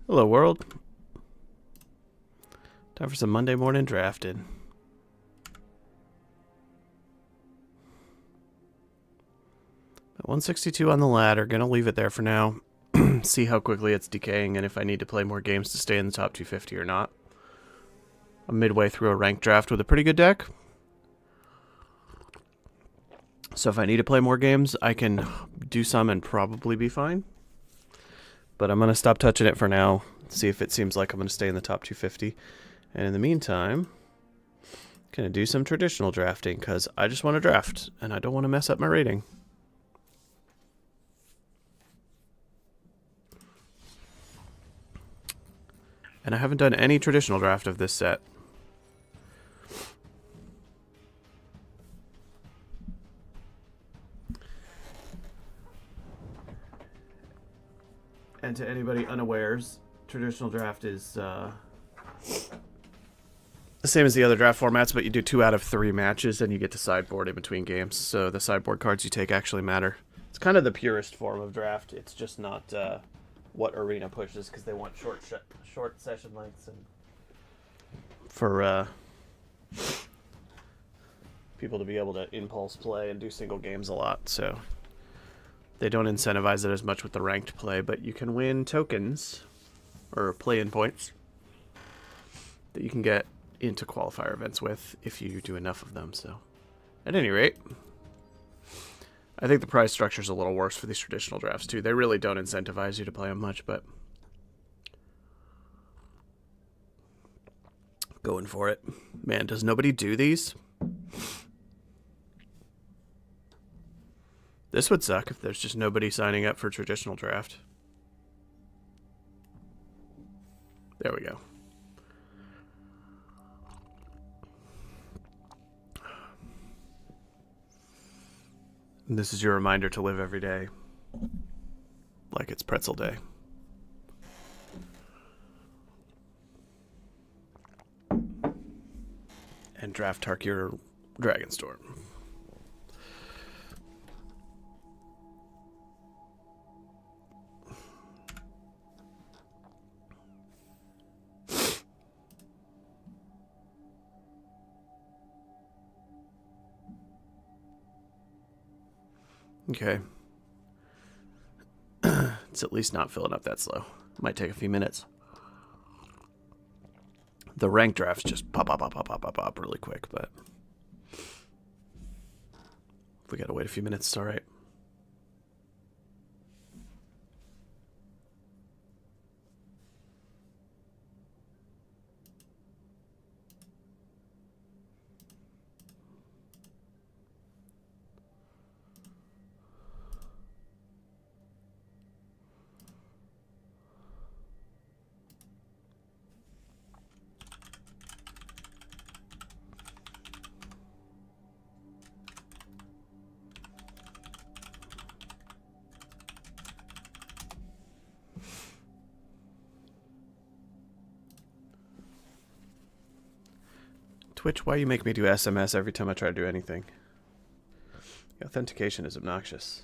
Hello, world. Time for some Monday morning drafting. At 162 on the ladder. Gonna leave it there for now. See how quickly it's decaying and if I need to play more games to stay in the top 250 or not. I'm midway through a ranked draft with a pretty good deck. So if I need to play more games, I can do some and probably be fine. But I'm going to stop touching it for now. See if it seems like I'm going to stay in the top 250. And in the meantime, I'm going to do some traditional drafting because I just want to draft and I don't want to mess up my rating. And I haven't done any traditional draft of this set. And to anybody unawares, traditional draft is the same as the other draft formats, but you do 2 out of 3 matches and you get to sideboard in between games. So the sideboard cards you take actually matter. It's kind of the purest form of draft. It's just not what Arena pushes because they want short session lengths and for people to be able to impulse play and do single games a lot. So they don't incentivize it as much with the ranked play, but you can win tokens or play-in points that you can get into qualifier events with if you do enough of them. So at any rate, I think the prize structure is a little worse for these traditional drafts too. They really don't incentivize you to play them much, but going for it. Man, does nobody do these? This would suck if there's just nobody signing up for traditional draft. There we go. And this is your reminder to live every day like it's pretzel day. And draft Tarkir Dragonstorm. Okay. It's at least not filling up that slow. Might take a few minutes. The rank drafts just pop really quick, but if we gotta wait a few minutes, it's alright. Twitch, why you make me do SMS every time I try to do anything? The authentication is obnoxious.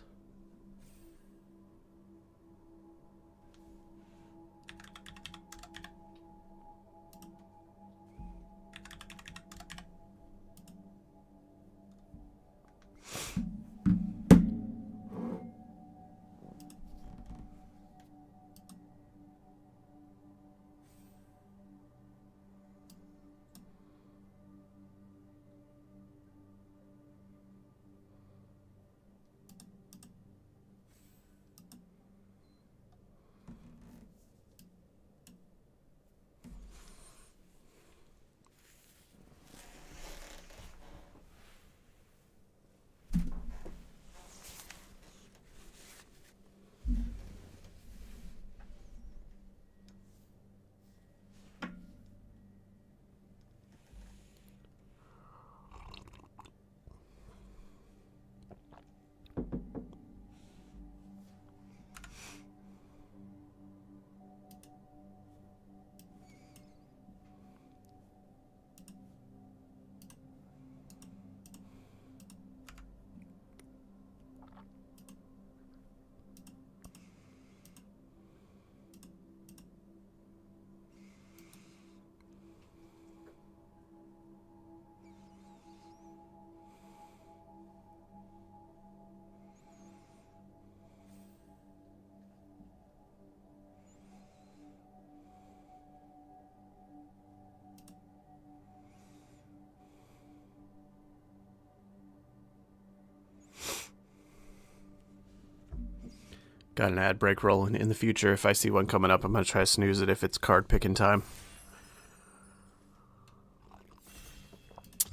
Got an ad break rolling in the future. If I see one coming up, I'm going to try to snooze it if it's card picking time.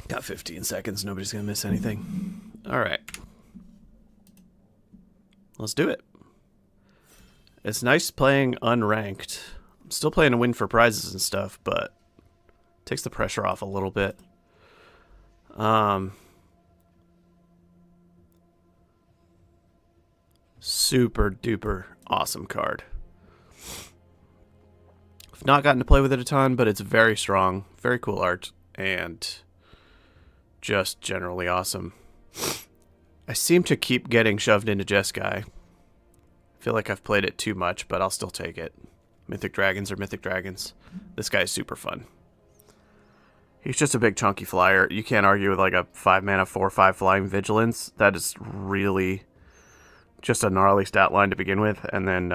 Got 15 seconds. Nobody's going to miss anything. All right. Let's do it. It's nice playing unranked. I'm still playing to win for prizes and stuff, but it takes the pressure off a little bit. Super duper awesome card. I've not gotten to play with it a ton, but it's very strong, very cool art, and just generally awesome. I seem to keep getting shoved into Jeskai. I feel like I've played it too much, but I'll still take it. Mythic Dragons are Mythic Dragons. This guy's super fun. He's just a big chunky flyer. You can't argue with like a 5-mana 4/5 flying vigilance. That is really just a gnarly stat line to begin with, and then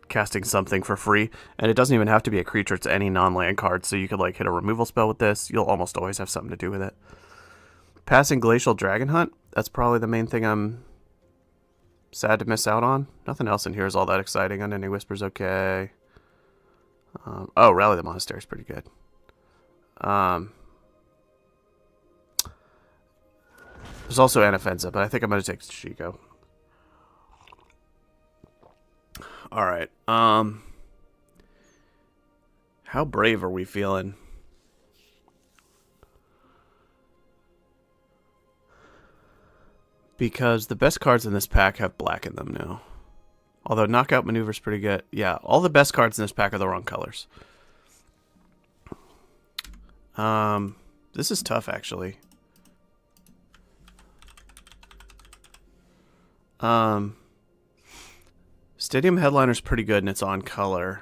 casting something for free. And it doesn't even have to be a creature, it's any non-land card, so you could like hit a removal spell with this. You'll almost always have something to do with it. Passing Glacial Dragon Hunt, that's probably the main thing I'm sad to miss out on. Nothing else in here is all that exciting. Unending Whisper's okay. Oh, Rally the Monastery is pretty good. There's also Anafenza, but I think I'm going to take Chico. Alright, how brave are we feeling? Because the best cards in this pack have black in them now. Although Knockout Maneuver's pretty good. Yeah, all the best cards in this pack are the wrong colors. This is tough, actually. Stadium Headliner's pretty good and it's on color.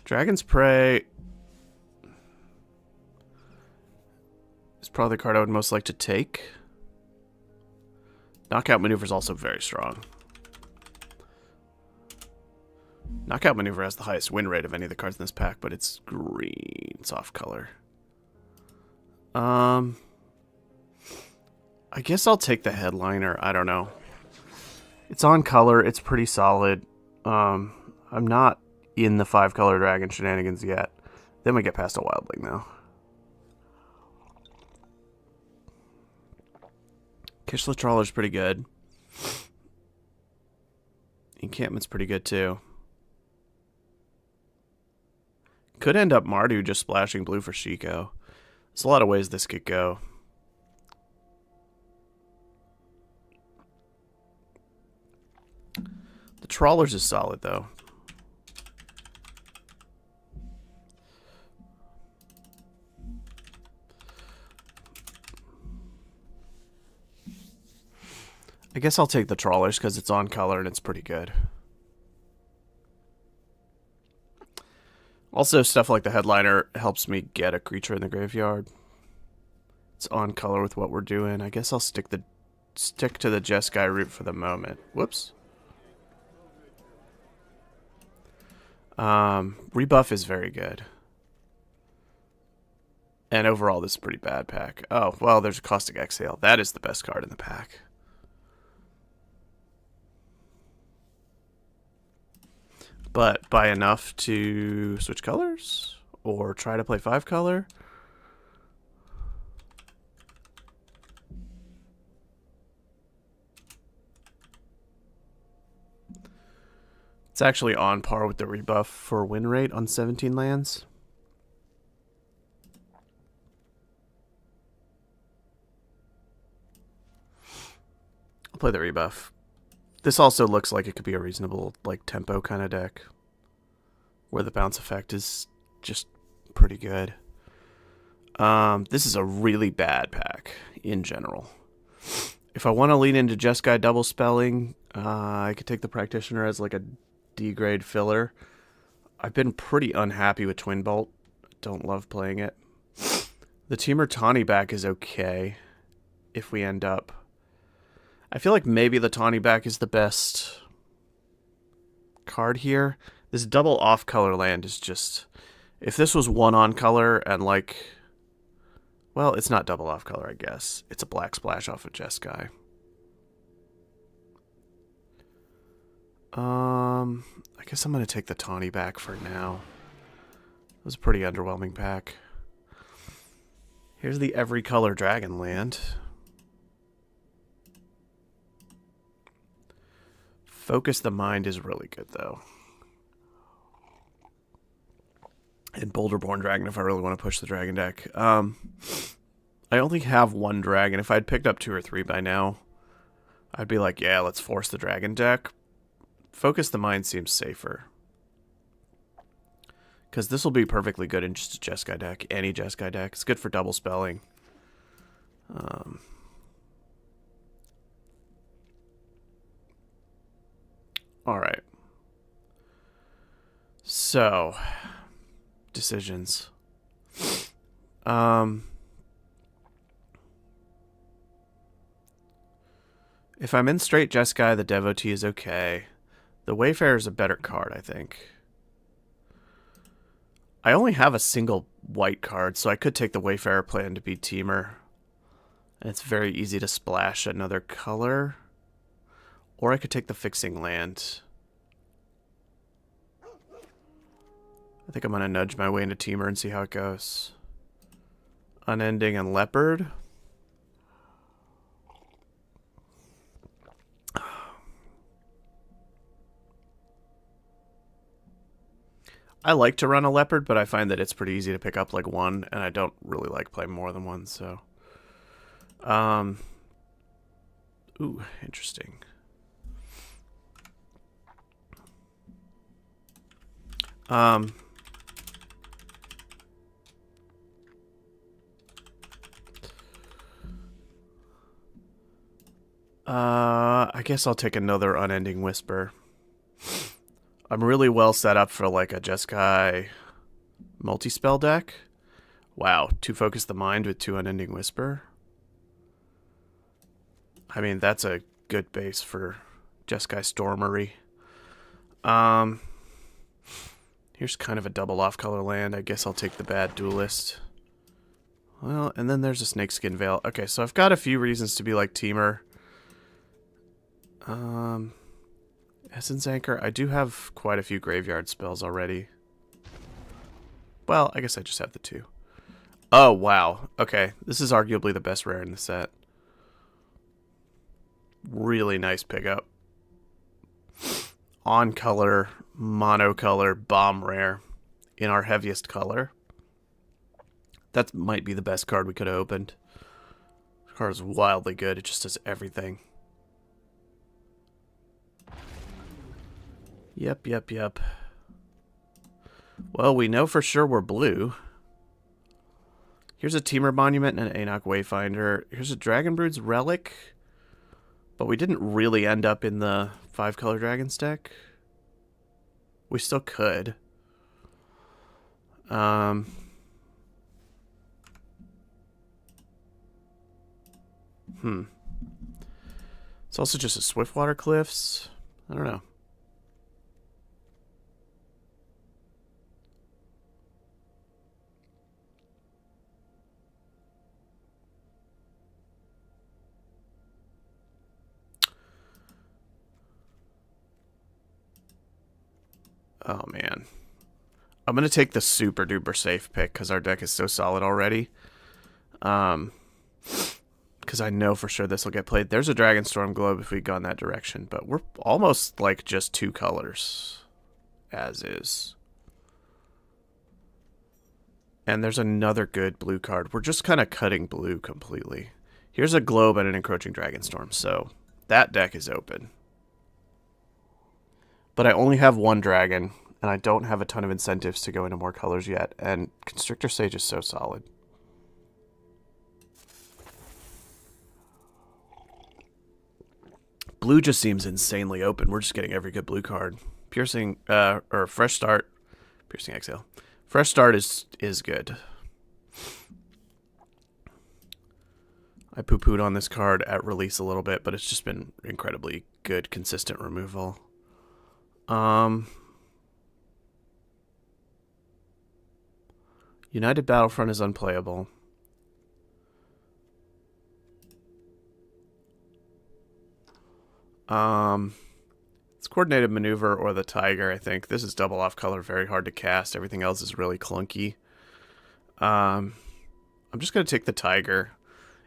Dragon's Prey is probably the card I would most like to take. Knockout Maneuver is also very strong. Knockout Maneuver has the highest win rate of any of the cards in this pack, but it's green, soft color. I guess I'll take the Headliner. I don't know. It's on color. It's pretty solid. I'm not in the 5-color dragon shenanigans yet. Then we get past a Wildling, though. Kishla Trawler's pretty good. Encampment's pretty good, too. Could end up Mardu just splashing blue for Chico. There's a lot of ways this could go. The Trawlers is solid, though. I guess I'll take the Trawlers because it's on color and it's pretty good. Also, stuff like the Headliner helps me get a creature in the graveyard. It's on color with what we're doing. I guess I'll stick to the Jeskai route for the moment. Whoops. Rebuff is very good. And overall, this is a pretty bad pack. Oh, well, there's a Caustic Exhale. That is the best card in the pack. But by enough to switch colors? Or try to play 5-color? It's actually on par with the rebuff for win rate on 17 lands. I'll play the rebuff. This also looks like it could be a reasonable, like, tempo kind of deck. Where the bounce effect is just pretty good. This is a really bad pack in general. If I want to lean into Jeskai double spelling, I could take the Practitioner as like a D-grade filler. I've been pretty unhappy with Twin Bolt. Don't love playing it. The Temur Tawny back is okay if we end up. I feel like maybe the Tawny back is the best card here. This double off-color land is just... If this was one on color and like... Well, it's not double off-color, I guess. It's a black splash off of Jeskai. I guess I'm going to take the Tawny back for now. It was a pretty underwhelming pack. Here's the every color Dragonland. Focus the Mind is really good, though. And Boulderborn Dragon if I really want to push the dragon deck. I only have one dragon. If I'd picked up 2 or 3 by now, I'd be like, yeah, let's force the dragon deck. Focus the Mind seems safer. Because this will be perfectly good in just a Jeskai deck. Any Jeskai deck. It's good for double spelling. Alright. So, decisions. If I'm in straight Jeskai, the Devotee is okay. The Wayfarer is a better card, I think. I only have a single white card, so I could take the Wayfarer plan to beat Teamer. And it's very easy to splash another color. Or I could take the Fixing Land. I think I'm going to nudge my way into Teamer and see how it goes. Unending and Leopard. I like to run a Leopard, but I find that it's pretty easy to pick up like one, and I don't really like playing more than one, so... Ooh, interesting. I guess I'll take another Unending Whisper. I'm really well set up for like a Jeskai multi-spell deck. Wow, 2 Focus the Mind with 2 Unending Whisper. I mean, that's a good base for Jeskai Stormery. Here's kind of a double off-color land. I guess I'll take the bad Duelist. Well, and then there's a Snakeskin Veil. Okay, so I've got a few reasons to be like Teamer. Essence Anchor. I do have quite a few graveyard spells already. Well, I guess I just have the 2. Oh, wow. Okay, this is arguably the best rare in the set. Really nice pickup. On color, monocolor, bomb rare in our heaviest color. That might be the best card we could have opened. The card is wildly good. It just does everything. Yep. Well, we know for sure we're blue. Here's a Teamer Monument and an Enoch Wayfinder. Here's a Dragonbrood's Relic. But we didn't really end up in the 5-color Dragons deck. We still could. It's also just a Swiftwater Cliffs. I don't know. Oh, man. I'm going to take the super duper safe pick because our deck is so solid already. Because I know for sure this will get played. There's a Dragonstorm Globe if we'd gone that direction, but we're almost like just 2 colors as is. And there's another good blue card. We're just kind of cutting blue completely. Here's a Globe and an Encroaching Dragonstorm, so that deck is open. But I only have 1 dragon, and I don't have a ton of incentives to go into more colors yet, and Constrictor Sage is so solid. Blue just seems insanely open. We're just getting every good blue card. Piercing, or Fresh Start. Piercing Exhale. Fresh Start is good. I poo-pooed on this card at release a little bit, but it's just been incredibly good, consistent removal. United Battlefront is unplayable. It's Coordinated Maneuver or the Tiger, I think. This is double off color, very hard to cast. Everything else is really clunky. I'm just going to take the Tiger.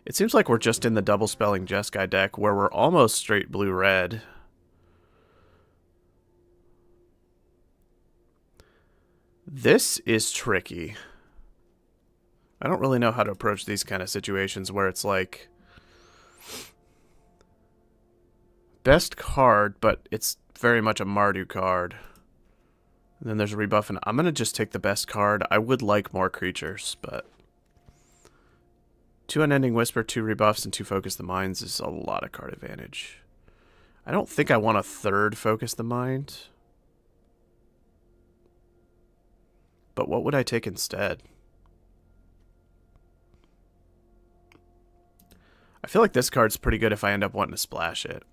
It seems like we're just in the double spelling Jeskai deck where we're almost straight blue-red. This is tricky. I don't really know how to approach these kind of situations where it's like best card, but it's very much a Mardu card. And then there's a rebuff, and I'm going to just take the best card. I would like more creatures, but 2 Unending Whisper, 2 rebuffs, and 2 Focus the Minds is a lot of card advantage. I don't think I want a third Focus the Mind. But what would I take instead? I feel like this card's pretty good if I end up wanting to splash it.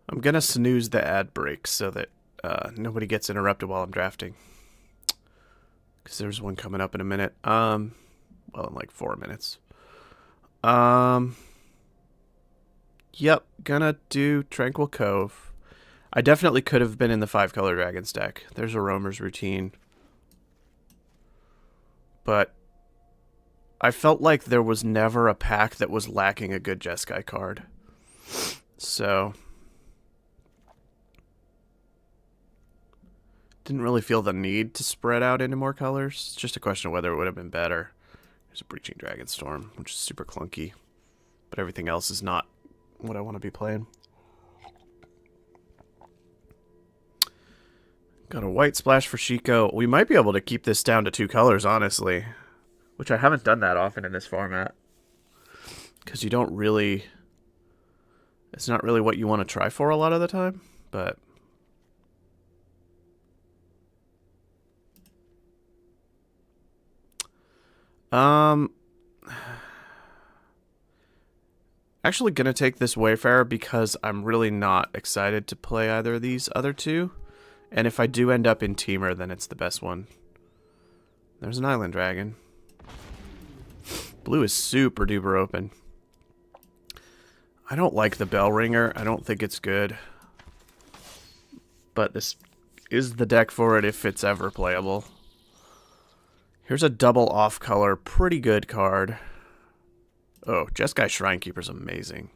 I'm going to snooze the ad break so that nobody gets interrupted while I'm drafting. Because there's one coming up in a minute. Well, in like 4 minutes. Yep, gonna do Tranquil Cove. I definitely could have been in the 5-color Dragons deck. There's a Roamer's Routine. But I felt like there was never a pack that was lacking a good Jeskai card. So didn't really feel the need to spread out into more colors. It's just a question of whether it would have been better. There's a Breaching Dragonstorm, which is super clunky. But everything else is not what I want to be playing. Got a white splash for Shiko. We might be able to keep this down to 2 colors, honestly. Which I haven't done that often in this format. Because you don't really... It's not really what you want to try for a lot of the time. But... Actually gonna take this Wayfarer because I'm really not excited to play either of these other two. And if I do end up in Teamer, then it's the best one. There's an Island Dragon. Blue is super duper open. I don't like the Bell Ringer. I don't think it's good. But this is the deck for it if it's ever playable. Here's a double off color, pretty good card. Oh, Jeskai Shrinekeeper's amazing.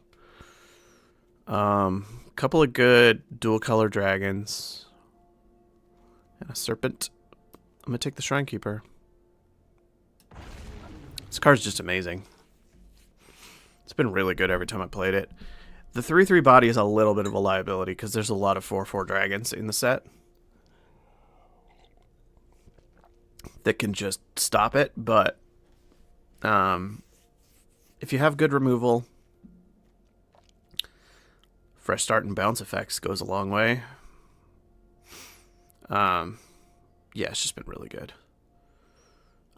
Couple of good dual color dragons. And a serpent. I'm gonna take the Shrinekeeper. This card's just amazing. It's been really good every time I played it. The 3/3 body is a little bit of a liability because there's a lot of 4/4 dragons in the set that can just stop it, but if you have good removal, fresh start and bounce effects goes a long way. Yeah, it's just been really good.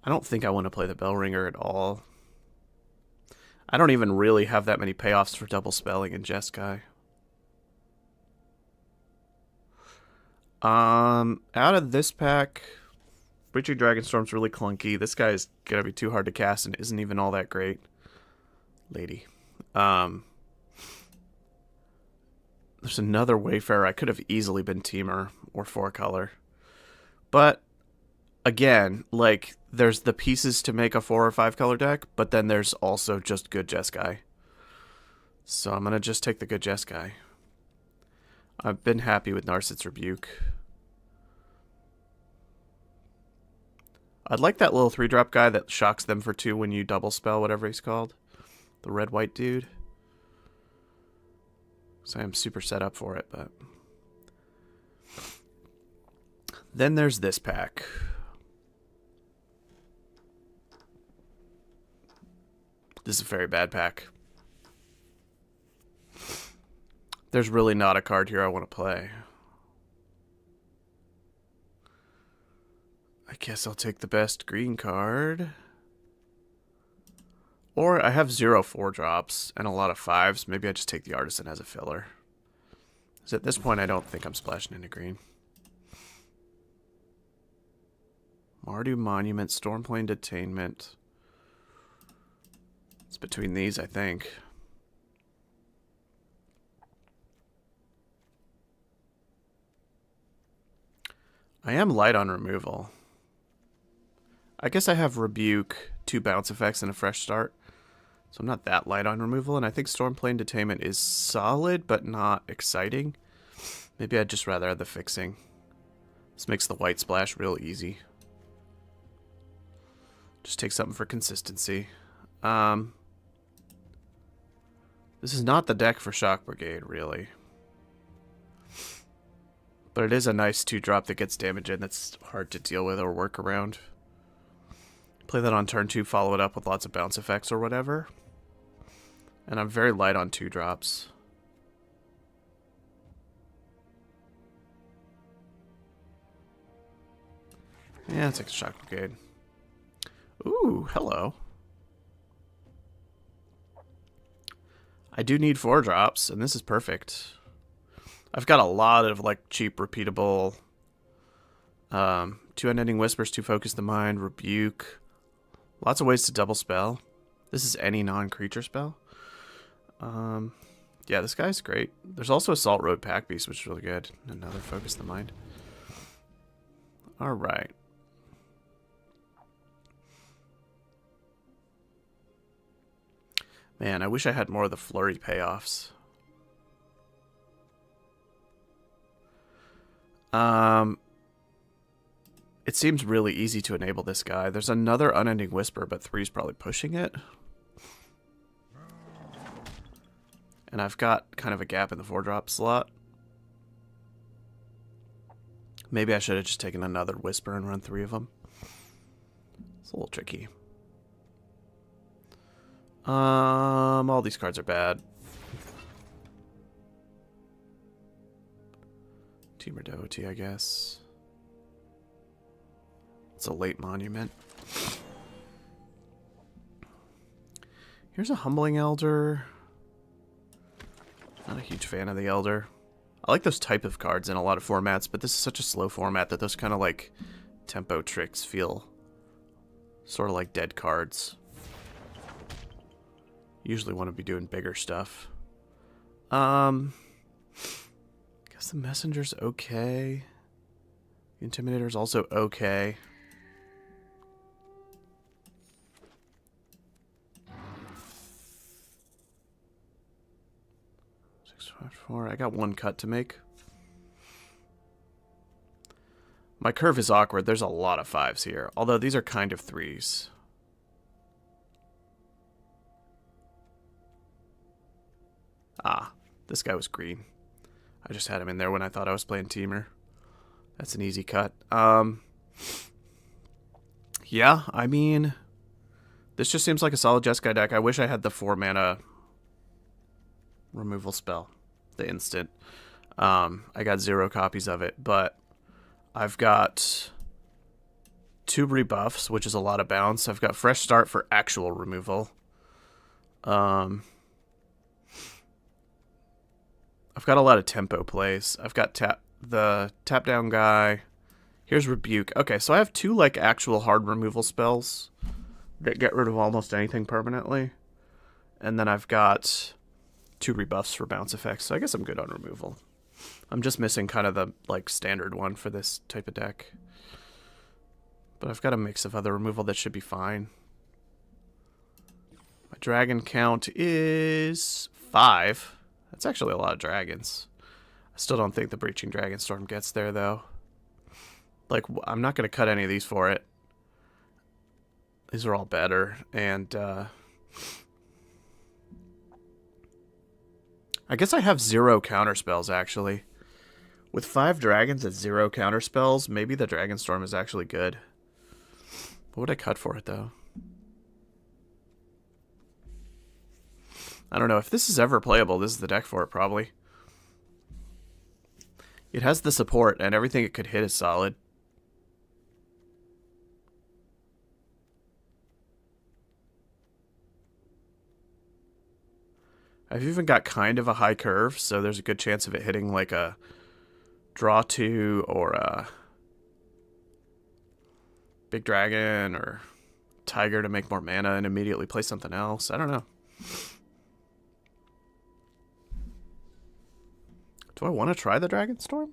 I don't think I want to play the Bell Ringer at all. I don't even really have that many payoffs for double spelling in Jeskai. Out of this pack, Breaching Dragonstorm's really clunky. This guy is going to be too hard to cast and isn't even all that great. Lady. There's another Wayfarer. I could have easily been Teamer or 4-color. But, again, like, there's the pieces to make a 4 or 5-color deck, but then there's also just good Jeskai. So I'm going to just take the good Jeskai. I've been happy with Narset's Rebuke. I'd like that little 3-drop guy that shocks them for 2 when you double spell, whatever he's called. The red-white dude. So I'm super set up for it, but... Then there's this pack. This is a very bad pack. There's really not a card here I want to play. I guess I'll take the best green card. Or I have 0 4-drops and a lot of 5s. Maybe I just take the Artisan as a filler. Because at this point, I don't think I'm splashing into green. Mardu Monument, Stormplane Detainment. between these, I think. I am light on removal. I guess I have Rebuke, 2 bounce effects, and a fresh start. So I'm not that light on removal, and I think Stormplane Detainment is solid, but not exciting. Maybe I'd just rather have the fixing. This makes the white splash real easy. Just take something for consistency. This is not the deck for Shock Brigade, really. But it is a nice 2-drop that gets damage in that's hard to deal with or work around. Play that on turn 2, follow it up with lots of bounce effects or whatever. And I'm very light on 2-drops. Yeah, it's like a Shock Brigade. Ooh, hello. I do need 4-drops, and this is perfect. I've got a lot of like cheap, repeatable 2 Unending Whispers, 2 Focus the Mind, Rebuke. Lots of ways to double spell. This is any non-creature spell. Yeah, this guy's great. There's also Assault Road Pack Beast, which is really good. Another Focus the Mind. Alright. Man, I wish I had more of the flurry payoffs. It seems really easy to enable this guy. There's another Unending Whisper, but 3's probably pushing it. And I've got kind of a gap in the 4-drop slot. Maybe I should have just taken another Whisper and run 3 of them. It's a little tricky. All these cards are bad. Temur Devotee, I guess. It's a late monument. Here's a Humbling Elder. Not a huge fan of the Elder. I like those type of cards in a lot of formats, but this is such a slow format that those kind of like tempo tricks feel sort of like dead cards. Usually want to be doing bigger stuff. Guess the Messenger's okay. The Intimidator's also okay. I got 1 cut to make. My curve is awkward. There's a lot of 5s here, although these are kind of 3s. Ah, this guy was green. I just had him in there when I thought I was playing Temur. That's an easy cut. Yeah, I mean, this just seems like a solid Jeskai deck. I wish I had the 4-mana removal spell, the instant. I got 0 copies of it, but I've got 2 rebuffs, which is a lot of bounce. I've got Fresh Start for actual removal. I've got a lot of tempo plays. I've got the tap down guy. Here's Rebuke. Okay, so I have 2 like actual hard removal spells that get rid of almost anything permanently. And then I've got 2 rebuffs for bounce effects. So I guess I'm good on removal. I'm just missing kind of the like standard one for this type of deck. But I've got a mix of other removal that should be fine. My dragon count is 5. That's actually a lot of dragons. I still don't think the Breaching Dragonstorm gets there, though. Like, I'm not going to cut any of these for it. These are all better. And, I guess I have 0 counterspells, actually. With 5 dragons at 0 counterspells, maybe the Dragonstorm is actually good. What would I cut for it, though? I don't know. If this is ever playable, this is the deck for it, probably. It has the support, and everything it could hit is solid. I've even got kind of a high curve, so there's a good chance of it hitting like a draw 2 or a big dragon or tiger to make more mana and immediately play something else. I don't know. Do I want to try the Dragonstorm?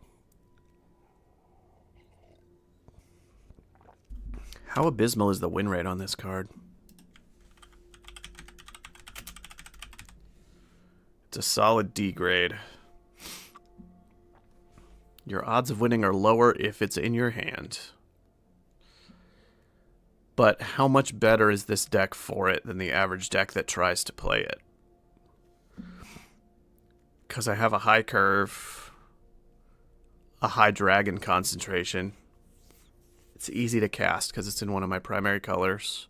How abysmal is the win rate on this card? It's a solid D grade. Your odds of winning are lower if it's in your hand. But how much better is this deck for it than the average deck that tries to play it? Because I have a high curve, a high dragon concentration. It's easy to cast because it's in one of my primary colors.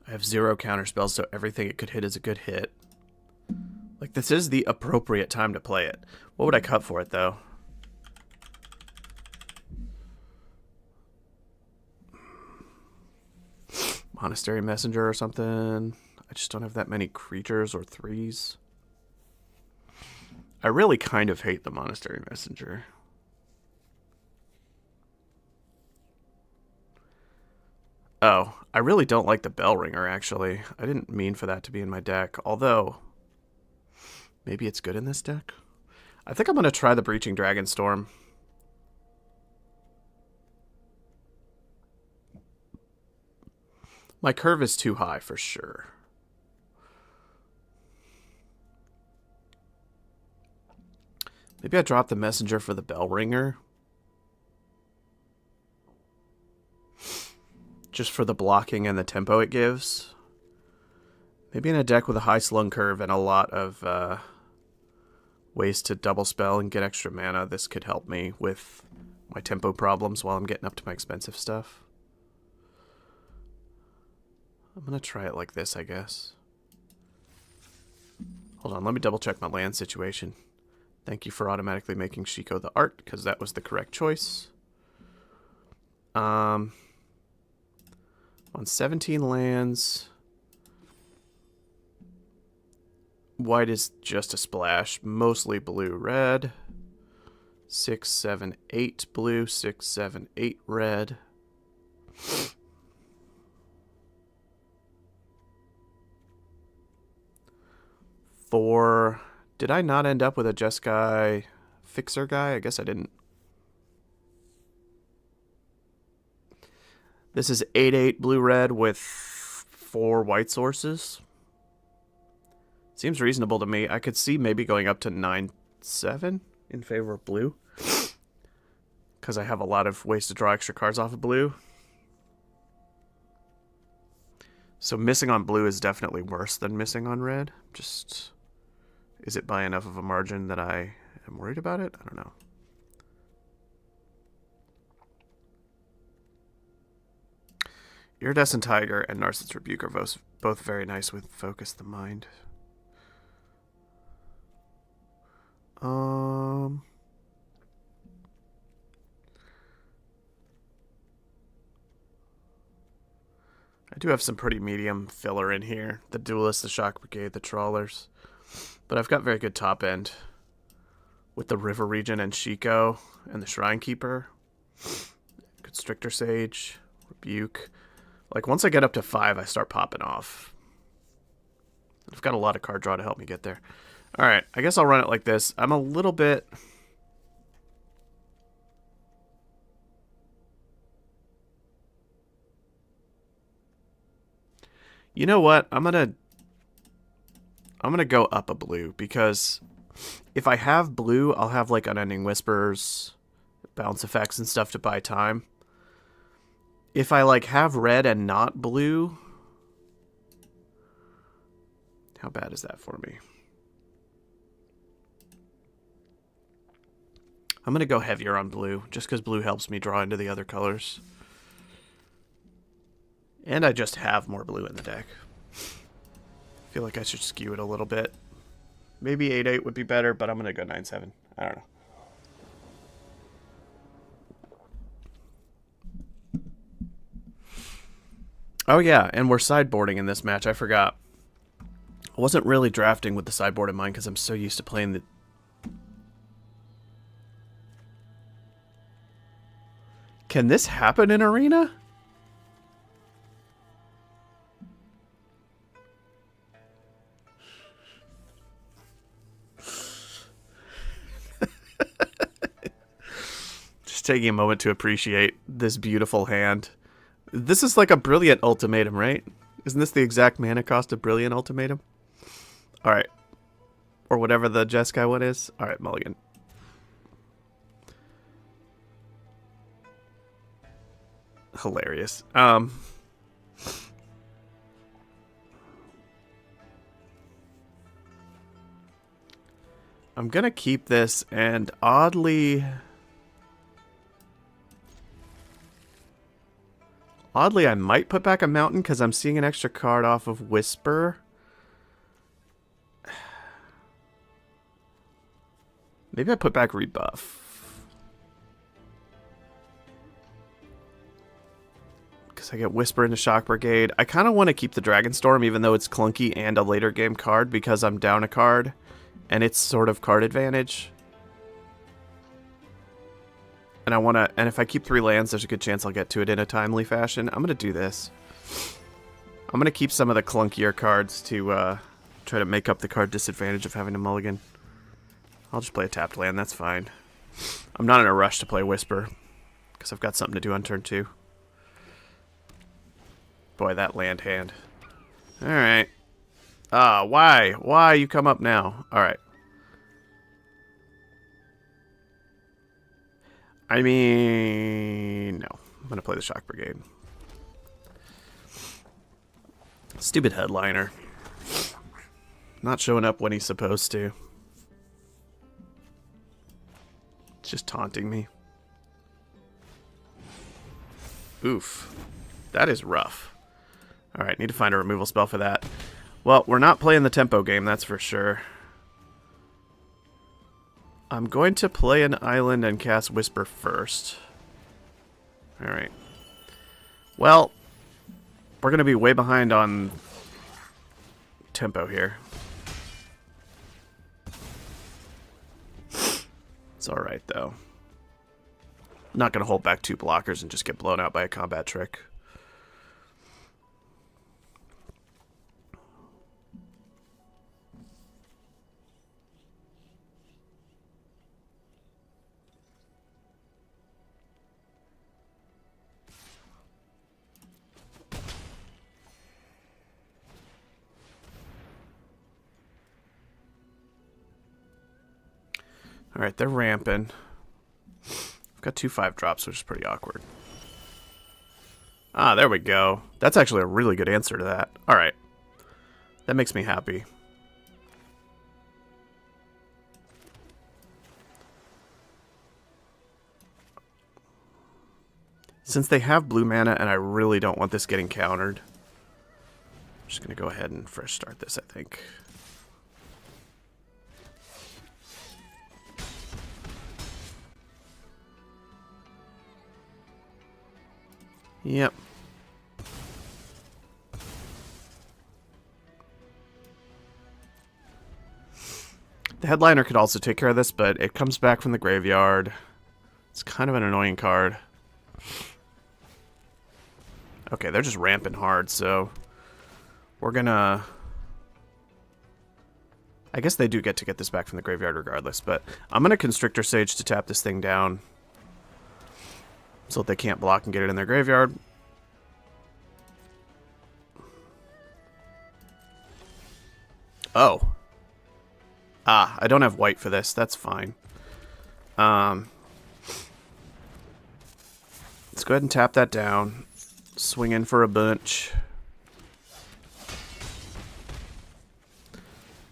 I have 0 counterspells, so everything it could hit is a good hit. Like, this is the appropriate time to play it. What would I cut for it, though? Monastery Messenger or something. I just don't have that many creatures or 3s. I really kind of hate the Monastery Messenger. Oh, I really don't like the Bell Ringer, actually. I didn't mean for that to be in my deck. Although, maybe it's good in this deck? I think I'm going to try the Breaching Dragonstorm. My curve is too high for sure. Maybe I drop the Messenger for the Bell Ringer. Just for the blocking and the tempo it gives. Maybe in a deck with a high slung curve and a lot of ways to double spell and get extra mana, this could help me with my tempo problems while I'm getting up to my expensive stuff. I'm going to try it like this, I guess. Hold on, let me double check my land situation. Thank you for automatically making Shiko the art, because that was the correct choice. On 17 lands, white is just a splash, mostly blue-red. 6, 7, 8 blue, 6, 7, 8 red. Did I not end up with a Jeskai Fixer guy? I guess I didn't. This is 8/8 blue-red with 4 white sources. Seems reasonable to me. I could see maybe going up to 9/7 in favor of blue. Because I have a lot of ways to draw extra cards off of blue. So missing on blue is definitely worse than missing on red. Just, is it by enough of a margin that I am worried about it? I don't know. Iridescent Tiger and Narcissus Rebuke are both very nice with Focus the Mind. I do have some pretty medium filler in here. The Duelist, the Shock Brigade, the Trawlers. But I've got very good top end with the River Region and Shiko and the Shrine Keeper. Constrictor Sage, Rebuke. Like, once I get up to 5, I start popping off. I've got a lot of card draw to help me get there. Alright, I guess I'll run it like this. I'm a little bit... You know what? I'm gonna go up a blue, because if I have blue, I'll have like Unending Whispers, bounce effects and stuff to buy time. If I like have red and not blue, how bad is that for me? I'm gonna go heavier on blue, just because blue helps me draw into the other colors. And I just have more blue in the deck. I feel like I should skew it a little bit. Maybe 8/8 would be better, but I'm going to go 9/7. I don't know. Oh yeah, and we're sideboarding in this match. I forgot. I wasn't really drafting with the sideboard in mind because I'm so used to playing the... Can this happen in Arena? taking a moment to appreciate this beautiful hand. This is like a Brilliant Ultimatum, right? Isn't this the exact mana cost of Brilliant Ultimatum? Alright. Or whatever the Jeskai one is. Alright, mulligan. Hilarious. I'm gonna keep this, and oddly I might put back a mountain because I'm seeing an extra card off of Whisper. Maybe I put back Rebuff. Because I get Whisper into Shock Brigade. I kind of want to keep the Dragonstorm even though it's clunky and a later game card because I'm down a card. And it's sort of card advantage. And I want to, and if I keep 3 lands, there's a good chance I'll get to it in a timely fashion. I'm going to do this. I'm going to keep some of the clunkier cards to try to make up the card disadvantage of having a mulligan. I'll just play a tapped land, that's fine. I'm not in a rush to play Whisper, because I've got something to do on turn 2. Boy, that land hand. Alright. Why? Why you come up now? Alright. I mean, no. I'm going to play the Shock Brigade. Stupid headliner. Not showing up when he's supposed to. It's just taunting me. Oof. That is rough. Alright, need to find a removal spell for that. Well, we're not playing the tempo game, that's for sure. I'm going to play an island and cast Whisper first. Alright. Well, we're going to be way behind on tempo here. It's alright, though. I'm not going to hold back 2 blockers and just get blown out by a combat trick. Alright, they're ramping. I've got 2 5-drops, which is pretty awkward. Ah, there we go. That's actually a really good answer to that. Alright. That makes me happy. Since they have blue mana and I really don't want this getting countered, I'm just going to go ahead and fresh start this, I think. Yep. The headliner could also take care of this, but it comes back from the graveyard. It's kind of an annoying card. Okay, they're just ramping hard, so we're gonna... I guess they do get to get this back from the graveyard regardless, but I'm gonna Constrictor Sage to tap this thing down so that they can't block and get it in their graveyard. Oh. Ah, I don't have white for this. That's fine. Let's go ahead and tap that down. Swing in for a bunch.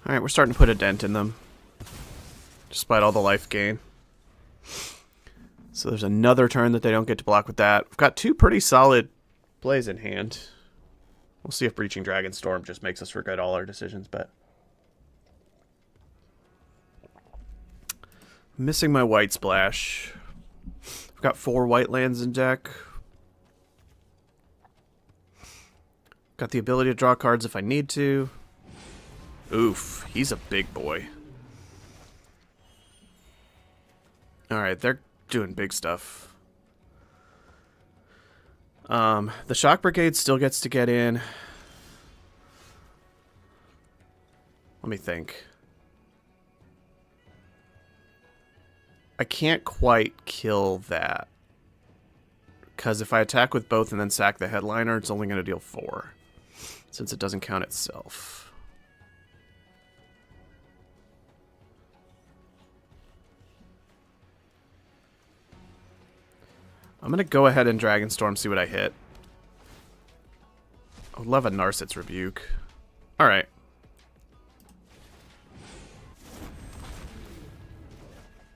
Alright, we're starting to put a dent in them. Despite all the life gain. So there's another turn that they don't get to block with that. We've got 2 pretty solid plays in hand. We'll see if Breaching Dragonstorm just makes us regret all our decisions, but... Missing my white splash. I've got 4 white lands in deck. Got the ability to draw cards if I need to. Oof, he's a big boy. Alright, they're doing big stuff. The Shock Brigade still gets to get in. Let me think. I can't quite kill that. Because if I attack with both and then sack the headliner, it's only going to deal 4. Since it doesn't count itself. I'm going to go ahead and Dragonstorm, see what I hit. I would love a Narset's Rebuke. Alright.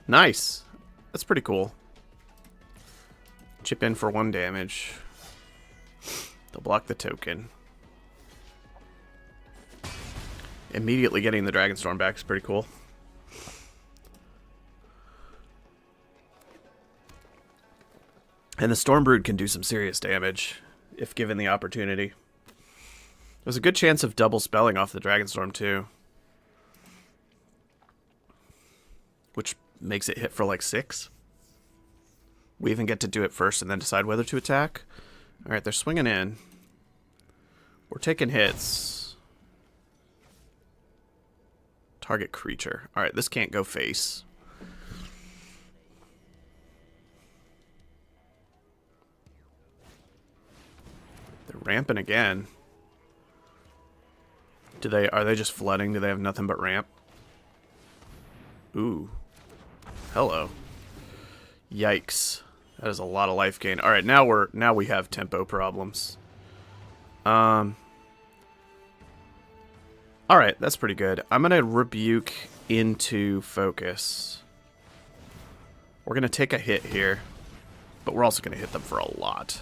Nice. That's pretty cool. Chip in for 1 damage. They'll block the token. Immediately getting the Dragonstorm back is pretty cool. And the Stormbrood can do some serious damage if given the opportunity. There's a good chance of double spelling off the Dragonstorm too. Which makes it hit for like 6. We even get to do it first and then decide whether to attack. Alright, they're swinging in. We're taking hits. Target creature. Alright, this can't go face. They're ramping again. Are they just flooding? Do they have nothing but ramp? Ooh. Hello. Yikes. That is a lot of life gain. Alright, now we have tempo problems. Alright, that's pretty good. I'm gonna rebuke into focus. We're gonna take a hit here. But we're also gonna hit them for a lot.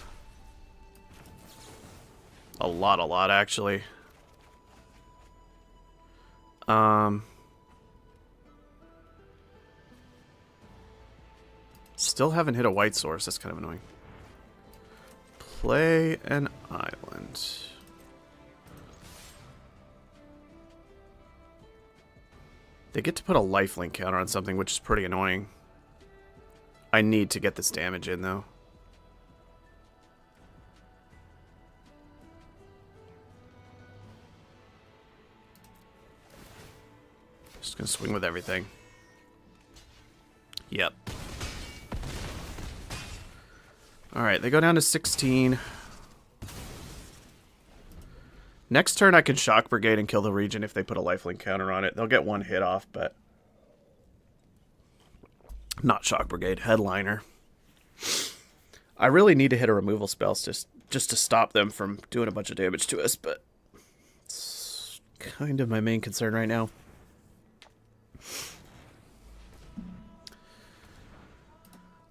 A lot, actually. Still haven't hit a white source. That's kind of annoying. Play an island. They get to put a lifelink counter on something, which is pretty annoying. I need to get this damage in, though. Just gonna swing with everything. Yep. Alright, they go down to 16. Next turn I can Shock Brigade and kill the Regent if they put a lifelink counter on it. They'll get 1 hit off, but... Not Shock Brigade, Headliner. I really need to hit a removal spell just to stop them from doing a bunch of damage to us, but... It's kind of my main concern right now.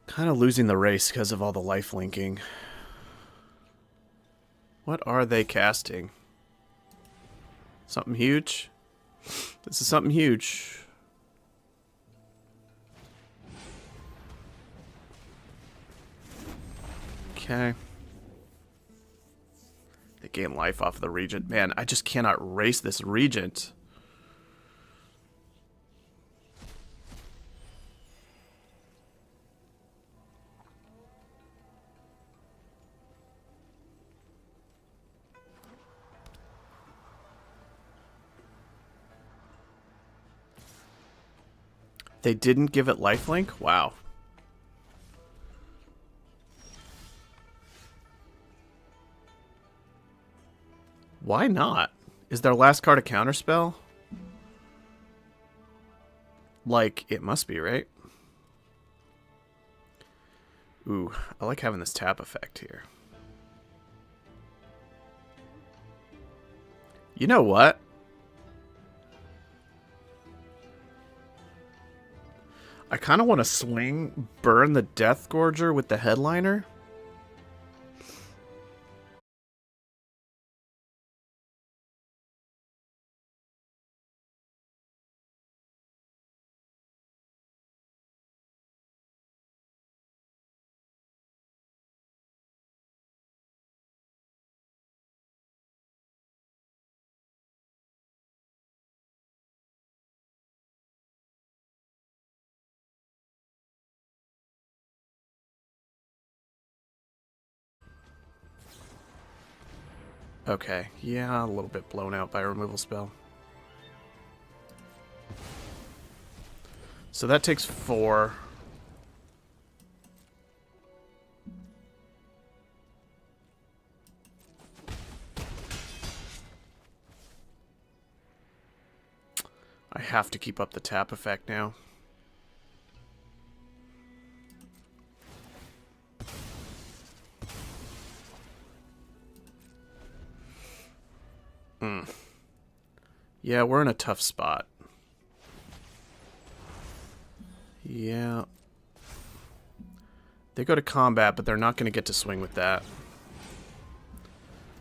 Kind of losing the race because of all the life linking. What are they casting? Something huge? This is something huge. Okay. They gain life off of the Regent. Man, I just cannot race this Regent. They didn't give it lifelink? Wow. Why not? Is their last card a counterspell? Like, it must be, right? Ooh, I like having this tap effect here. You know what? I kind of want to swing, burn the Death Gorger with the Headliner. Okay, yeah, a little bit blown out by a removal spell. So that takes 4. have to keep up the tap effect now. Yeah, we're in a tough spot. Yeah. They go to combat, but they're not going to get to swing with that.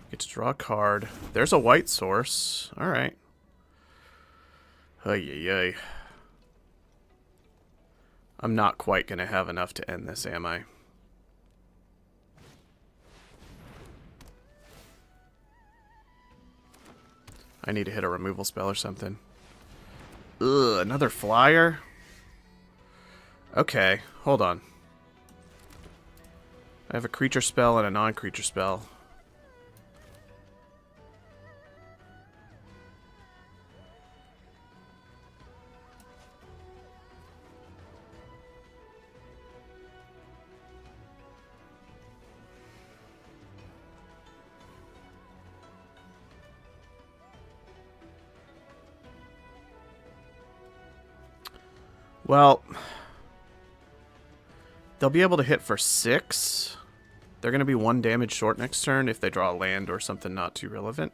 Get to draw a card. There's a white source. Alright. Ay. I'm not quite going to have enough to end this, am I? I need to hit a removal spell or something. Ugh, another flyer? Okay, hold on. I have a creature spell and a non-creature spell. Well, they'll be able to hit for 6. They're going to be 1 damage short next turn if they draw a land or something not too relevant.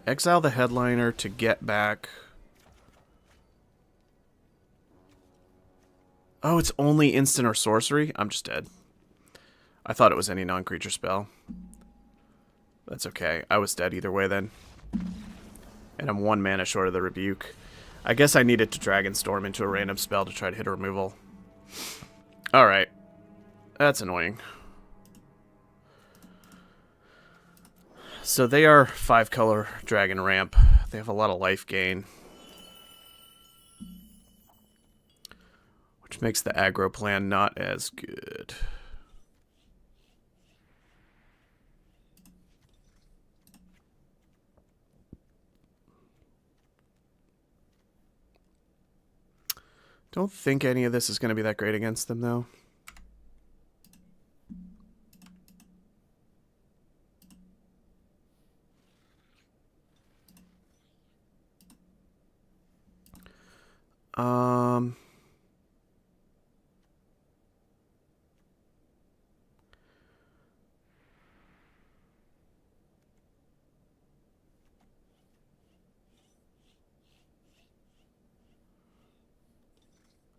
Exile the headliner to get back. Oh, it's only instant or sorcery? I'm just dead. I thought it was any non-creature spell. That's okay. I was dead either way then. And I'm 1 mana short of the rebuke. I guess I needed to Dragonstorm into a random spell to try to hit a removal. Alright. That's annoying. So they are 5-color Dragon Ramp. They have a lot of life gain. Which makes the aggro plan not as good. Don't think any of this is going to be that great against them, though.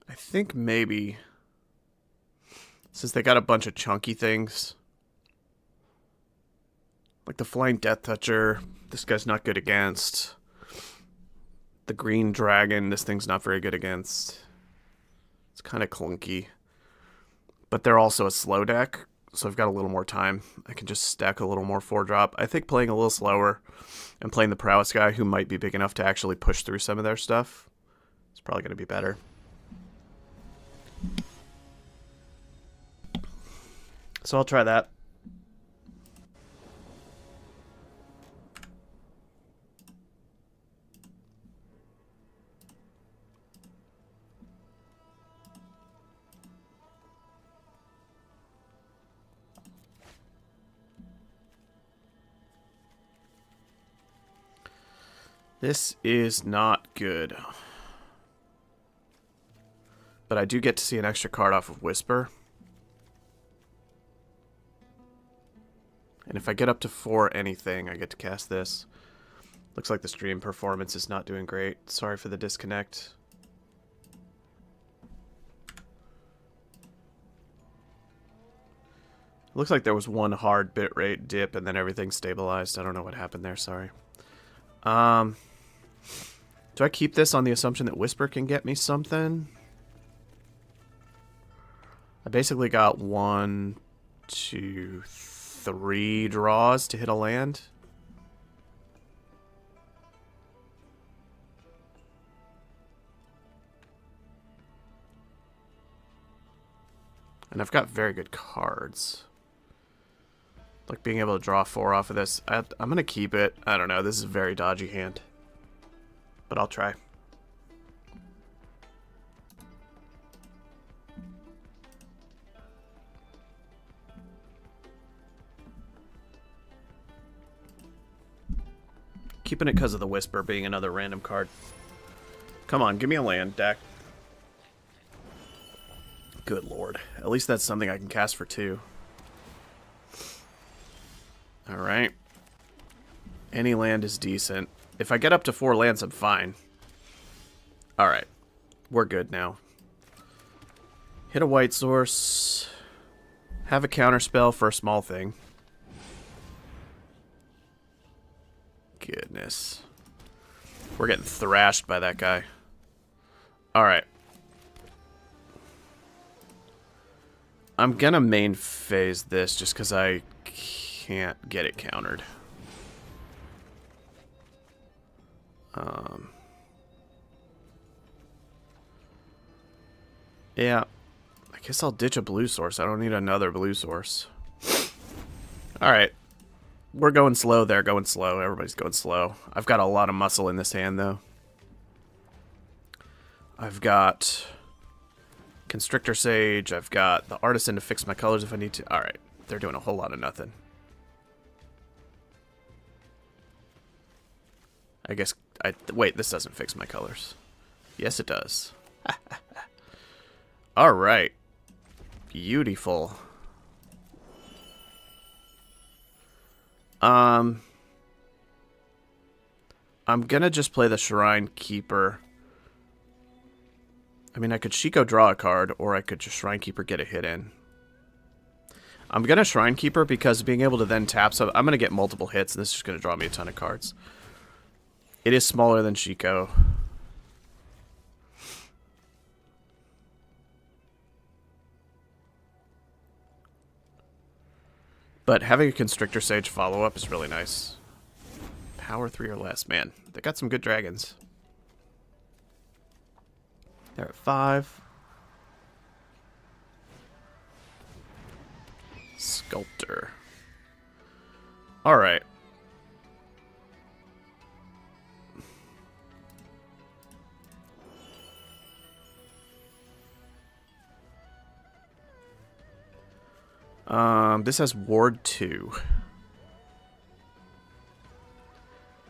I think maybe, since they got a bunch of chunky things, like the Flying Death Toucher, this guy's not good against. The Green Dragon, this thing's not very good against. It's kind of clunky. But they're also a slow deck, so I've got a little more time. I can just stack a little more 4-drop. I think playing a little slower and playing the Prowess guy, who might be big enough to actually push through some of their stuff, is probably going to be better. So I'll try that. This is not good. But I do get to see an extra card off of Whisper. And if I get up to 4 anything, I get to cast this. Looks like the stream performance is not doing great. Sorry for the disconnect. Looks like there was one hard bitrate dip and then everything stabilized. I don't know what happened there, sorry. Do I keep this on the assumption that Whisper can get me something? I basically got 1, 2, 3 draws to hit a land. And I've got very good cards. Like being able to draw 4 off of this. I'm going to keep it. I don't know. This is a very dodgy hand. But I'll try. keeping it because of the Whisper being another random card. Come on, give me a land, deck. Good lord. At least that's something I can cast for 2. Alright. Any land is decent. If I get up to 4 lands, I'm fine. Alright. We're good now. Hit a white source. Have a counterspell for a small thing. Goodness. We're getting thrashed by that guy. Alright. I'm gonna main phase this just because I can't get it countered. Yeah. I guess I'll ditch a blue source. I don't need another blue source. Alright. We're going slow there, going slow. Everybody's going slow. I've got a lot of muscle in this hand, though. I've got Constrictor Sage. I've got the Artisan to fix my colors if I need to. Alright. They're doing a whole lot of nothing. I guess... Wait, this doesn't fix my colors. Yes, it does. Alright. Beautiful. I'm gonna just play the Shrine Keeper. I mean, I could Shiko draw a card, or I could just Shrine Keeper get a hit in. I'm gonna Shrine Keeper because being able to then tap, so I'm gonna get multiple hits, and this is just gonna draw me a ton of cards. It is smaller than Shiko. But having a Constrictor Sage follow-up is really nice. Power 3 or less. Man, they got some good dragons. They're at 5. Sculptor. Alright. This has Ward 2.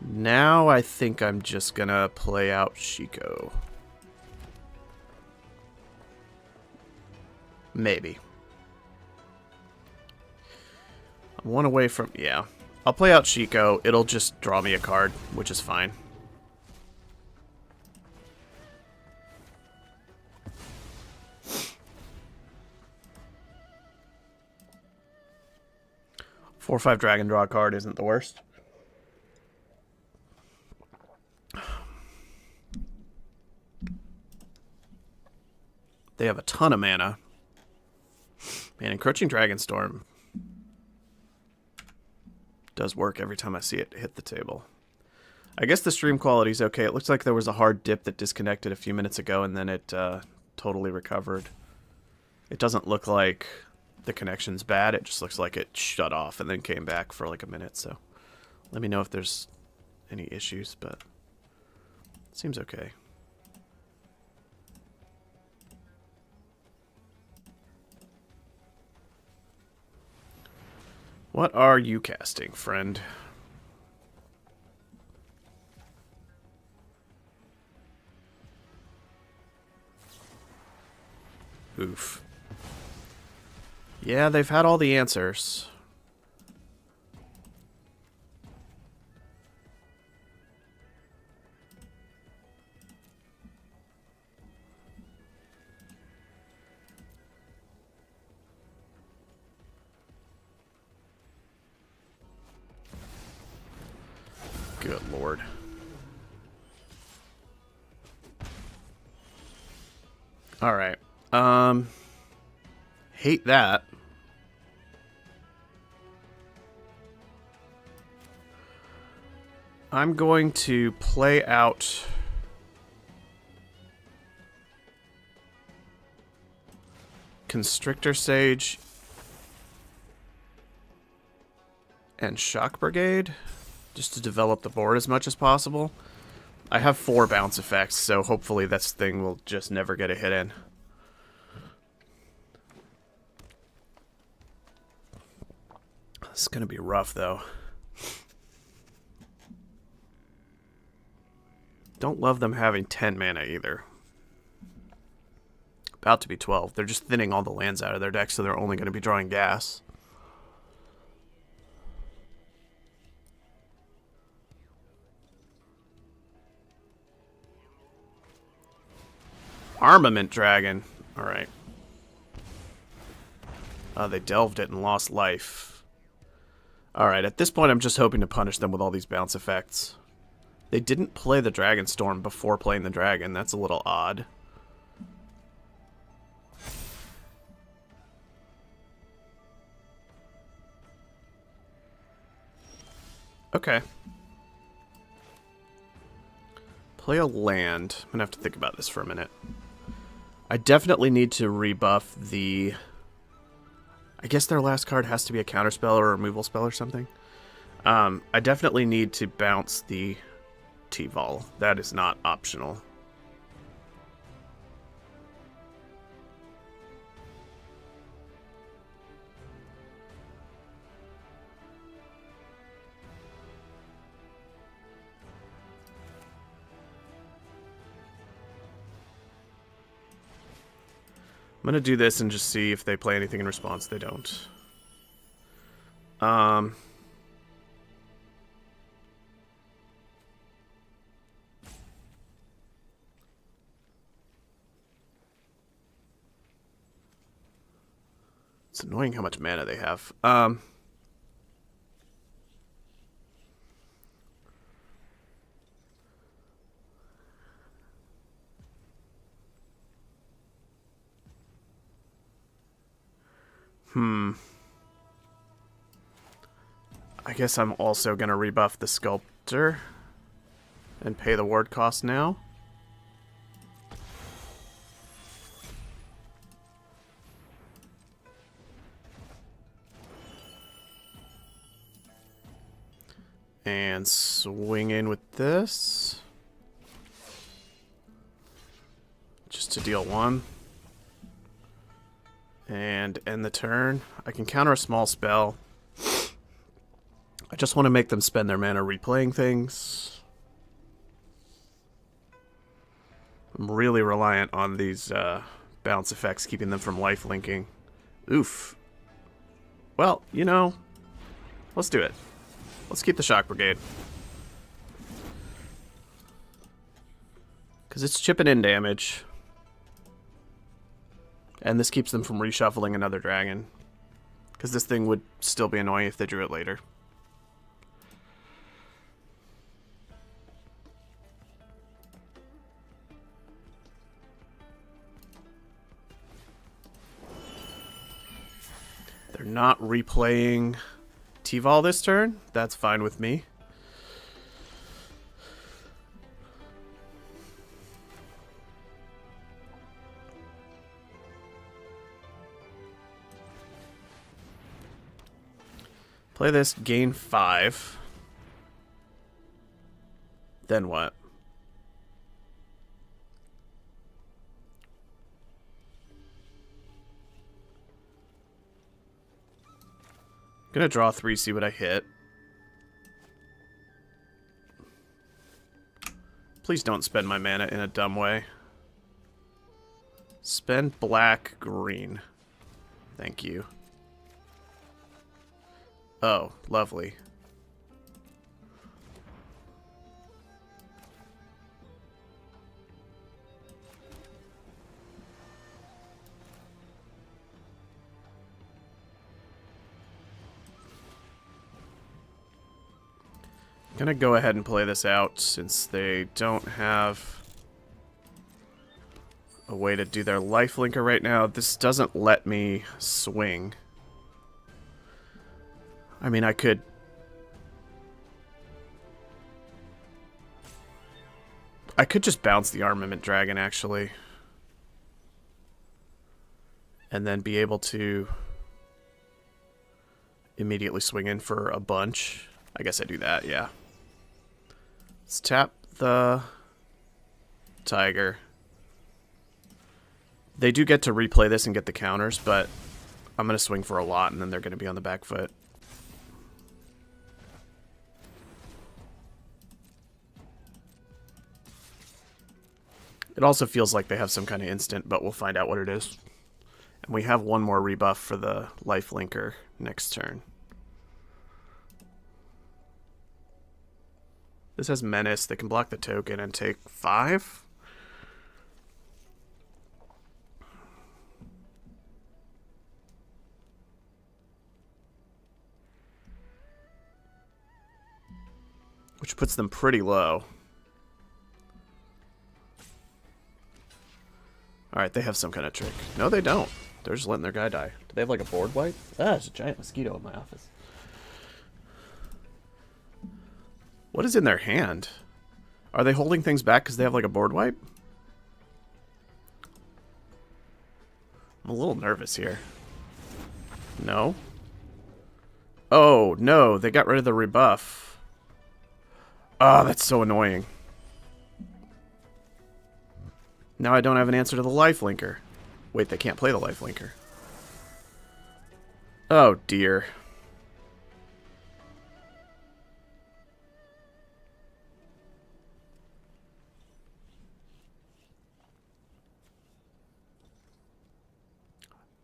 Now I think I'm just gonna play out Shiko. Maybe. I'm 1 away from... Yeah. I'll play out Shiko. It'll just draw me a card, which is fine. Four or 5 dragon draw card isn't the worst. They have a ton of mana. Man, Encroaching Dragonstorm does work every time I see it hit the table. I guess the stream quality is okay. It looks like there was a hard dip that disconnected a few minutes ago, and then it totally recovered. It doesn't look like the connection's bad. It just looks like it shut off and then came back for like a minute. So let me know if there's any issues, but it seems okay. What are you casting, friend? Oof. Yeah, they've had all the answers. Good lord. All right. Hate that. I'm going to play out Constrictor Sage and Shock Brigade just to develop the board as much as possible. I have 4 bounce effects, so hopefully this thing will just never get a hit in. It's gonna be rough, though. Don't love them having 10 mana either. About to be 12. They're just thinning all the lands out of their deck, so they're only going to be drawing gas. Armament Dragon. Alright. They delved it and lost life. Alright, at this point I'm just hoping to punish them with all these bounce effects. They didn't play the Dragon Storm before playing the dragon. That's a little odd. Okay. Play a land. I'm gonna have to think about this for a minute. I definitely need to rebuff the... I guess their last card has to be a counterspell or a removal spell or something. I definitely need to bounce the T-Vol. That is not optional. I'm going to do this and just see if they play anything in response. They don't. It's annoying how much mana they have. I guess I'm also going to rebuff the Sculptor and pay the ward cost now. And swing in with this. Just to deal 1. And end the turn. I can counter a small spell. I just want to make them spend their mana replaying things. I'm really reliant on these bounce effects, keeping them from life linking. Oof. Well, you know, let's do it. Let's keep the Shock Brigade. Because it's chipping in damage. And this keeps them from reshuffling another dragon. Because this thing would still be annoying if they drew it later. They're not replaying T-Vol this turn. That's fine with me. Play this, gain 5. Then what? Gonna draw 3, see what I hit. Please don't spend my mana in a dumb way. Spend black, green. Thank you. Oh, lovely. I'm gonna go ahead and play this out since they don't have a way to do their lifelinker right now. This doesn't let me swing. I mean, I could... just bounce the Armament Dragon, actually. And then be able to immediately swing in for a bunch. I guess I do that, yeah. Let's tap the Tiger. They do get to replay this and get the counters, but I'm going to swing for a lot, and then they're going to be on the back foot. It also feels like they have some kind of instant, but we'll find out what it is. And we have one more rebuff for the life linker next turn. This has Menace. They can block the token and take 5. Which puts them pretty low. Alright, they have some kind of trick. No, they don't. They're just letting their guy die. Do they have like a board wipe? Ah, there's a giant mosquito in my office. What is in their hand? Are they holding things back because they have like a board wipe? I'm a little nervous here. No? Oh, no. They got rid of the rebuff. Oh, that's so annoying. Now I don't have an answer to the life linker. Wait, they can't play the life linker. Oh, dear.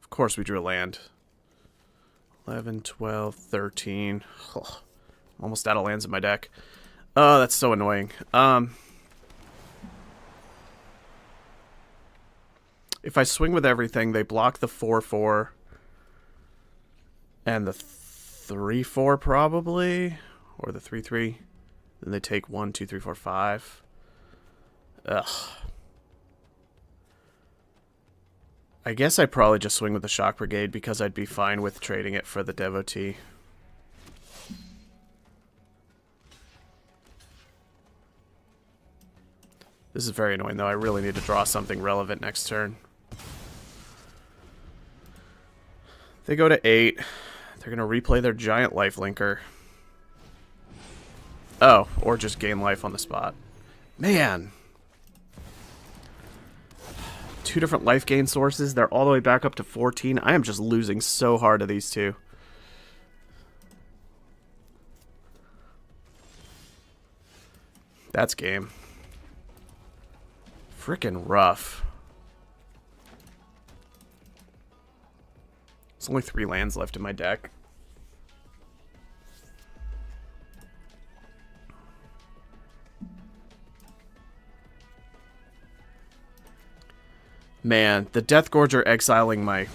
Of course we drew a land. 11, 12, 13. Oh, almost out of lands in my deck. Oh, that's so annoying. If I swing with everything, they block the 4/4 and the 3/4 probably, or the 3/3. Then they take 1, 2, 3, 4, 5. Ugh. I guess I'd probably just swing with the Shock Brigade because I'd be fine with trading it for the Devotee. This is very annoying, though. I really need to draw something relevant next turn. They go to 8. They're going to replay their giant life linker. Oh, or just gain life on the spot. Man. 2 different life gain sources. They're all the way back up to 14. I am just losing so hard to these two. That's game. Frickin' rough. There's only 3 lands left in my deck. Man, the Death Gorger exiling my...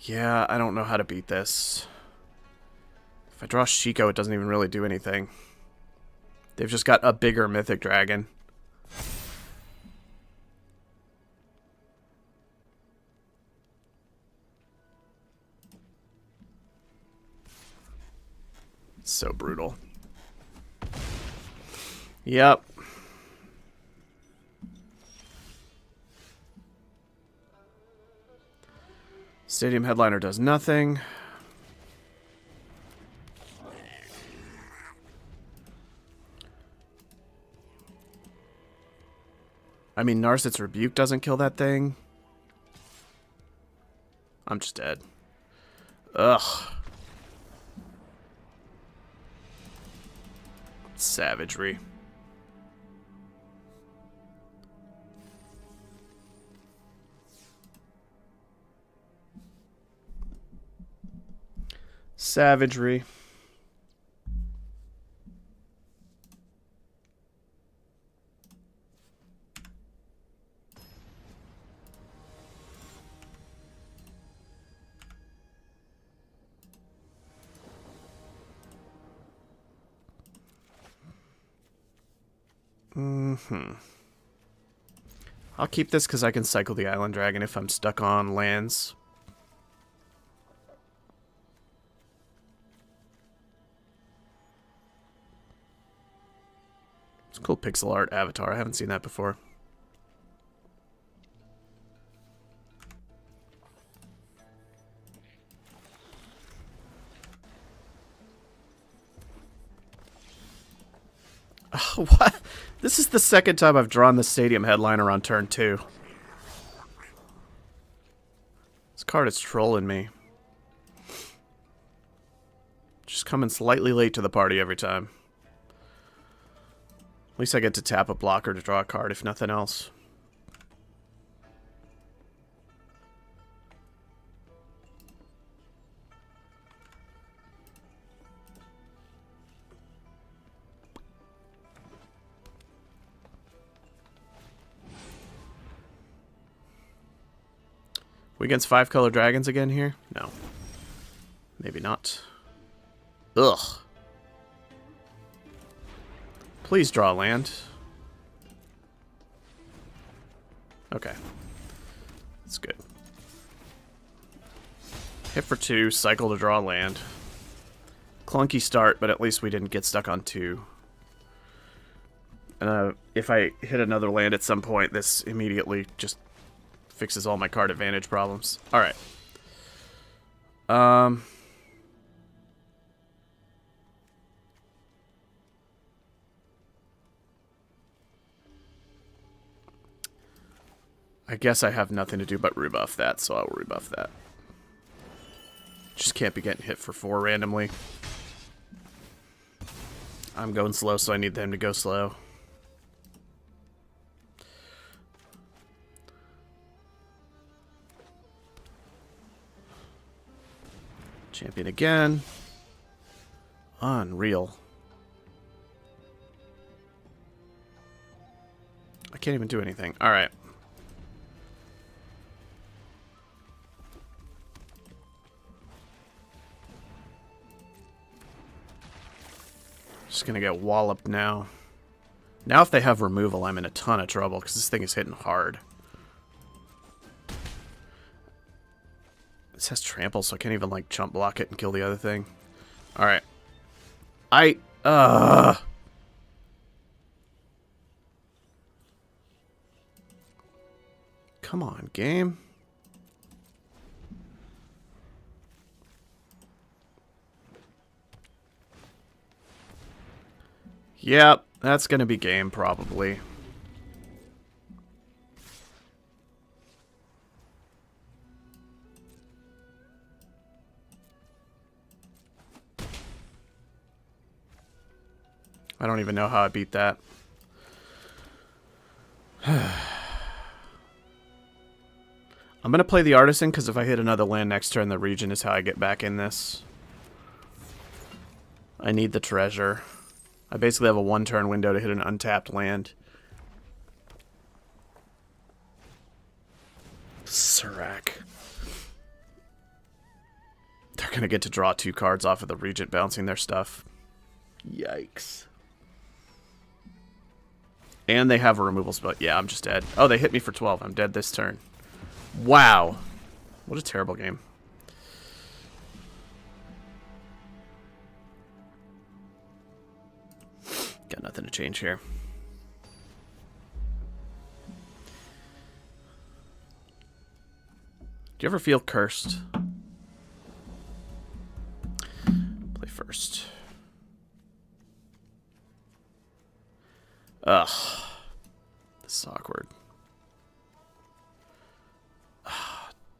Yeah, I don't know how to beat this. If I draw Shiko, it doesn't even really do anything. They've just got a bigger Mythic Dragon. So brutal. Yep. Stadium Headliner does nothing. I mean, Narset's Rebuke doesn't kill that thing. I'm just dead. Ugh. Savagery. Savagery. I'll keep this because I can cycle the Island Dragon if I'm stuck on lands. It's a cool pixel art avatar. I haven't seen that before. What? This is the second time I've drawn the Stadium Headliner on turn 2. This card is trolling me. Just Just coming slightly late to the party every time. At least I get to tap a blocker to draw a card, if nothing else. We against 5-color dragons again here? No. Maybe not. Ugh. Please draw land. Okay. That's good. Hit for 2, cycle to draw land. Clunky start, but at least we didn't get stuck on 2. If I hit another land at some point, this immediately just fixes all my card advantage problems. Alright. I guess I have nothing to do but rebuff that, so I'll rebuff that. Just can't be getting hit for 4 randomly. I'm going slow, so I need them to go slow. Champion again. Unreal. I can't even do anything. Alright. Just gonna get walloped now. Now if they have removal, I'm in a ton of trouble, because this thing is hitting hard. This has trample, so I can't even, like, chump block it and kill the other thing. Alright. Come on, game. Yep, that's gonna be game, probably. I don't even know how I beat that. I'm going to play the Artisan, because if I hit another land next turn, the Regent is how I get back in this. I need the treasure. I basically have a 1-turn window to hit an untapped land. Serac. They're going to get to draw 2 cards off of the Regent bouncing their stuff. Yikes. And they have a removal spell. Yeah, I'm just dead. Oh, they hit me for 12. I'm dead this turn. Wow. What a terrible game. Got nothing to change here. Do you ever feel cursed? Play first. Ugh. This is awkward.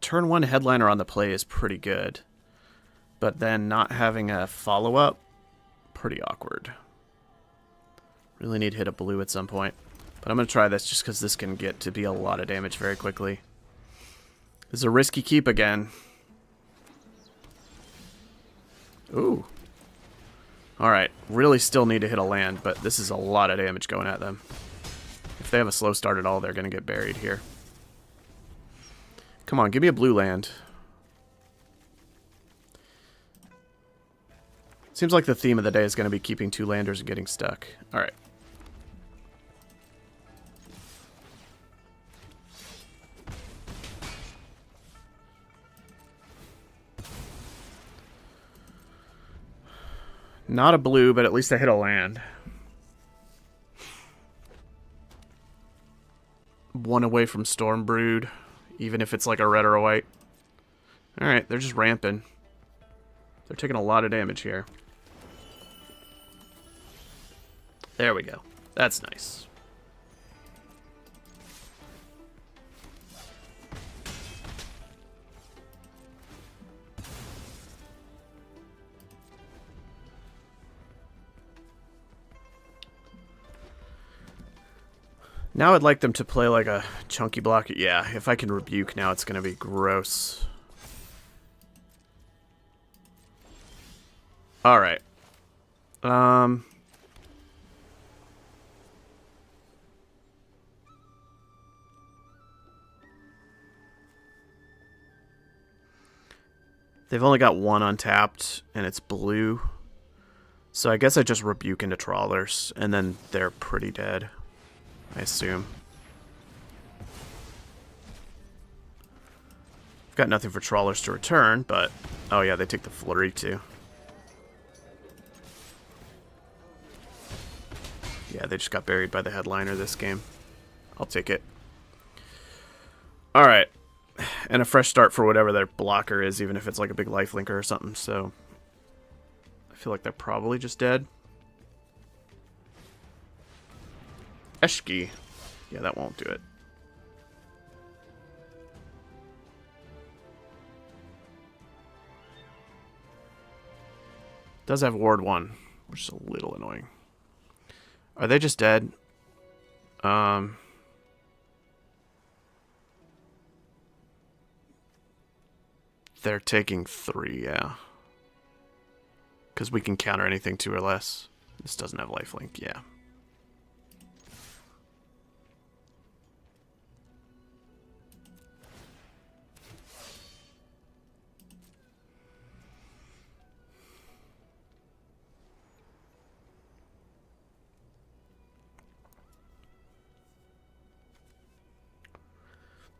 Turn 1 headliner on the play is pretty good. But then not having a follow-up, pretty awkward. Really need to hit a blue at some point. But I'm going to try this just because this can get to be a lot of damage very quickly. This is a risky keep again. Ooh. Alright, really still need to hit a land, but this is a lot of damage going at them. If they have a slow start at all, they're going to get buried here. Come on, give me a blue land. Seems like the theme of the day is going to be keeping 2 landers and getting stuck. Alright. Not a blue, but at least I hit a land. 1 away from Stormbrood, even if it's like a red or a white. Alright, they're just ramping. They're taking a lot of damage here. There we go. That's nice. Now I'd like them to play like a chunky block. Yeah, if I can rebuke now, it's going to be gross. Alright. They've only got one untapped, and it's blue. So I guess I just rebuke into trawlers, and then they're pretty dead, I assume. I've got nothing for trawlers to return, but... Oh yeah, they take the flurry too. Yeah, they just got buried by the headliner this game. I'll take it. Alright. And a fresh start for whatever their blocker is, even if it's like a big lifelinker or something, so... I feel like they're probably just dead. Eshki. Yeah, that won't do it. Does have Ward 1, which is a little annoying. Are they just dead? They're taking 3, yeah. Because we can counter anything 2 or less. This doesn't have lifelink, yeah.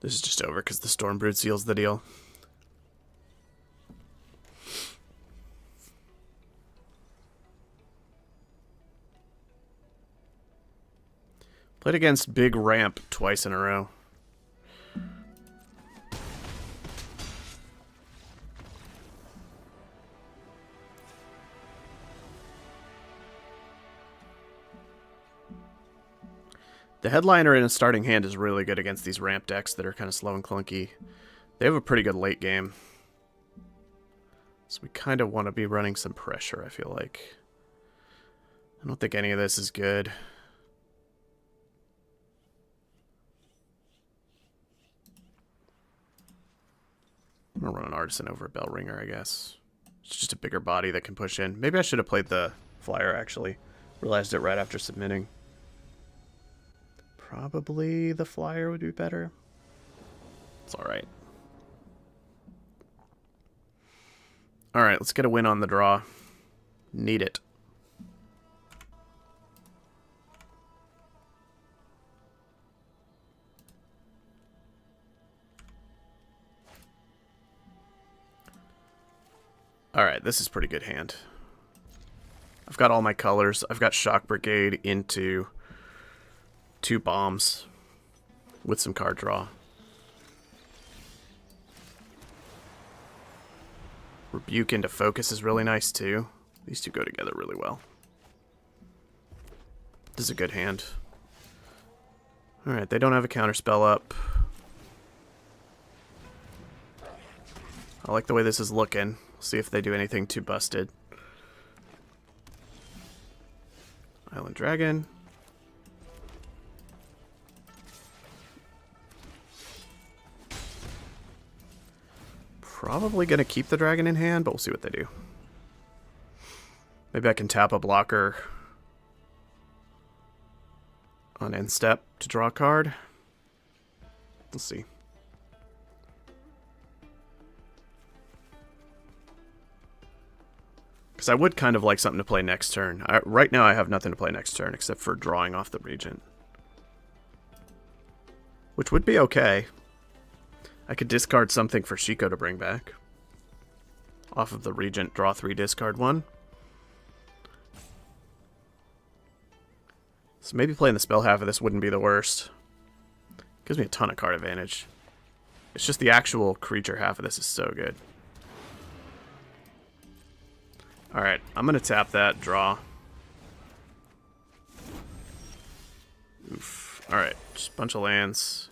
This is just over because the Stormbrood seals the deal. Played against Big Ramp twice in a row. The headliner in a starting hand is really good against these ramp decks that are kind of slow and clunky. They have a pretty good late game. So we kind of want to be running some pressure, I feel like. I don't think any of this is good. I'm going to run an Artisan over a Bell Ringer, I guess. It's just a bigger body that can push in. Maybe I should have played the Flyer, actually. Realized it right after submitting. Probably the Flyer would be better. It's alright. Alright, let's get a win on the draw. Need it. Alright, this is pretty good hand. I've got all my colors. I've got Shock Brigade into 2 bombs with some card draw. Rebuke into focus is really nice too. These two go together really well. This is a good hand. Alright, they don't have a counterspell up. I like the way this is looking. See if they do anything too busted. Island Dragon. Probably going to keep the dragon in hand, but we'll see what they do. Maybe I can tap a blocker on end step to draw a card. Let's see. Because I would kind of like something to play next turn. Right now I have nothing to play next turn except for drawing off the Regent. Which would be okay. I could discard something for Shiko to bring back. Off of the Regent, draw 3, discard 1. So maybe playing the spell half of this wouldn't be the worst. Gives me a ton of card advantage. It's just the actual creature half of this is so good. Alright, I'm going to tap that, draw. Oof. Alright, just a bunch of lands.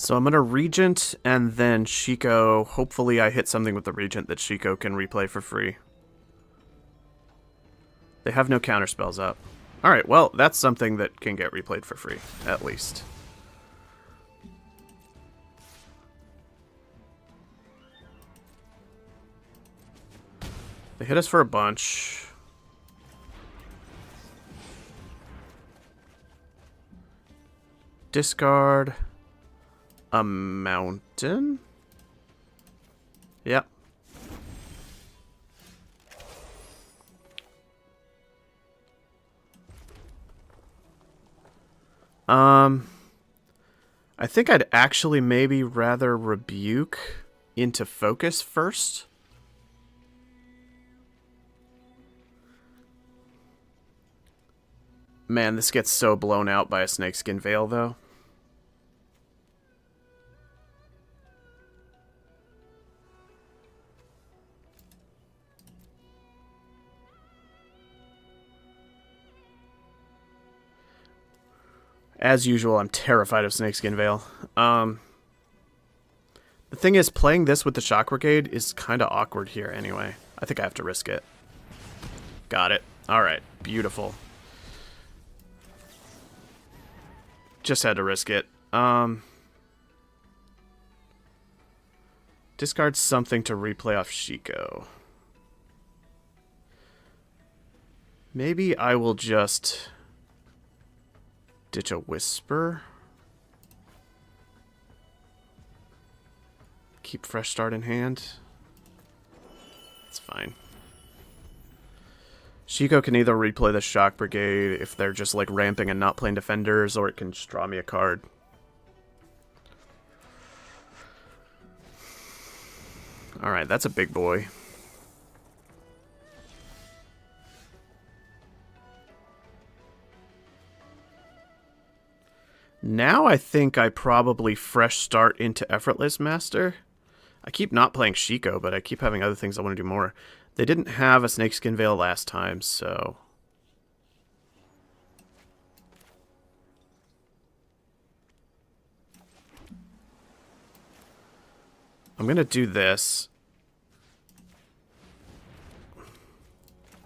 So I'm going to Regent and then Shiko. Hopefully I hit something with the Regent that Shiko can replay for free. They have no counterspells up. Alright, well, that's something that can get replayed for free, at least. They hit us for a bunch. Discard a mountain? Yep. I think I'd actually maybe rather Rebuke into Focus first. Man, this gets so blown out by a Snakeskin Veil, though. As usual, I'm terrified of Snakeskin Veil. The thing is, playing this with the Shock Brigade is kind of awkward here anyway. I think I have to risk it. Got it. Alright, beautiful. Just had to risk it. Discard something to replay off Shiko. Maybe I will just ditch a Whisper. Keep Fresh Start in hand. It's fine. Shiko can either replay the Shock Brigade if they're just like ramping and not playing defenders, or it can just draw me a card. Alright, that's a big boy. Now I think I probably Fresh Start into Effortless Master. I keep not playing Shiko, but I keep having other things I want to do more. They didn't have a Snakeskin Veil last time, so... I'm going to do this.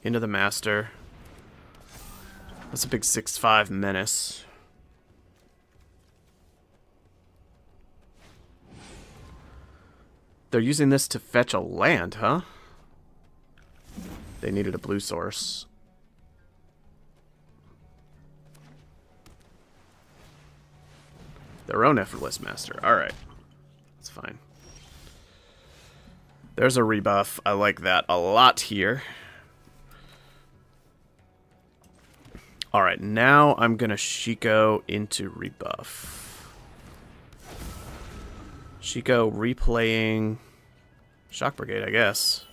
Into the Master. That's a big 6/5 menace. They're using this to fetch a land, huh? They needed a blue source. Their own Effortless Master. Alright. That's fine. There's a rebuff. I like that a lot here. Alright, now I'm going to Shiko into rebuff. Shiko replaying Shock Brigade, I guess.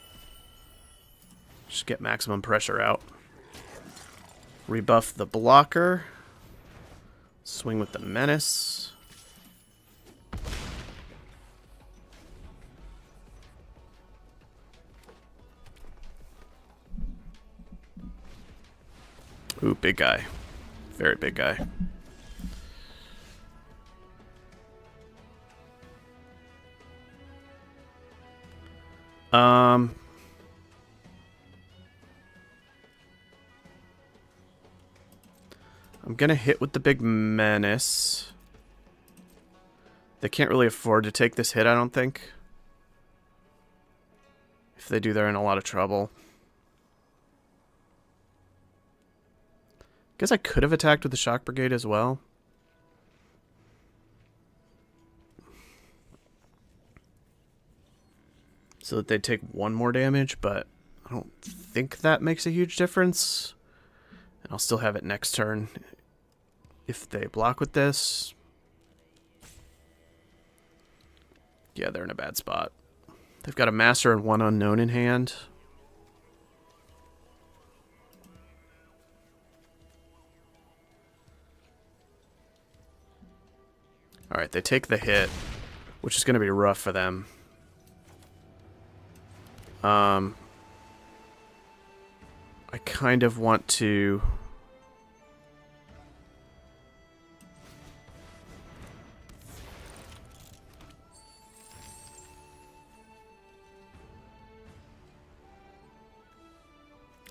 Just get maximum pressure out. Rebuff the blocker. Swing with the menace. Ooh, big guy. Very big guy. I'm gonna hit with the big menace. They can't really afford to take this hit, I don't think. If they do, they're in a lot of trouble. Guess I could have attacked with the Shock Brigade as well. So that they'd take one more damage, but I don't think that makes a huge difference. And I'll still have it next turn if they block with this. Yeah, they're in a bad spot. They've got a Master and one Unknown in hand. Alright, they take the hit, which is going to be rough for them. I kind of want to...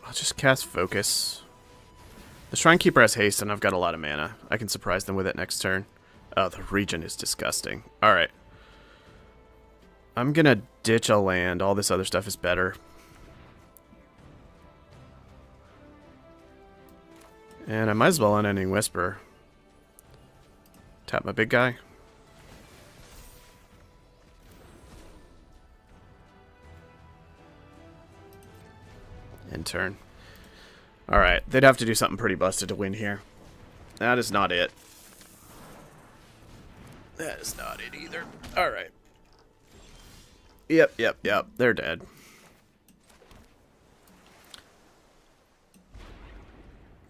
I'll just cast Focus. The Shrine Keeper has haste, and I've got a lot of mana. I can surprise them with it next turn. Oh, the region is disgusting. Alright. I'm gonna ditch a land. All this other stuff is better. And I might as well Unending Whisper. Tap my big guy. End turn. Alright, they'd have to do something pretty busted to win here. That is not it. That is not it either. Alright. Yep. They're dead.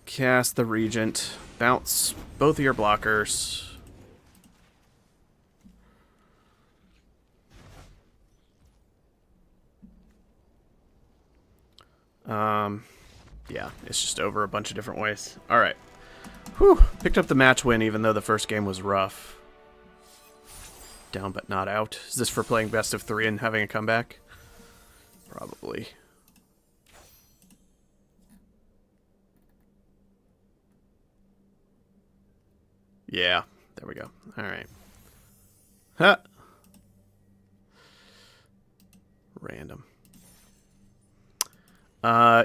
Cast the Regent. Bounce both of your blockers. Yeah, it's just over a bunch of different ways. Alright. Whew. Picked up the match win even though the first game was rough. Down but not out. Is this for playing best of 3 and having a comeback? Probably. Yeah, there we go. Alright. Ha! Random.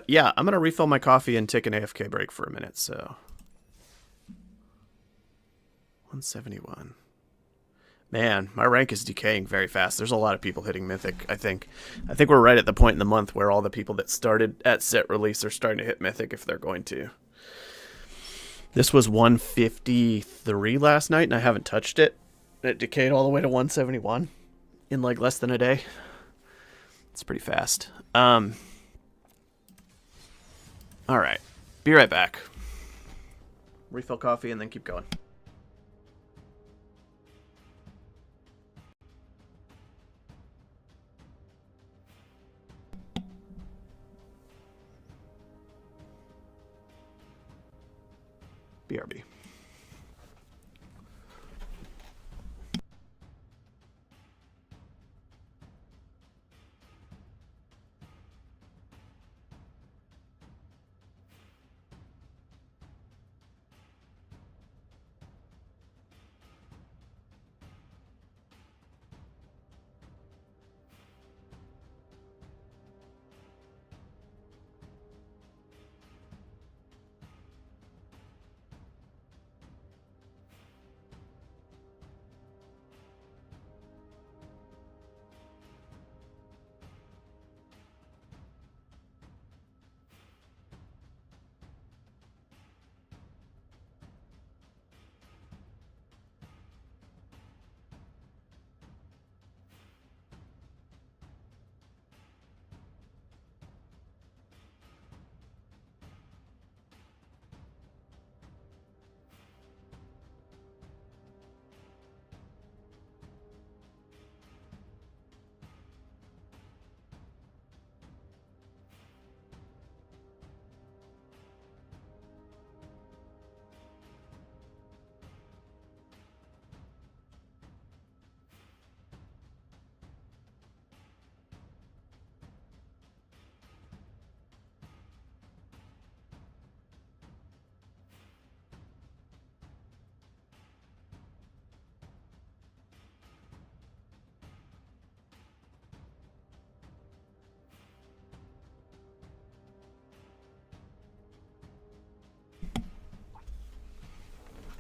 Yeah, I'm gonna refill my coffee and take an AFK break for a minute, so... 171. Man, my rank is decaying very fast. There's a lot of people hitting Mythic, I think. I think we're right at the point in the month where all the people that started at set release are starting to hit Mythic if they're going to. This was 153 last night, and I haven't touched it. It decayed all the way to 171 in, like, less than a day. It's pretty fast. Alright. Be right back. Refill coffee and then keep going. BRB.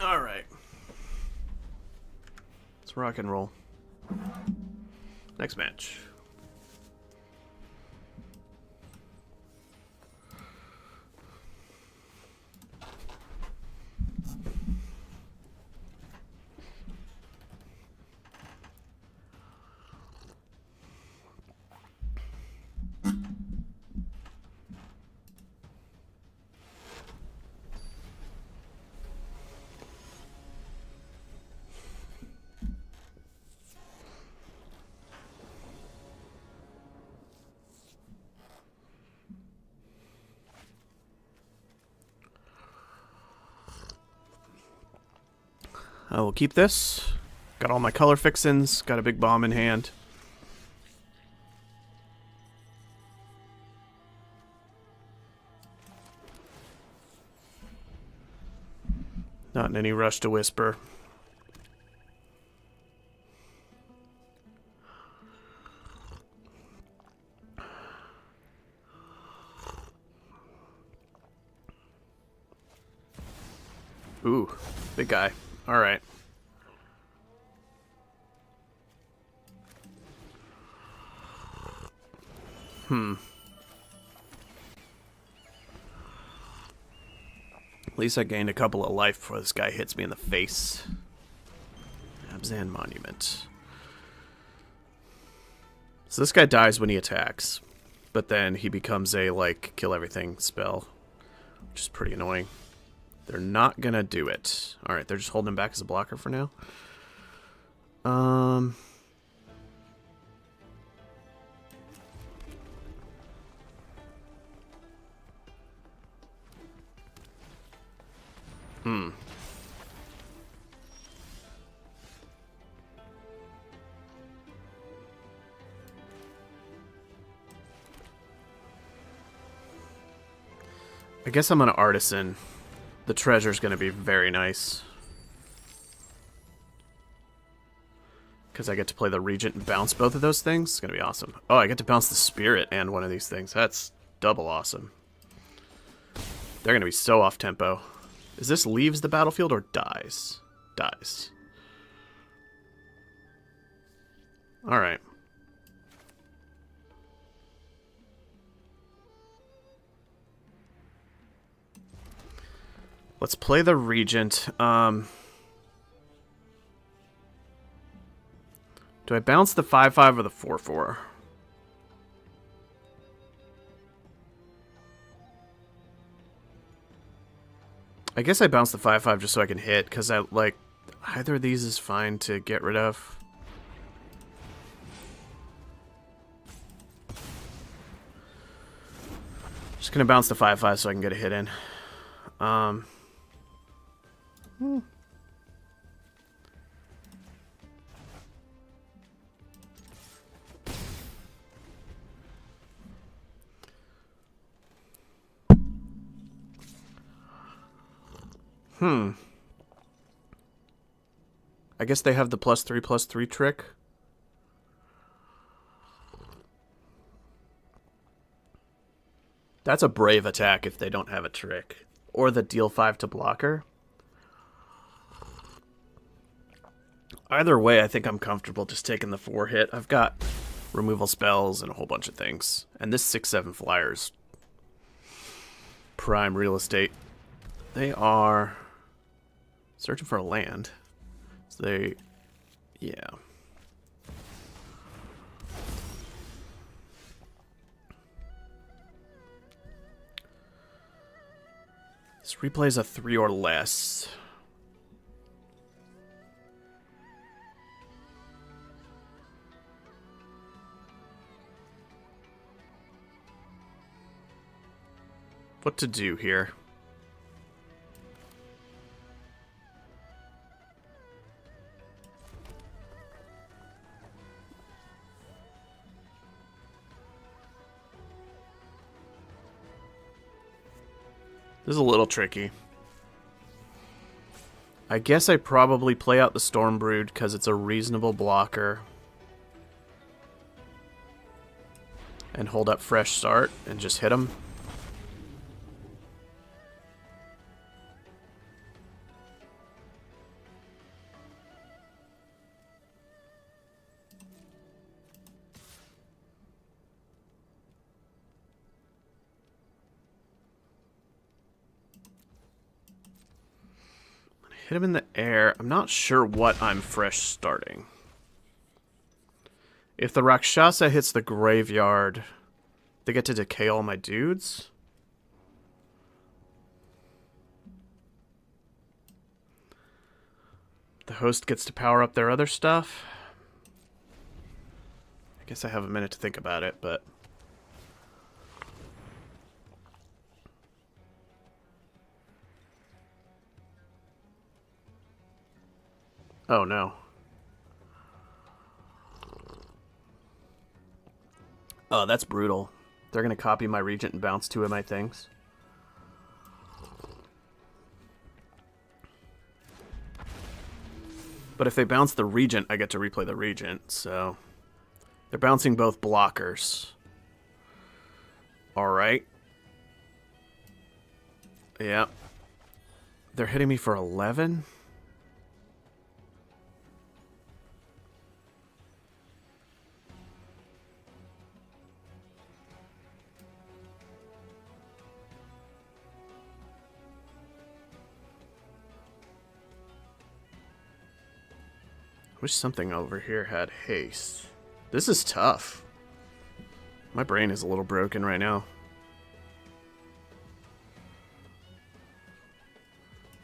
Alright. Let's rock and roll. Next match. I will keep this. Got all my color fixins. Got a big bomb in hand. Not in any rush to whisper. Ooh, big guy. All right. At least I gained a couple of life before this guy hits me in the face. Abzan Monument. So this guy dies when he attacks, but then he becomes a, like, kill everything spell, which is pretty annoying. They're not gonna do it. Alright, they're just holding him back as a blocker for now. I guess I'm an artisan. The treasure's gonna be very nice. Because I get to play the Regent and bounce both of those things. It's gonna be awesome. Oh, I get to bounce the Spirit and one of these things. That's double awesome. They're gonna be so off-tempo. Is this leaves the battlefield or dies? Dies. Alright. Let's play the Regent. Do I bounce the 5/5 or the 4/4? I guess I bounce the 5/5 just so I can hit, because I like either of these is fine to get rid of. Just gonna bounce the 5/5 so I can get a hit in. I guess they have the +3/+3 trick. That's a brave attack if they don't have a trick. Or the deal 5 to blocker. Either way, I think I'm comfortable just taking the 4 hit. I've got removal spells and a whole bunch of things. And this 6/7 flyer's prime real estate. They are searching for a land. So they, yeah. This replays a 3 or less. What to do here? This is a little tricky. I guess I probably play out the Stormbrood because it's a reasonable blocker. And hold up Fresh Start and just hit him. Hit him in the air. I'm not sure what I'm fresh starting. If the Rakshasa hits the graveyard, they get to decay all my dudes. The host gets to power up their other stuff. I guess I have a minute to think about it, but... Oh, no. Oh, that's brutal. They're going to copy my Regent and bounce 2 of my things. But if they bounce the Regent, I get to replay the Regent, so... They're bouncing both blockers. Alright. Yeah. They're hitting me for 11? Wish something over here had haste. This is tough. My brain is a little broken right now.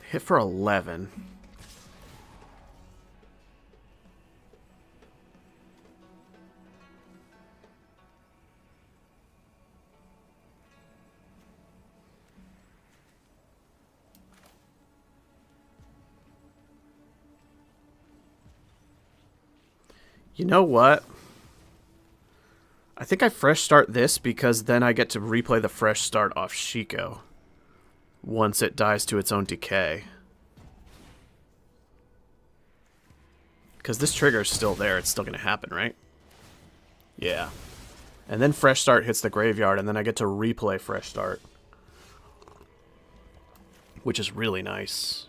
Hit for 11. You know what? I think I fresh start this because then I get to replay the fresh start off Shiko once it dies to its own decay. Because this trigger is still there, it's still going to happen, right? Yeah. And then fresh start hits the graveyard, and then I get to replay fresh start, which is really nice.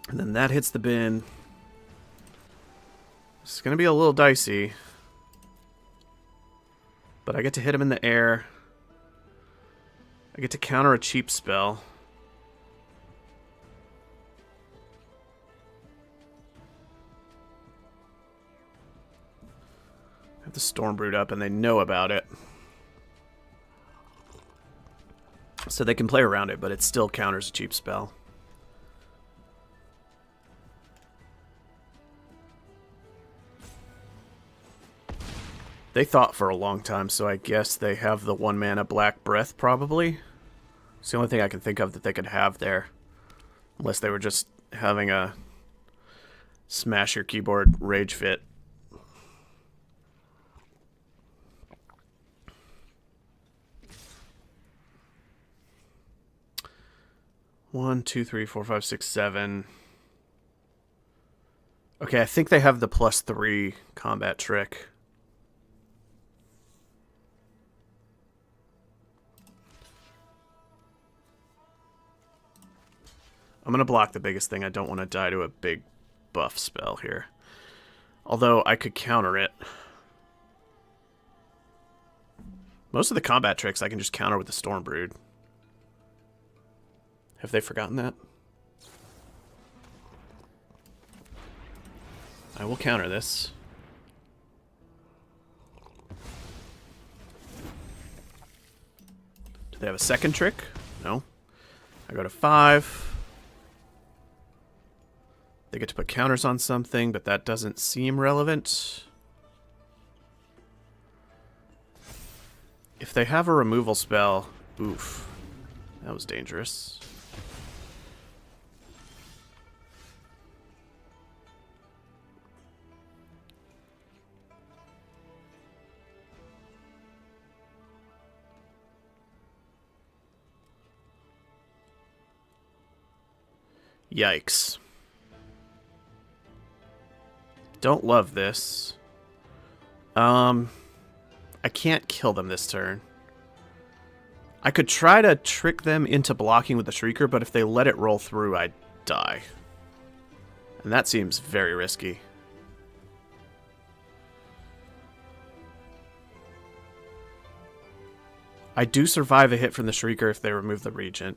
And then that hits the bin. It's going to be a little dicey. But I get to hit him in the air. I get to counter a cheap spell. I have the Stormbrood up and they know about it. So they can play around it, but it still counters a cheap spell. They thought for a long time, so I guess they have the 1-mana Black Breath, probably. It's the only thing I can think of that they could have there. Unless they were just having a smash your keyboard rage fit. One, two, three, four, five, six, seven. Okay, I think they have the +3 combat trick. I'm going to block the biggest thing. I don't want to die to a big buff spell here. Although I could counter it. Most of the combat tricks I can just counter with the Stormbrood. Have they forgotten that? I will counter this. Do they have a second trick? No. I go to 5. They get to put counters on something, but that doesn't seem relevant. If they have a removal spell, oof, that was dangerous. Yikes. Don't love this. I can't kill them this turn. I could try to trick them into blocking with the Shrieker, but if they let it roll through, I'd die. And that seems very risky. I do survive a hit from the Shrieker if they remove the Regent.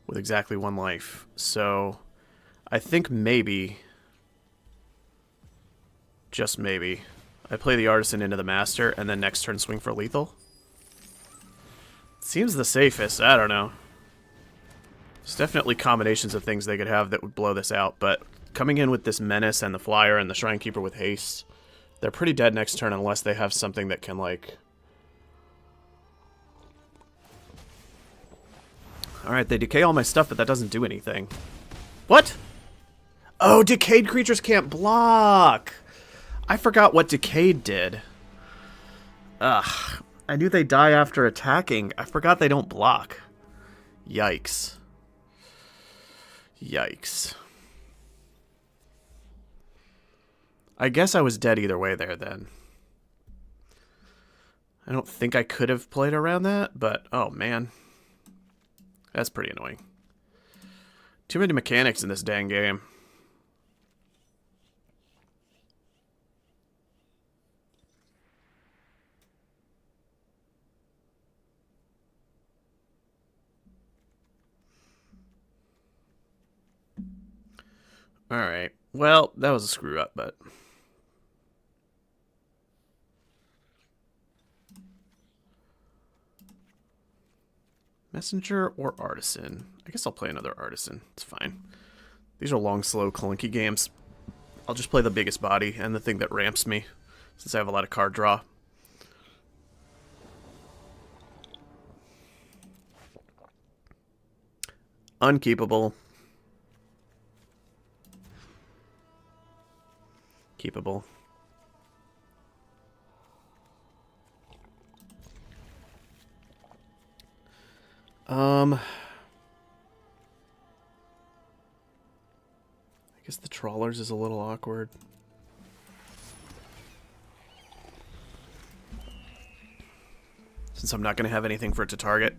With exactly 1 life. So, I think maybe... just maybe. I play the Artisan into the Master, and then next turn swing for lethal. Seems the safest, I don't know. There's definitely combinations of things they could have that would blow this out, but coming in with this Menace and the Flyer and the Shrinekeeper with haste, they're pretty dead next turn unless they have something that can, like, Alright, they decay all my stuff, but that doesn't do anything. What? Oh, decayed creatures can't block! I forgot what decayed did. Ugh. I knew they die after attacking. I forgot they don't block. Yikes. Yikes. I guess I was dead either way there then. I don't think I could have played around that, but oh man. That's pretty annoying. Too many mechanics in this dang game. Alright. Well, that was a screw up, but... Messenger or Artisan? I guess I'll play another Artisan. It's fine. These are long, slow, clunky games. I'll just play the biggest body and the thing that ramps me, since I have a lot of card draw. Unkeepable. Keepable. I guess the trawlers is a little awkward. Since I'm not going to have anything for it to target.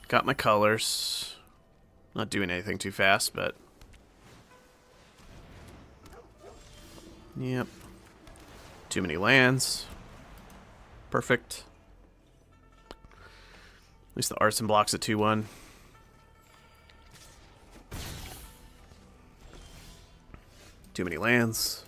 Got my colors. Not doing anything too fast, but... Yep. Too many lands. Perfect. At least the Artisan blocks a 2-1. Too many lands.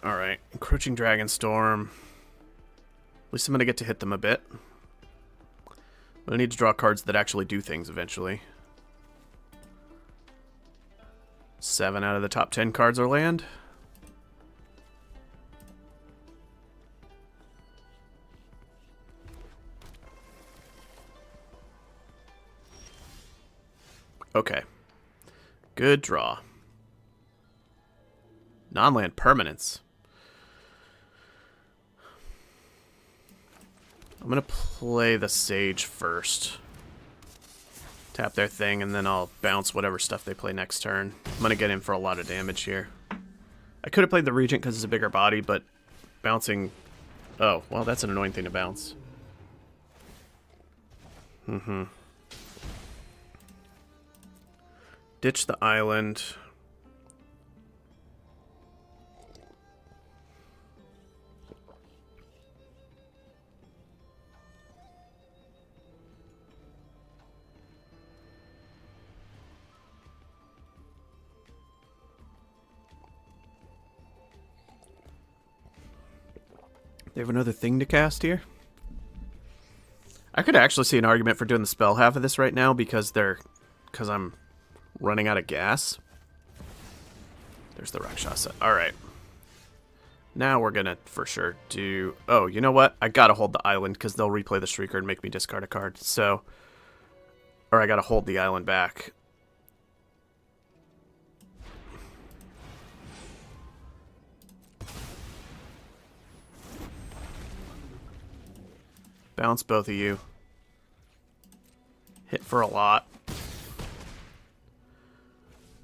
Alright, Encroaching Dragonstorm. At least I'm going to get to hit them a bit. But I need to draw cards that actually do things eventually. 7 out of the top 10 cards are land. Okay. Good draw. Non-land permanents. I'm going to play the Sage first. Tap their thing, and then I'll bounce whatever stuff they play next turn. I'm going to get in for a lot of damage here. I could have played the Regent because it's a bigger body, but bouncing... Oh, well, that's an annoying thing to bounce. Ditch the island. They have another thing to cast here. I could actually see an argument for doing the spell half of this right now because I'm running out of gas. There's the Rakshasa. Alright. Now we're gonna for sure do... Oh, you know what? I gotta hold the island because they'll replay the Shrieker and make me discard a card. So... Or I gotta hold the island back. Bounce both of you. Hit for a lot.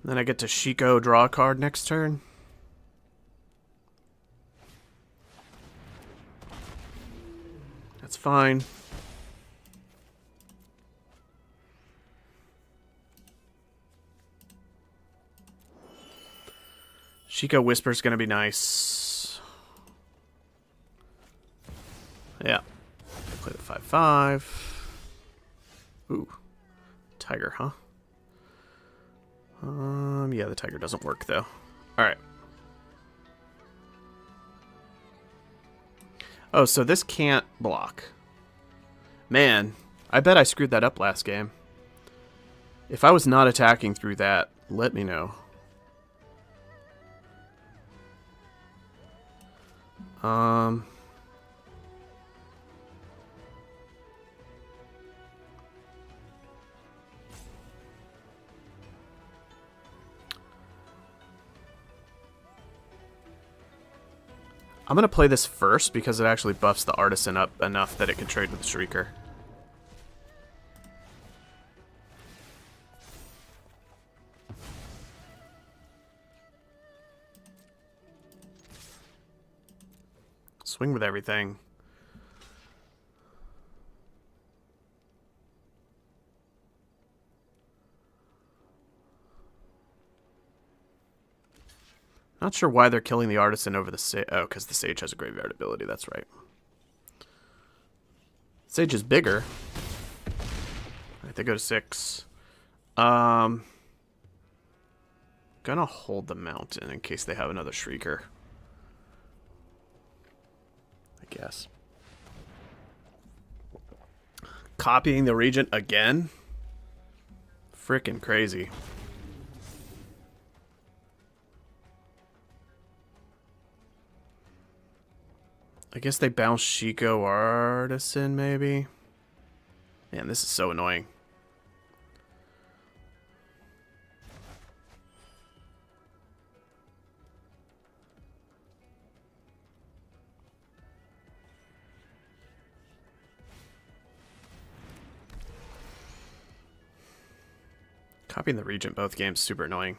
Then I get to Shiko draw a card next turn. That's fine. Shiko Whisper's gonna be nice. Yeah. Play the 5/5. Ooh. Tiger, huh? Yeah, the tiger doesn't work though. Alright. Oh, so this can't block. Man, I bet I screwed that up last game. If I was not attacking through that, let me know. I'm going to play this first because it actually buffs the Artisan up enough that it can trade with the Shrieker. Swing with everything. Not sure why they're killing the Artisan over the Sage. Oh, because the Sage has a graveyard ability. That's right. Sage is bigger. Alright, they go to 6. Gonna hold the mountain in case they have another Shrieker. I guess. Copying the Regent again? Frickin' crazy. I guess they bounce Shiko Artisan, maybe? Man, this is so annoying. Copying the Regent both games, super annoying.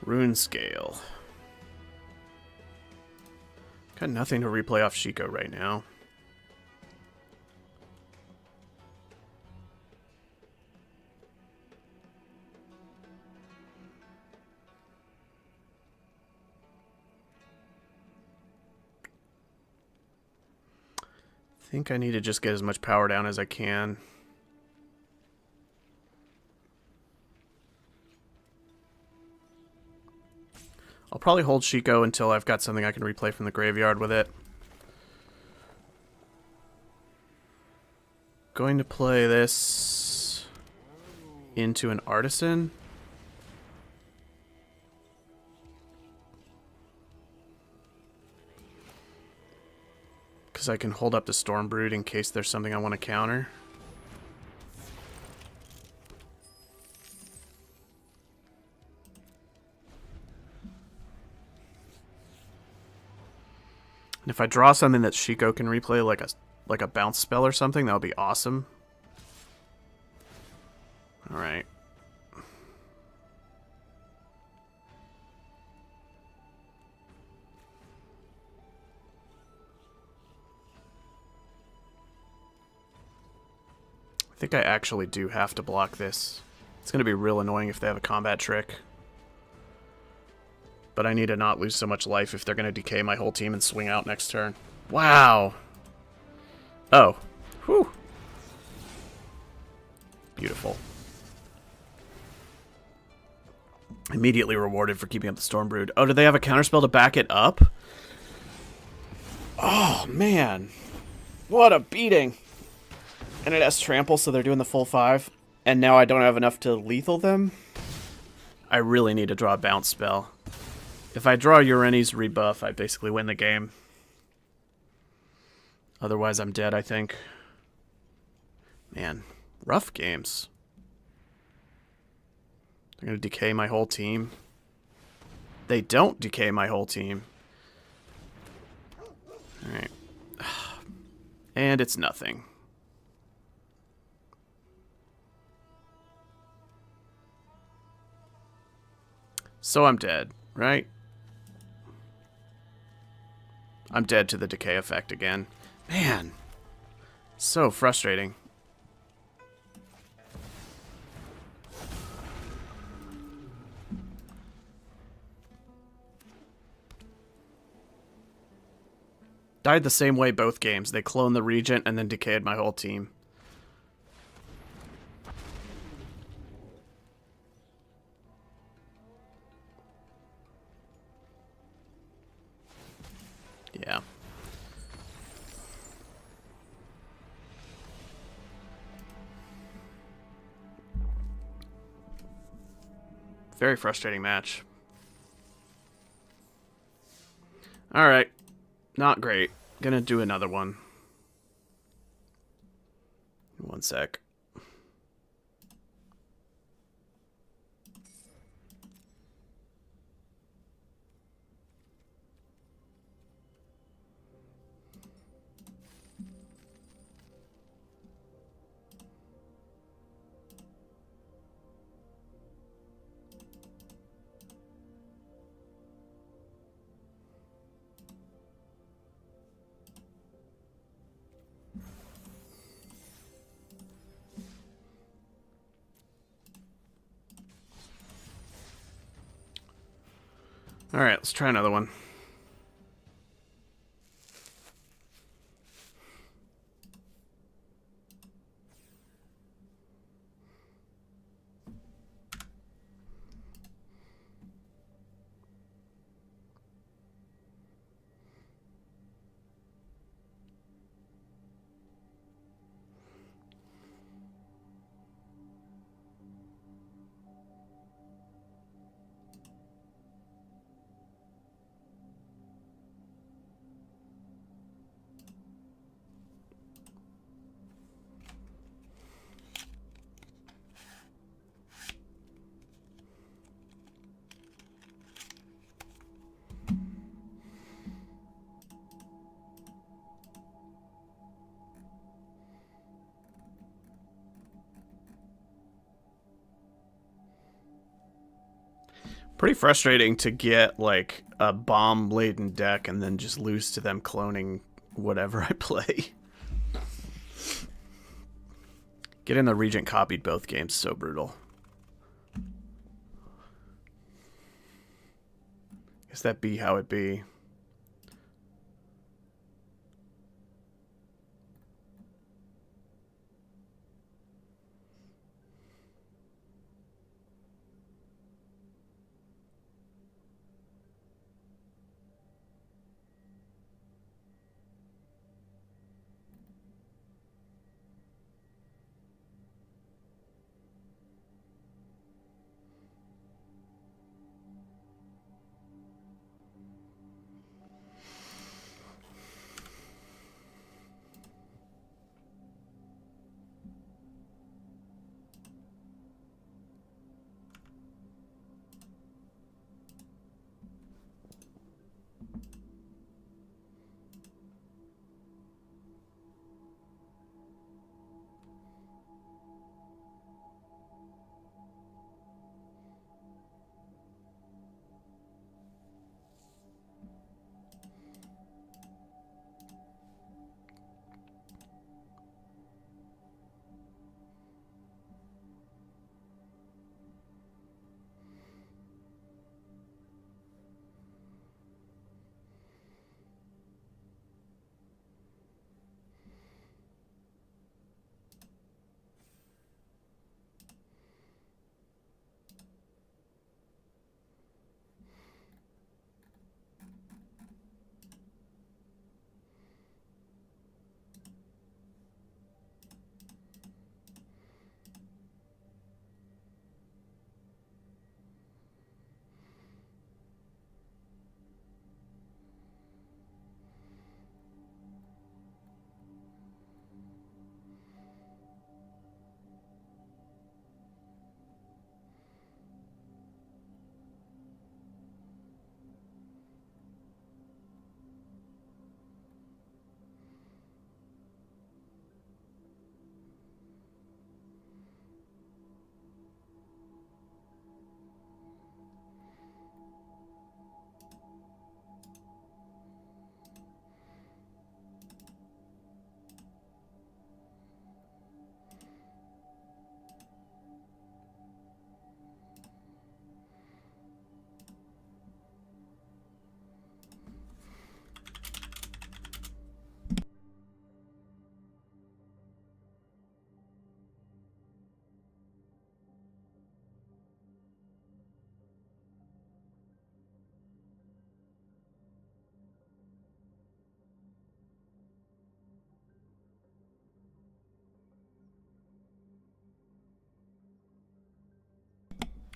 Rune Scale. Got nothing to replay off Shiko right now. I think I need to just get as much power down as I can. I'll probably hold Shiko until I've got something I can replay from the graveyard with it. Going to play this into an Artisan. Because I can hold up the Stormbrood in case there's something I want to counter. And if I draw something that Shiko can replay, like a bounce spell or something, that would be awesome. All right. I think I actually do have to block this. It's going to be real annoying if they have a combat trick. But I need to not lose so much life if they're going to decay my whole team and swing out next turn. Wow. Oh. Whew. Beautiful. Immediately rewarded for keeping up the Stormbrood. Oh, do they have a counterspell to back it up? Oh, man. What a beating. And it has trample, so they're doing the full 5. And now I don't have enough to lethal them? I really need to draw a bounce spell. If I draw Ureni's rebuff, I basically win the game. Otherwise, I'm dead, I think. Man, rough games. They're going to decay my whole team. They don't decay my whole team. Alright. And it's nothing. So I'm dead, right? I'm dead to the decay effect again. Man, so frustrating. Died the same way both games. They cloned the Regent and then decayed my whole team. Yeah. Very frustrating match. Alright. Not great. Gonna do another one. One sec. Alright, let's try another one. Pretty frustrating to get, like, a bomb-laden deck and then just lose to them cloning whatever I play. Getting the Regent copied both games, so brutal. Guess that be how it be.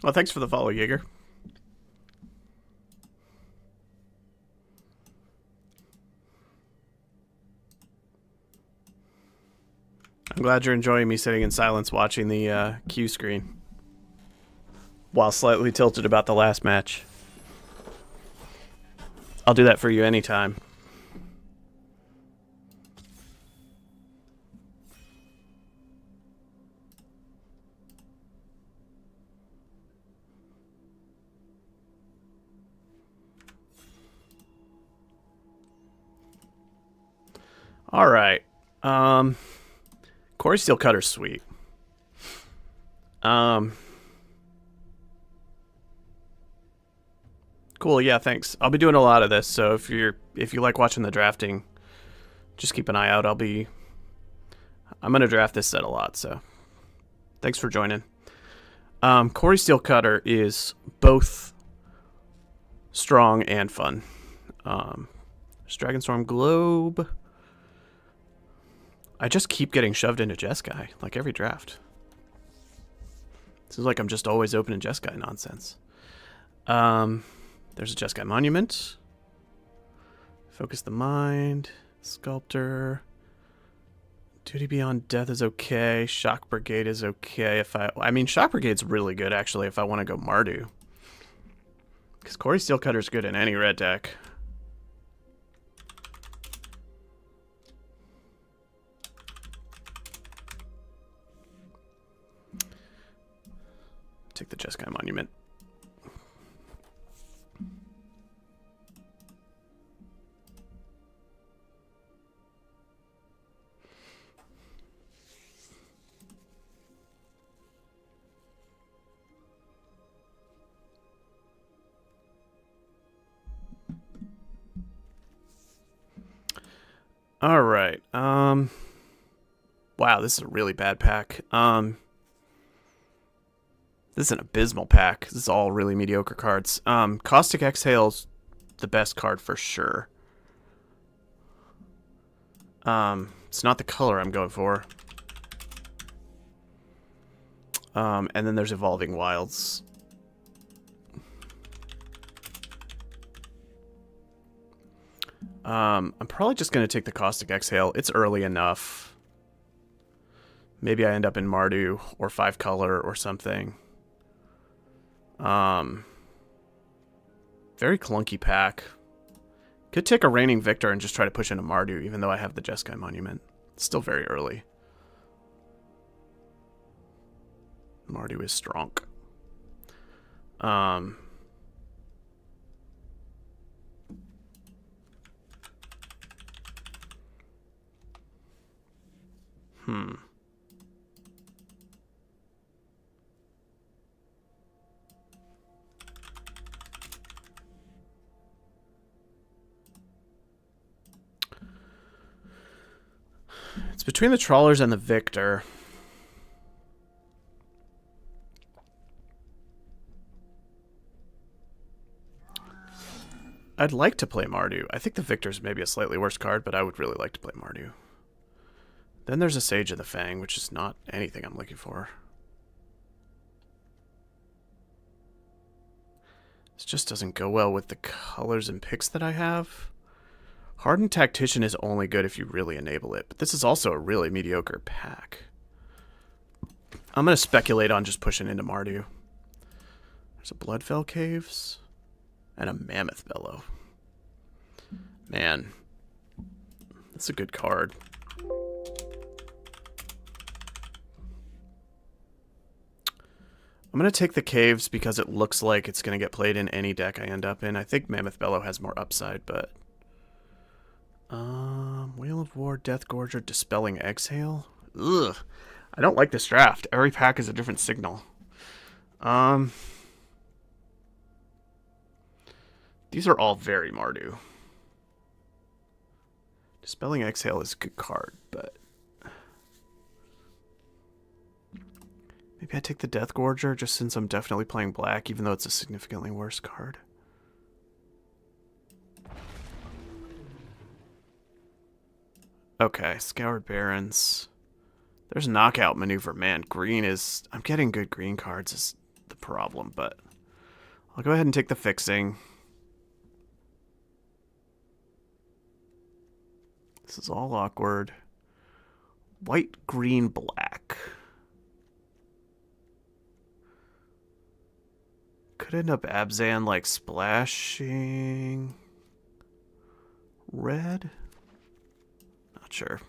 Well, thanks for the follow, Jaeger. I'm glad you're enjoying me sitting in silence watching the Q screen while slightly tilted about the last match. I'll do that for you anytime. All right. Corey Steelcutter's sweet. Cool. Yeah, thanks. I'll be doing a lot of this, so if you like watching the drafting, just keep an eye out. I'm gonna draft this set a lot, so thanks for joining. Corey Steelcutter is both strong and fun. There's Dragonstorm Globe. I just keep getting shoved into Jeskai, like every draft. Seems like I'm just always opening Jeskai nonsense. There's a Jeskai Monument. Focus the Mind. Sculptor. Duty Beyond Death is okay. Shock Brigade is okay. I mean, Shock Brigade's really good, actually, if I want to go Mardu. Because Corey Steelcutter's good in any red deck. Take the Jeskai Monument. All right. Wow, this is a really bad pack. This is an abysmal pack. This is all really mediocre cards. Caustic Exhale's the best card for sure. It's not the color I'm going for. And then there's Evolving Wilds. I'm probably just going to take the Caustic Exhale. It's early enough. Maybe I end up in Mardu or 5-color or something. Very clunky pack. Could take a Reigning Victor and just try to push into Mardu, even though I have the Jeskai Monument. It's still very early. Mardu is strong. It's between the Trawlers and the Victor. I'd like to play Mardu. I think the Victor's maybe a slightly worse card, but I would really like to play Mardu. Then there's a Sage of the Fang, which is not anything I'm looking for. This just doesn't go well with the colors and picks that I have. Hardened Tactician is only good if you really enable it, but this is also a really mediocre pack. I'm going to speculate on just pushing into Mardu. There's a Bloodfell Caves and a Mammoth Bellow. Man, that's a good card. I'm going to take the Caves because it looks like it's going to get played in any deck I end up in. I think Mammoth Bellow has more upside, but... Wheel of War, Death Gorger, Dispelling Exhale? Ugh. I don't like this draft. Every pack is a different signal. These are all very Mardu. Dispelling Exhale is a good card, but... maybe I take the Death Gorger just since I'm definitely playing black, even though it's a significantly worse card. Okay, Scoured Barrens. There's Knockout Maneuver. Man, green is... I'm getting good green cards is the problem, but I'll go ahead and take the fixing. This is all awkward. White, green, black. Could end up Abzan like splashing red. Not sure.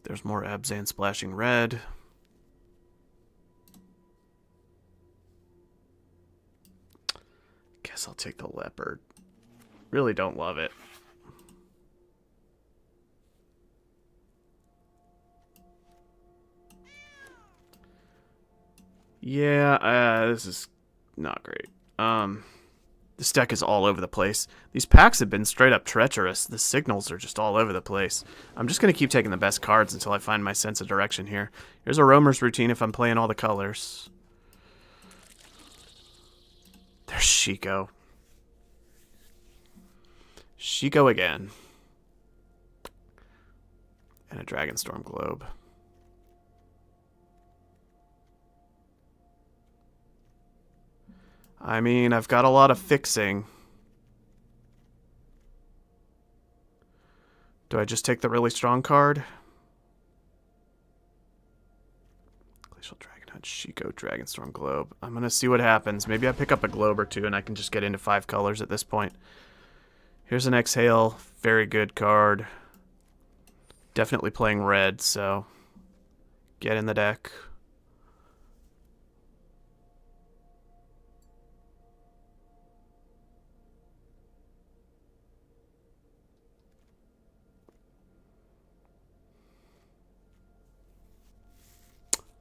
There's more Abzan splashing red. Guess I'll take the leopard. Really don't love it. Yeah, this is not great. This deck is all over the place. These packs have been straight up treacherous. The signals are just all over the place. I'm just going to keep taking the best cards until I find my sense of direction here. Here's a Roamer's Routine if I'm playing all the colors. There's Shiko. Shiko again. And a Dragonstorm Globe. I mean, I've got a lot of fixing. Do I just take the really strong card? Glacial Dragon Hunt, Shiko, Dragonstorm Globe. I'm going to see what happens. Maybe I pick up a globe or two and I can just get into 5 colors at this point. Here's an Exhale. Very good card. Definitely playing red, so get in the deck.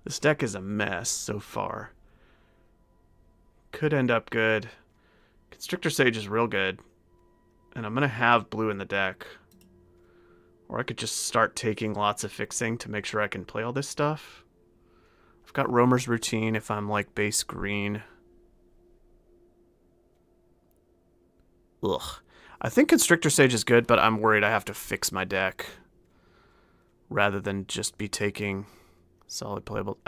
This deck is a mess so far. Could end up good. Constrictor Sage is real good. And I'm going to have blue in the deck. Or I could just start taking lots of fixing to make sure I can play all this stuff. I've got Roamer's Routine if I'm like base green. Ugh. I think Constrictor Sage is good, but I'm worried I have to fix my deck. Rather than just be taking... solid playable.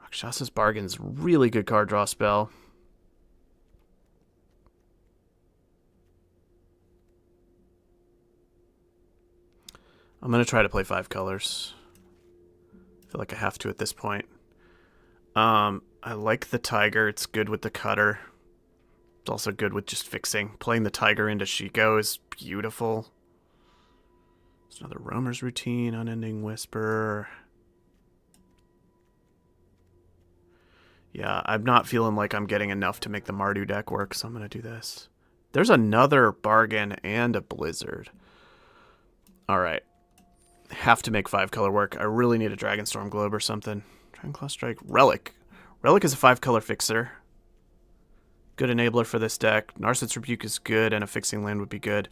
Rakshasa's Bargain's really good card draw spell. I'm going to try to play 5 colors. I feel like I have to at this point. I like the Tiger. It's good with the Cutter. It's also good with just fixing. Playing the Tiger into Shiko is beautiful. There's another Roamer's Routine, Unending Whisper. Yeah, I'm not feeling like I'm getting enough to make the Mardu deck work, so I'm going to do this. There's another Bargain and a Blizzard. Alright. Have to make 5 color work. I really need a Dragonstorm Globe or something. Dragonclaw Strike. Relic. Relic is a 5 color fixer. Good enabler for this deck. Narset's Rebuke is good, and a fixing land would be good.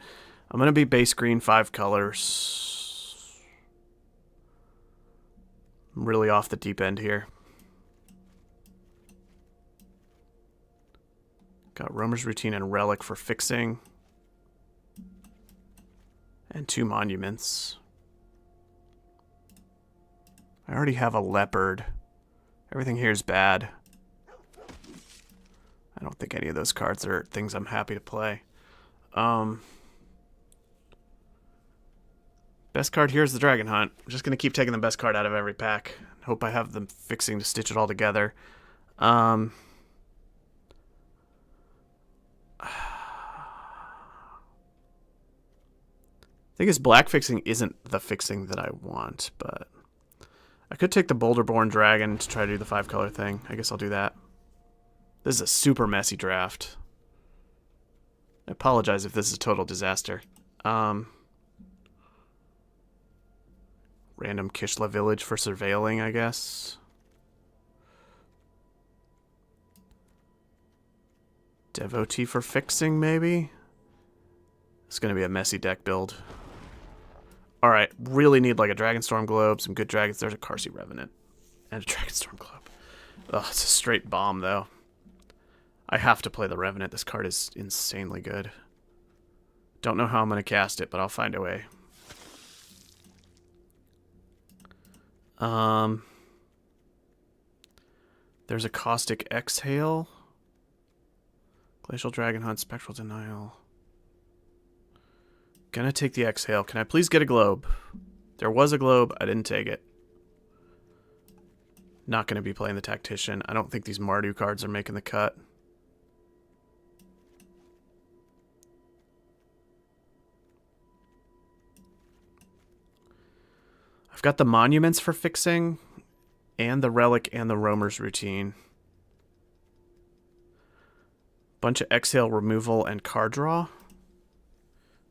I'm going to be base green, 5 colors. I'm really off the deep end here. Got Roamer's Routine and Relic for fixing. And 2 monuments. I already have a leopard. Everything here is bad. I don't think any of those cards are things I'm happy to play. Best card here is the Dragon Hunt. I'm just going to keep taking the best card out of every pack. Hope I have them fixing to stitch it all together. I think his black fixing isn't the fixing that I want, but I could take the Boulderborn Dragon to try to do the 5 color thing. I guess I'll do that. This is a super messy draft. I apologize if this is a total disaster. Random Kishla Village for surveilling, I guess. Devotee for fixing, maybe? It's going to be a messy deck build. Alright, really need like a Dragonstorm Globe, some good dragons. There's a Karsi Revenant and a Dragonstorm Globe. Ugh, it's a straight bomb, though. I have to play the Revenant. This card is insanely good. Don't know how I'm going to cast it, but I'll find a way. There's a Caustic Exhale. Glacial Dragon Hunt, Spectral Denial. Gonna take the Exhale. Can I please get a globe? There was a globe. I didn't take it. Not gonna be playing the Tactician. I don't think these Mardu cards are making the cut. I've got the Monuments for fixing, and the Relic and the Roamer's Routine. Bunch of Exhale, Removal, and card draw.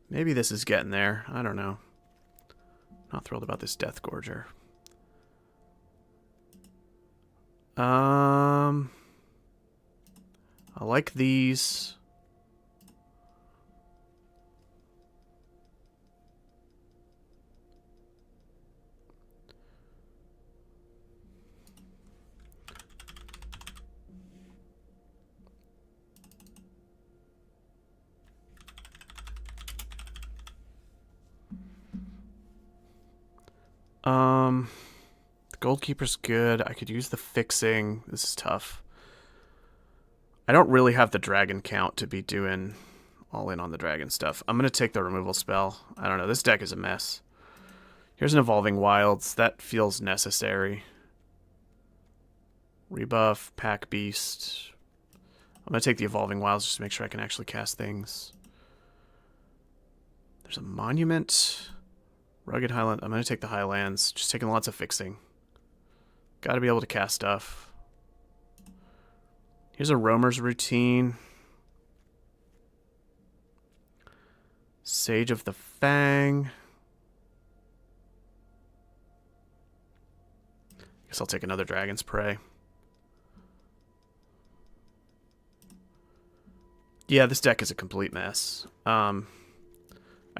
Maybe this is getting there. I don't know. Not thrilled about this Death Gorger. I like these. The Goldkeeper's good. I could use the fixing. This is tough. I don't really have the dragon count to be doing all in on the dragon stuff. I'm going to take the removal spell. I don't know. This deck is a mess. Here's an Evolving Wilds. That feels necessary. Rebuff, Pack Beast. I'm going to take the Evolving Wilds just to make sure I can actually cast things. There's a Monument. Rugged Highland. I'm going to take the Highlands. Just taking lots of fixing. Got to be able to cast stuff. Here's a Roamer's Routine. Sage of the Fang. Guess I'll take another Dragon's Prey. Yeah, this deck is a complete mess. I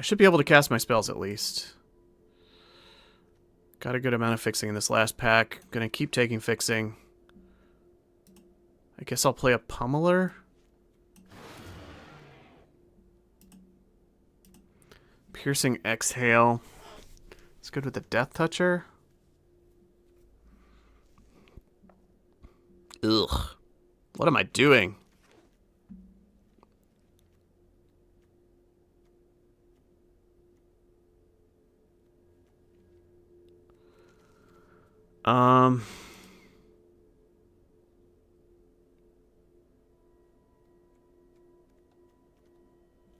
should be able to cast my spells at least. Got a good amount of fixing in this last pack. Gonna keep taking fixing. I guess I'll play a Pummeler. Piercing Exhale. It's good with the Death Toucher. Ugh. What am I doing?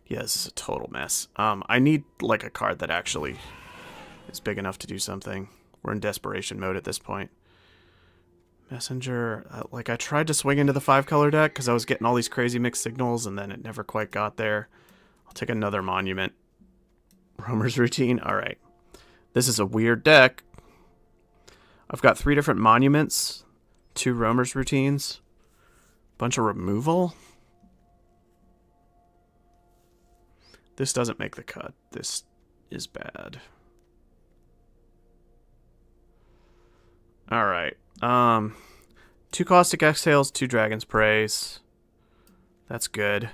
Yeah, this is a total mess. I need, like, a card that actually is big enough to do something. We're in desperation mode at this point. Messenger, like, I tried to swing into the 5-color deck because I was getting all these crazy mixed signals, and then it never quite got there. I'll take another Monument. Roamer's Routine, alright. This is a weird deck. I've got 3 different Monuments, 2 Roamer's Routines, bunch of removal. This doesn't make the cut. This is bad. Alright. 2 Caustic Exhales, 2 Dragon's Praise. That's good.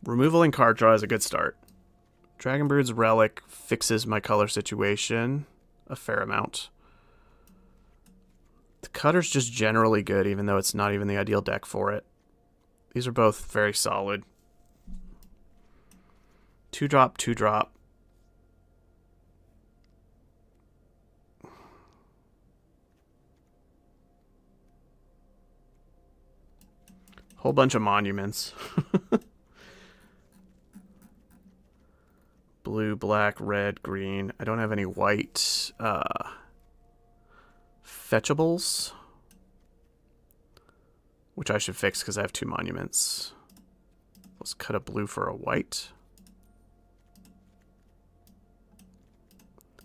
Removal and card draw is a good start. Dragonbrood's Relic fixes my color situation a fair amount. The Cutter's just generally good, even though it's not even the ideal deck for it. These are both very solid. 2-drop, 2-drop. Whole bunch of Monuments. Blue, black, red, green. I don't have any white fetchables, which I should fix because I have 2 Monuments. Let's cut a blue for a white.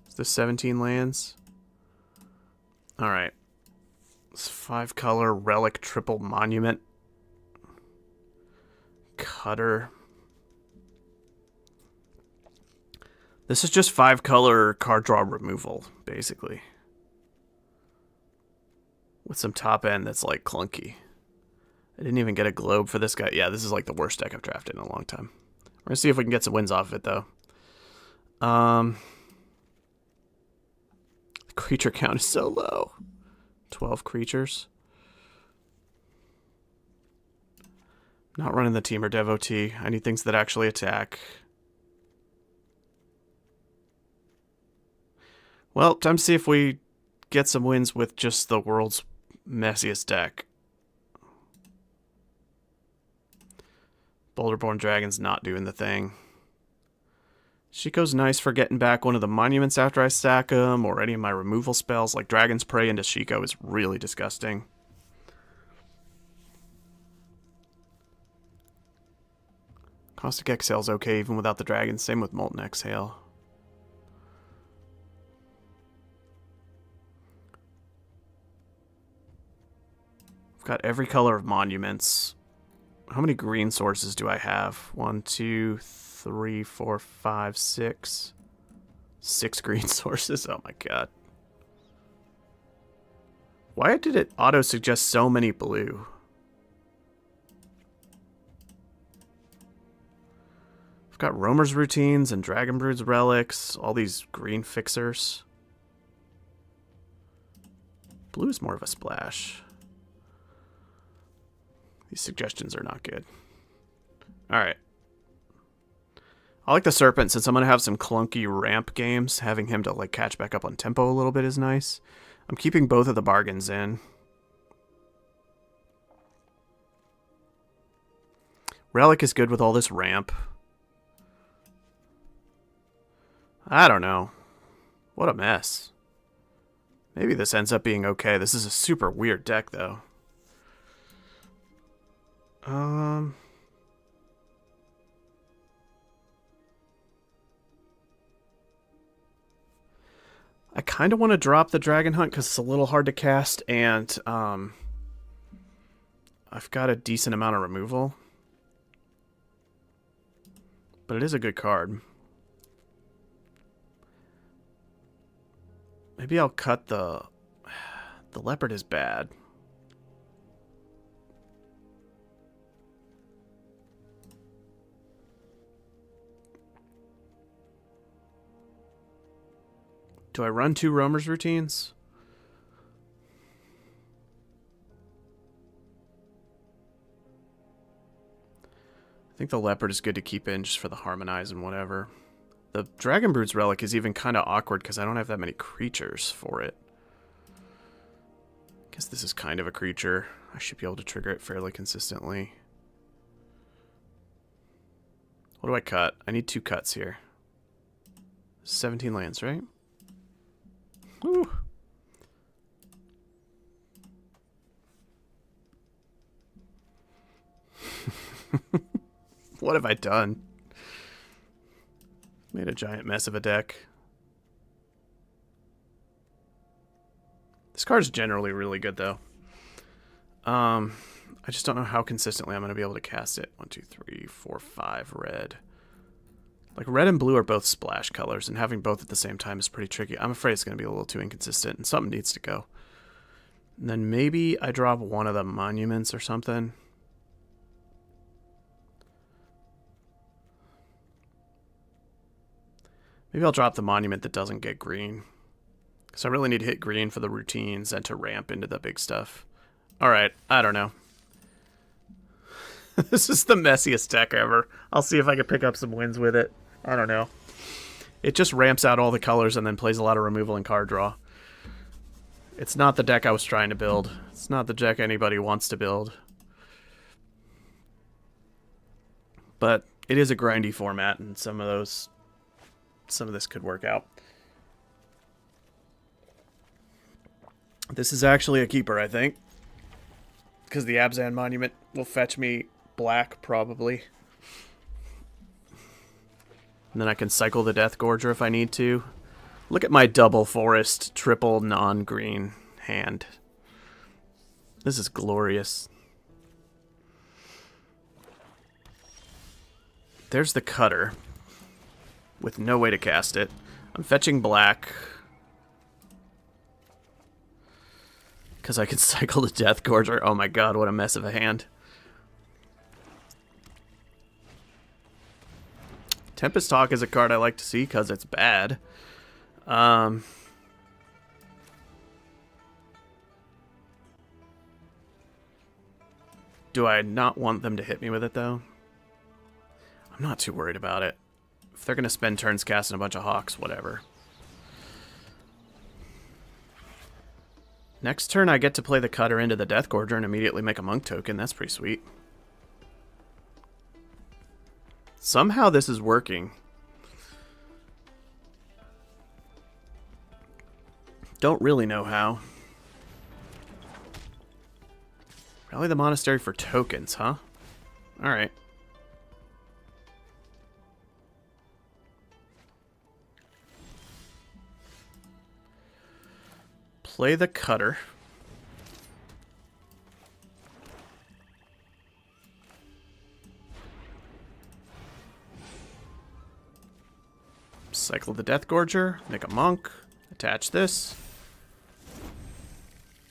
Is this 17 lands? Alright. This 5-color Relic triple Monument. Cutter. This is just 5-color card draw removal, basically. With some top end that's, like, clunky. I didn't even get a globe for this guy. Yeah, this is, like, the worst deck I've drafted in a long time. We're going to see if we can get some wins off of it, though. The creature count is so low. 12 creatures. Not running the Team or Devotee. I need things that actually attack. Well, time to see if we get some wins with just the world's messiest deck. Boulderborn Dragon's not doing the thing. Shiko's nice for getting back one of the monuments after I stack them, or any of my removal spells, like Dragon's Prey into Shiko is really disgusting. Caustic Exhale's okay even without the dragon, same with Molten Exhale. I've got every color of monuments. How many green sources do I have? 1, 2, 3, 4, 5, 6. 6 green sources. Oh my god. Why did it auto-suggest so many blue? I've got Roamer's Routines and Dragonbrood's Relics. All these green fixers. Blue is more of a splash. These suggestions are not good. Alright. I like the Serpent since I'm going to have some clunky ramp games. Having him to like catch back up on tempo a little bit is nice. I'm keeping both of the bargains in. Relic is good with all this ramp. I don't know. What a mess. Maybe this ends up being okay. This is a super weird deck though. I kind of want to drop the Dragon Hunt because it's a little hard to cast, and I've got a decent amount of removal. But it is a good card. Maybe I'll cut the Leopard is bad. Do I run 2 Roamer's Routines? I think the Leopard is good to keep in just for the Harmonize and whatever. The Dragonbrood's Relic is even kind of awkward because I don't have that many creatures for it. I guess this is kind of a creature. I should be able to trigger it fairly consistently. What do I cut? I need 2 cuts here. 17 lands, right? Woo. What have I done? Made a giant mess of a deck. This card's generally really good, though. I just don't know how consistently I'm going to be able to cast it. 1, 2, 3, 4, 5 red. Like, red and blue are both splash colors, and having both at the same time is pretty tricky. I'm afraid it's going to be a little too inconsistent, and something needs to go. And then maybe I drop one of the monuments or something. Maybe I'll drop the monument that doesn't get green. Because I really need to hit green for the routines and to ramp into the big stuff. Alright, I don't know. This is the messiest deck ever. I'll see if I can pick up some wins with it. I don't know. It just ramps out all the colors and then plays a lot of removal and card draw. It's not the deck I was trying to build. It's not the deck anybody wants to build. But it is a grindy format, and some of this could work out. This is actually a keeper, I think. Because the Abzan Monument will fetch me black, probably. And then I can cycle the Death Gorger if I need to. Look at my double forest, triple non-green hand. This is glorious. There's the cutter. With no way to cast it. I'm fetching black. Because I can cycle the Death Gorger. Oh my god, what a mess of a hand. Tempest Hawk is a card I like to see because it's bad. Do I not want them to hit me with it, though? I'm not too worried about it. If they're going to spend turns casting a bunch of Hawks, whatever. Next turn, I get to play the Cutter into the Deathgorger and immediately make a Monk token. That's pretty sweet. Somehow this is working. Don't really know how. Rally the Monastery for tokens, huh? Alright. Play the Cutter. Cycle the Deathgorger, make a Monk, attach this.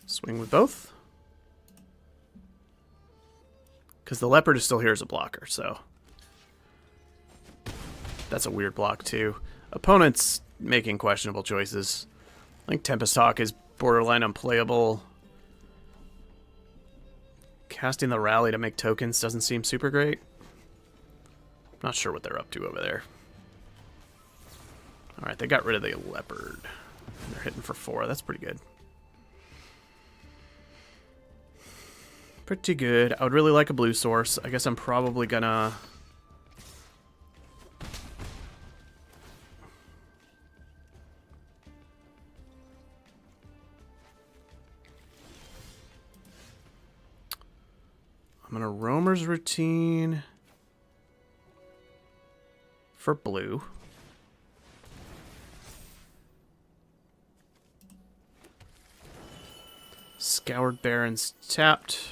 Swing with both. Because the Leopard is still here as a blocker, so. That's a weird block, too. Opponent's making questionable choices. I think Tempest Hawk is borderline unplayable. Casting the Rally to make tokens doesn't seem super great. Not sure what they're up to over there. Alright, they got rid of the Leopard. They're hitting for 4. That's pretty good. Pretty good. I would really like a blue source. I guess I'm probably gonna... I'm gonna Roamer's Routine for blue. Scoured Barons tapped.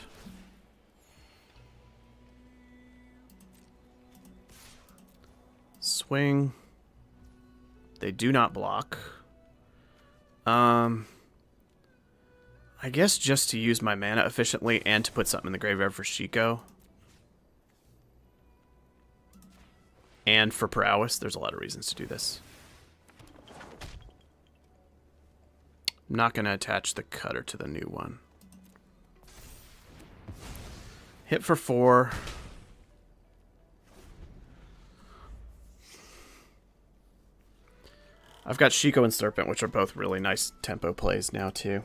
Swing. They do not block. I guess just to use my mana efficiently and to put something in the graveyard for Shiko. And for prowess. There's a lot of reasons to do this. I'm not going to attach the Cutter to the new one. Hit for 4. I've got Shiko and Serpent, which are both really nice tempo plays now, too.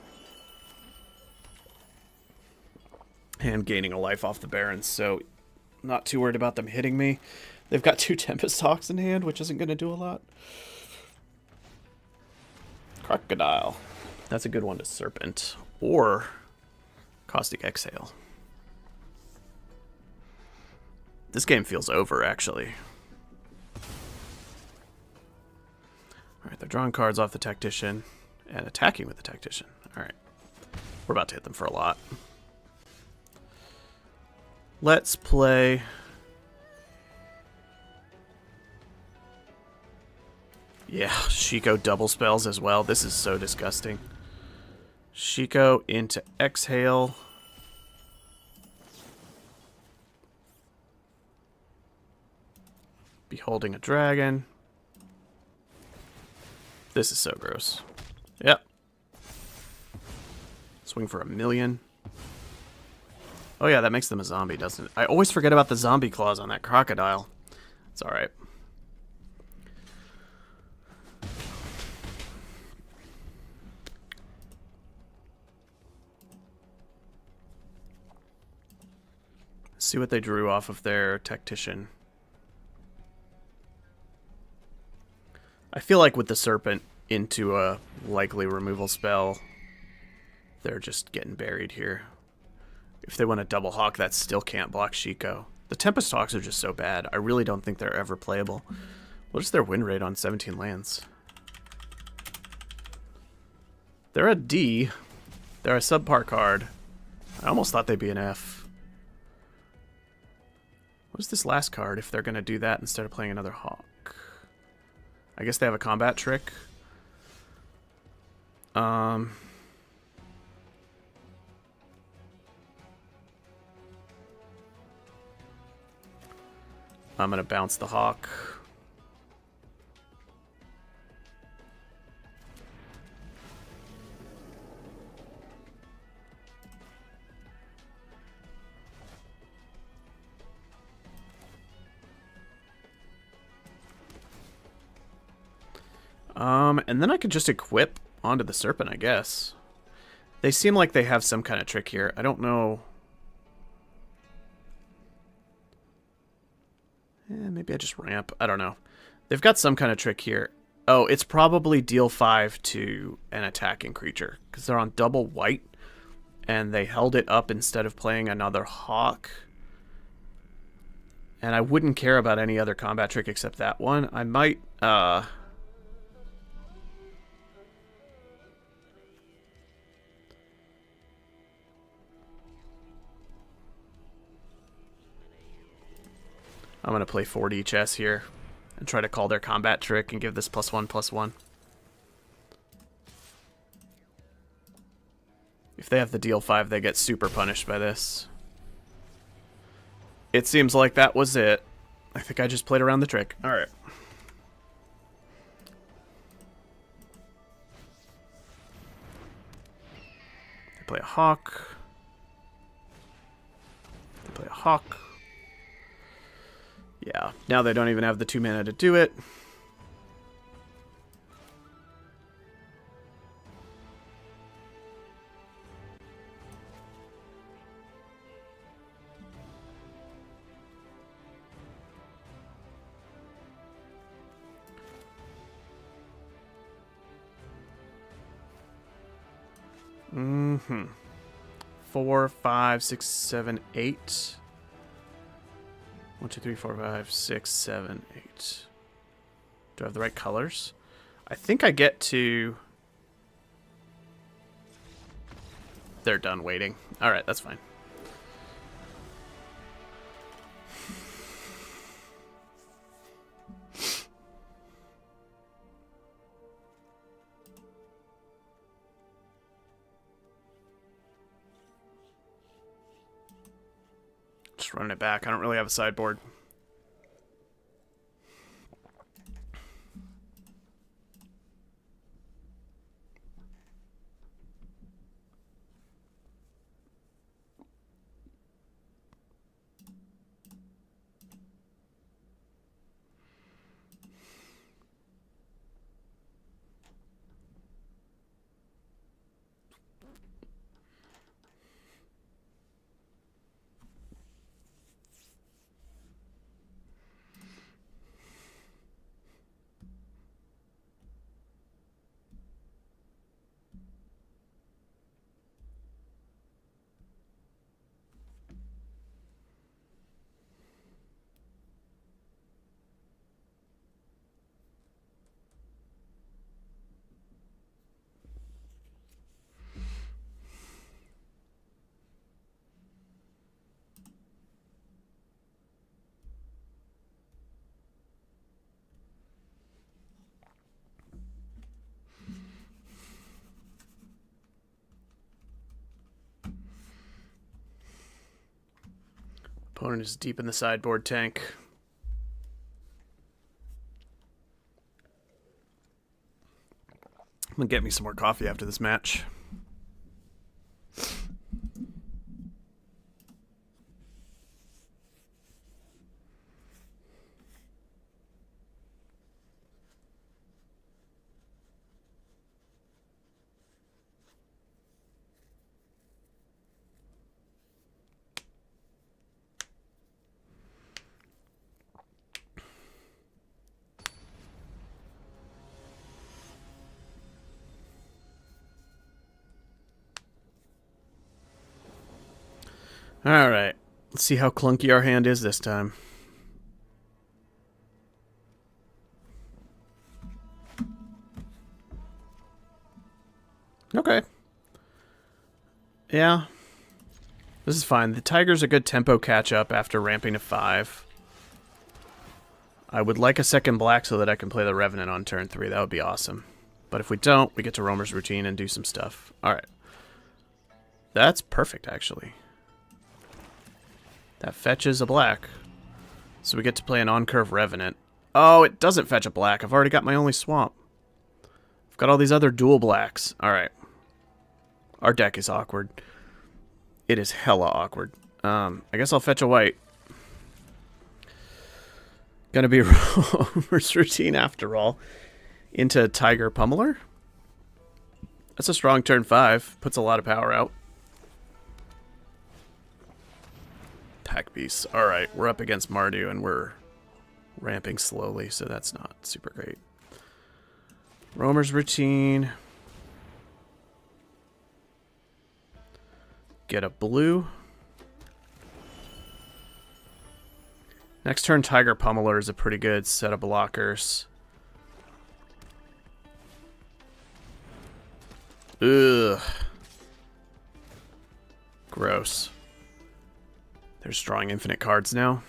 And gaining a life off the Barons, so not too worried about them hitting me. They've got 2 Tempest Hawks in hand, which isn't going to do a lot. Crocodile. That's a good one to Serpent. Or Caustic Exhale. This game feels over, actually. Alright, they're drawing cards off the Tactician and attacking with the Tactician. Alright. We're about to hit them for a lot. Let's play... Yeah, Shiko double spells as well. This is so disgusting. Shiko into Exhale. Beholding a Dragon. This is so gross. Yep. Swing for 1,000,000. Oh yeah, that makes them a zombie, doesn't it? I always forget about the zombie clause on that crocodile. It's alright. See what they drew off of their Tactician. I feel like with the Serpent into a likely removal spell, they're just getting buried here. If they want to double Hawk, that still can't block Shiko. The Tempest Hawks are just so bad. I really don't think they're ever playable. What is their win rate on 17 lands? They're a D. They're a subpar card. I almost thought they'd be an F. What is this last card if they're going to do that instead of playing another Hawk? I guess they have a combat trick. I'm going to bounce the Hawk. And then I could just equip onto the Serpent, I guess. They seem like they have some kind of trick here. I don't know. Maybe I just ramp. I don't know. They've got some kind of trick here. Oh, it's probably deal 5 to an attacking creature, because they're on double white, and they held it up instead of playing another Hawk. And I wouldn't care about any other combat trick except that one. I might, I'm going to play 4D chess here and try to call their combat trick and give this +1/+1. If they have the deal 5, they get super punished by this. It seems like that was it. I think I just played around the trick. Alright. They play a Hawk. They play a Hawk. Yeah, now they don't even have the 2 mana to do it. Mm-hmm. 4, 5, 6, 7, 8. 1, 2, 3, 4, 5, 6, 7, 8. Do I have the right colors? I think I get to... They're done waiting. Alright, that's fine. Just running it back. I don't really have a sideboard. Opponent is deep in the sideboard tank. I'm gonna get me some more coffee after this match. Alright, let's see how clunky our hand is this time. Okay. Yeah. This is fine. The Tiger's a good tempo catch-up after ramping to 5. I would like a second black so that I can play the Revenant on turn 3. That would be awesome. But if we don't, we get to Roamer's Routine and do some stuff. Alright. That's perfect, actually. That fetches a black. So we get to play an on-curve Revenant. Oh, it doesn't fetch a black. I've already got my only swamp. I've got all these other dual blacks. Alright. Our deck is awkward. It is hella awkward. I guess I'll fetch a white. Gonna be Roamer's Routine after all. into Tiger Pummeler. That's a strong turn 5. Puts a lot of power out. Pack Beasts. Alright, we're up against Mardu and we're ramping slowly, so that's not super great. Roamer's Routine. Get a blue. Next turn, Tiger Pummeler is a pretty good set of blockers. Ugh. Gross. They're just drawing infinite cards now.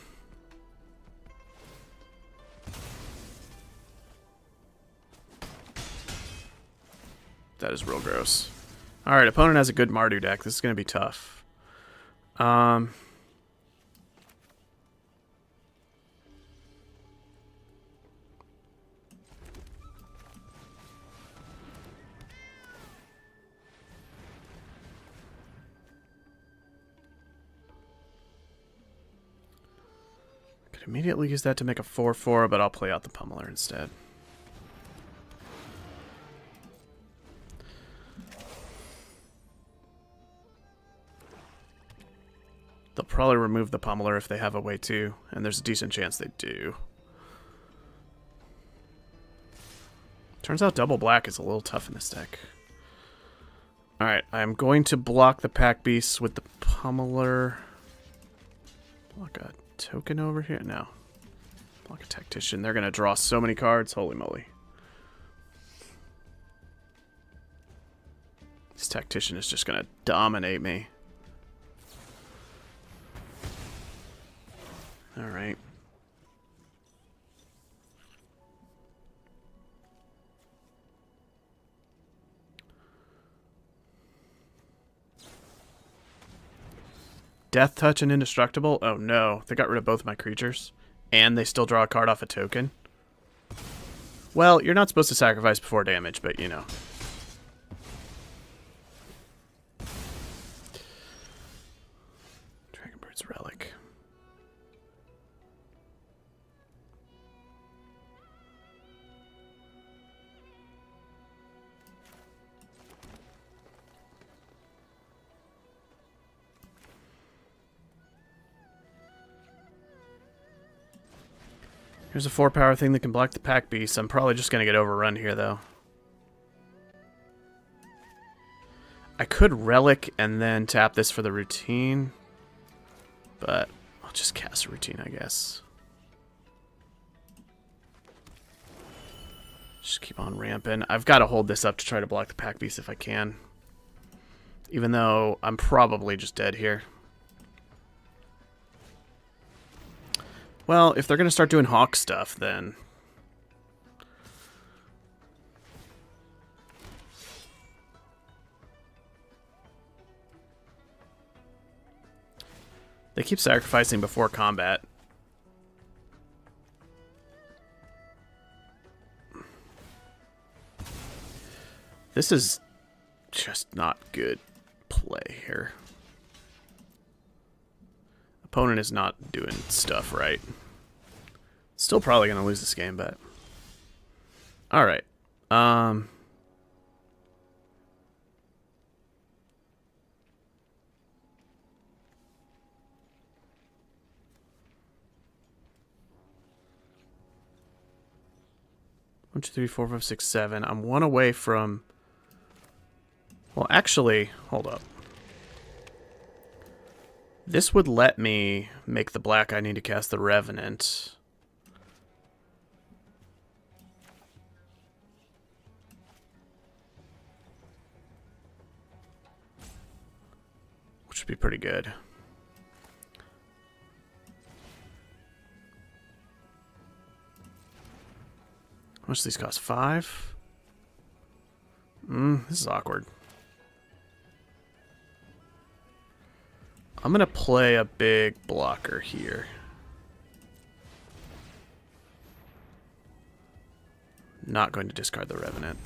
That is real gross. Alright, opponent has a good Mardu deck. This is going to be tough. Could immediately use that to make a 4/4, but I'll play out the Pummeler instead. They'll probably remove the Pummeler if they have a way to, and there's a decent chance they do. Turns out double black is a little tough in this deck. Alright, I'm going to block the Pack Beasts with the Pummeler. Block a token over here? No. Block a Tactician. They're going to draw so many cards. Holy moly. This Tactician is just going to dominate me. Alright. Death Touch and Indestructible? Oh no, they got rid of both my creatures. And they still draw a card off a token? Well, you're not supposed to sacrifice before damage, but you know. Dragonbird's Relic. Here's a 4-power thing that can block the Pack Beast. I'm probably just going to get overrun here, though. I could Relic and then tap this for the routine. But I'll just cast a routine, I guess. Just keep on ramping. I've got to hold this up to try to block the Pack Beast if I can. Even though I'm probably just dead here. Well, if they're going to start doing Hawk stuff, then... They keep sacrificing before combat. This is just not good play here. Opponent is not doing stuff right. Still probably going to lose this game, but... Alright. 1, 2, 3, 4, 5, 6, 7. I'm one away from... Well, actually, hold up. This would let me make the black I need to cast the Revenant. Which would be pretty good. How much do these cost? 5? This is awkward. I'm going to play a big blocker here. Not going to discard the Revenant.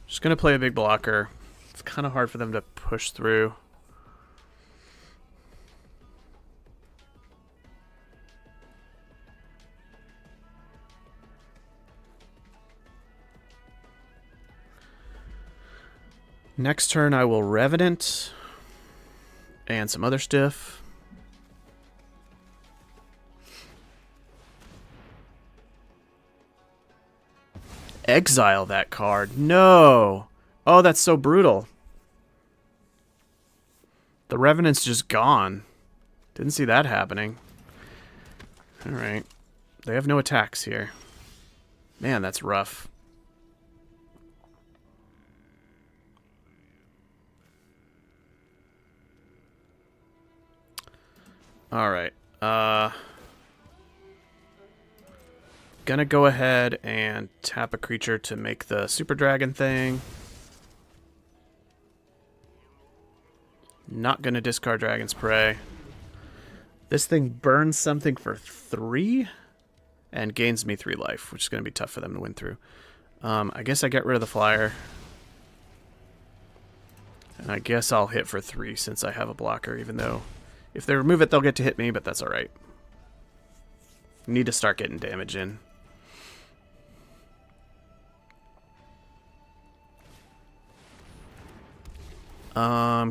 Just going to play a big blocker. It's kind of hard for them to push through. Next turn I will Revenant and some other stuff. Exile that card. No. Oh, that's so brutal. The Revenant's just gone. Didn't see that happening. Alright. They have no attacks here. Man, that's rough. Alright. Gonna go ahead and tap a creature to make the Super Dragon thing. Not gonna discard Dragon's Prey. This thing burns something for 3 and gains me 3 life, which is gonna be tough for them to win through. I guess I get rid of the flyer. And I guess I'll hit for 3 since I have a blocker, even though if they remove it, they'll get to hit me, but that's alright. Need to start getting damage in.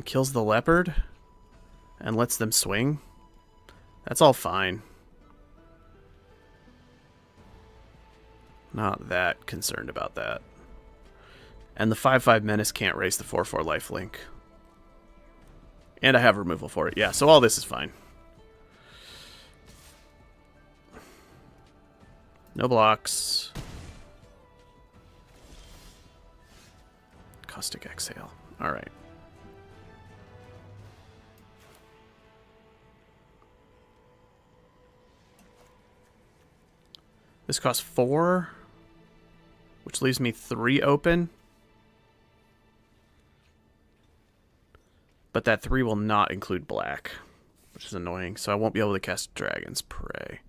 Kills the leopard and lets them swing. That's all fine. Not that concerned about that. And the 5/5 menace can't raise the 4/4 lifelink. And I have removal for it. Yeah, so all this is fine. No blocks. Caustic Exhale. Alright. This costs 4, which leaves me 3 open. But that 3 will not include black, which is annoying. So I won't be able to cast Dragon's Prey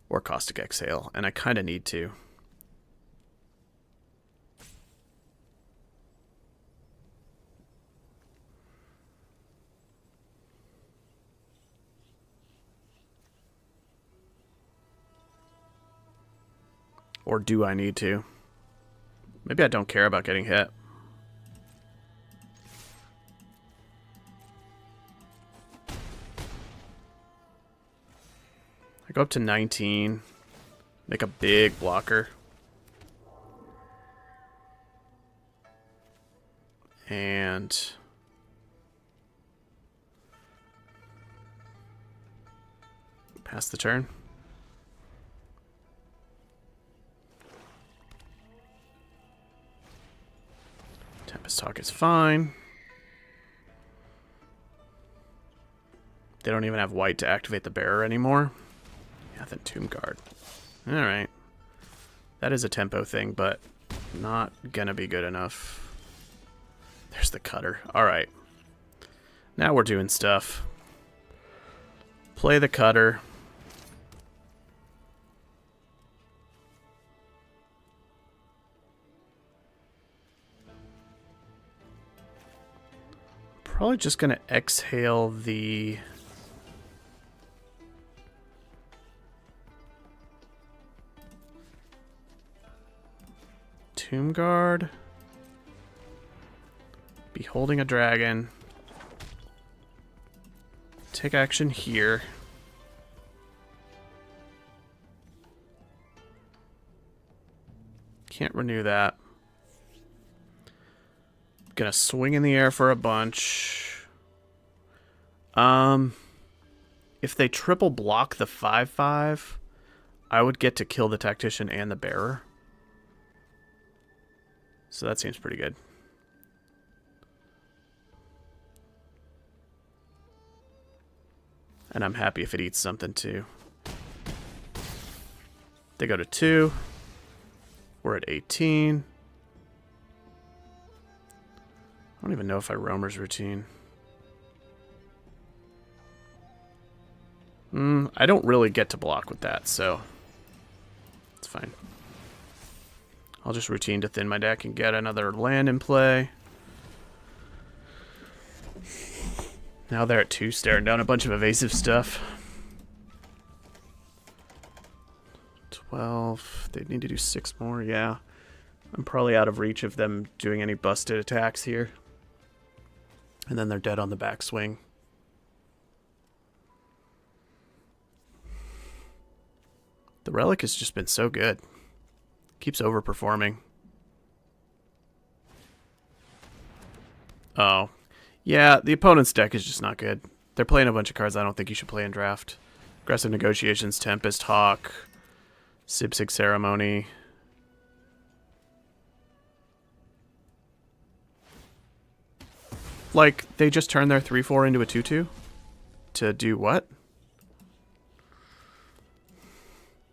or Caustic Exhale, and I kind of need to. Or do I need to? Maybe I don't care about getting hit. I go up to 19. Make a big blocker. And pass the turn. Tempest Talk is fine. They don't even have white to activate the bearer anymore. Yeah, then Tomb Guard. Alright. That is a tempo thing, but not gonna be good enough. There's the cutter. Alright. Now we're doing stuff. Play the cutter. Probably just gonna exhale the Tomb Guard. Beholding a dragon. Take action here. Can't renew that. Gonna swing in the air for a bunch. If they triple block the 5/5, I would get to kill the Tactician and the Bearer. So that seems pretty good. And I'm happy if it eats something too. They go to 2. We're at 18. I don't even know if I Roamer's Routine. I don't really get to block with that, so it's fine. I'll just routine to thin my deck and get another land in play. Now they're at 2, staring down a bunch of evasive stuff. 12. They need to do 6 more, yeah. I'm probably out of reach of them doing any busted attacks here. And then they're dead on the backswing. The Relic has just been so good. Keeps overperforming. Oh. Yeah, the opponent's deck is just not good. They're playing a bunch of cards I don't think you should play in draft. Aggressive Negotiations, Tempest, Hawk, Sipsig Ceremony. Like, they just turned their 3-4 into a 2-2? To do what?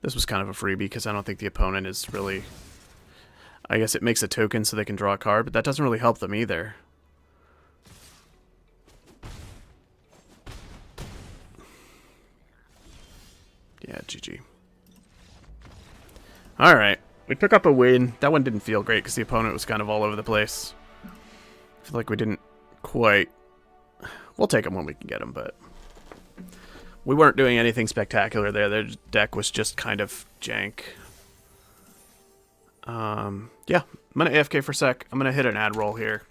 This was kind of a freebie because I don't think the opponent is really... I guess it makes a token so they can draw a card, but that doesn't really help them either. Yeah, GG. Alright, we pick up a win. That one didn't feel great because the opponent was kind of all over the place. I feel like we didn't quite... We'll take them when we can get them, but... We weren't doing anything spectacular there. Their deck was just kind of jank. Yeah, I'm going to AFK for a sec. I'm going to hit an ad roll here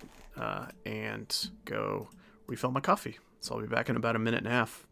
and go refill my coffee. So I'll be back in about a minute and a half.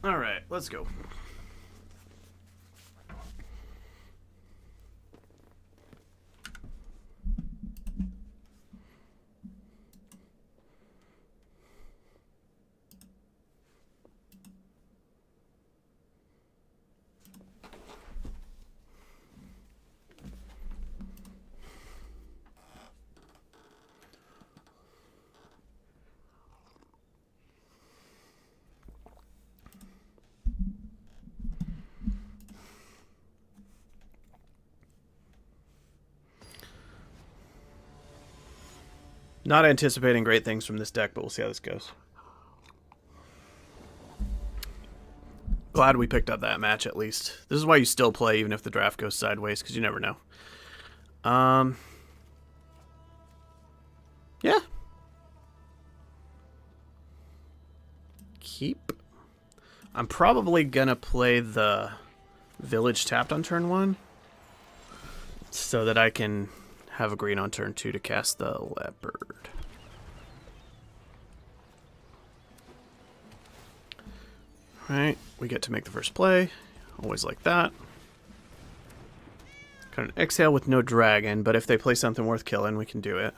Alright, let's go. Not anticipating great things from this deck, but we'll see how this goes. Glad we picked up that match at least. This is why you still play even if the draft goes sideways, because you never know. Yeah. Keep. I'm probably going to play the Village tapped on turn 1 so that I can have a green on turn 2 to cast the Leopard. Alright, we get to make the first play. Always like that. Got an exhale with no dragon, but if they play something worth killing, we can do it.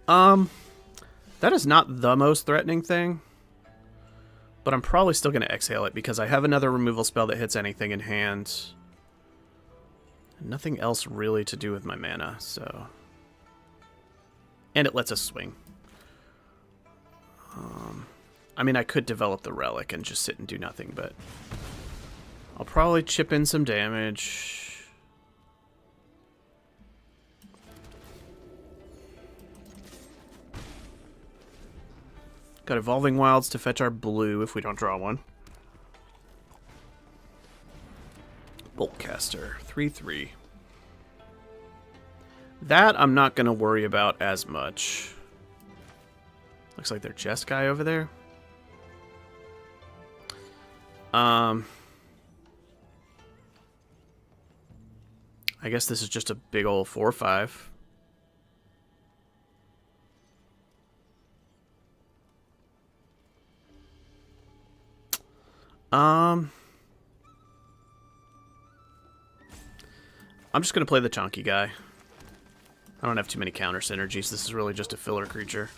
That is not the most threatening thing. But I'm probably still going to exhale it because I have another removal spell that hits anything in hand. Nothing else really to do with my mana, so... And it lets us swing. I mean, I could develop the relic and just sit and do nothing, but... I'll probably chip in some damage. Got Evolving Wilds to fetch our blue if we don't draw one. Boltcaster, 3/3. That I'm not going to worry about as much. Looks like their chest guy over there. I guess this is just a big old 4/5. I'm just going to play the chonky guy. I don't have too many counter synergies. This is really just a filler creature.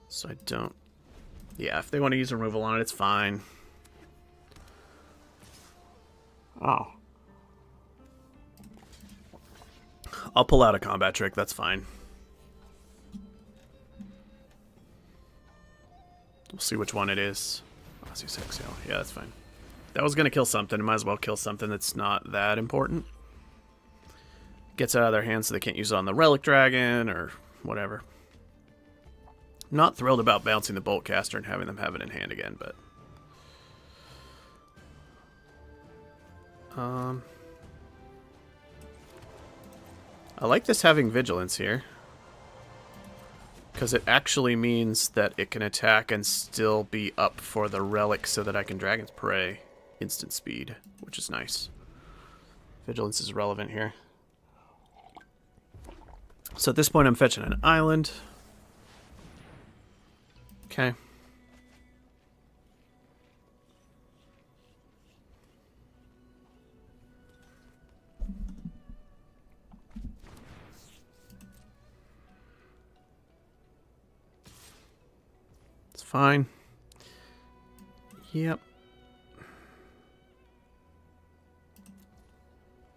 So I don't... Yeah, if they want to use removal on it, it's fine. Oh. I'll pull out a combat trick, that's fine. We'll see which one it is. Yeah, that's fine. That was going to kill something. Might as well kill something that's not that important. Gets it out of their hands so they can't use it on the Relic Dragon or whatever. Not thrilled about bouncing the Boltcaster and having them have it in hand again, but... I like this having Vigilance here. Because it actually means that it can attack and still be up for the Relic so that I can Dragon's Prey instant speed, which is nice. Vigilance is relevant here. So at this point I'm fetching an island. Okay. It's fine. Yep.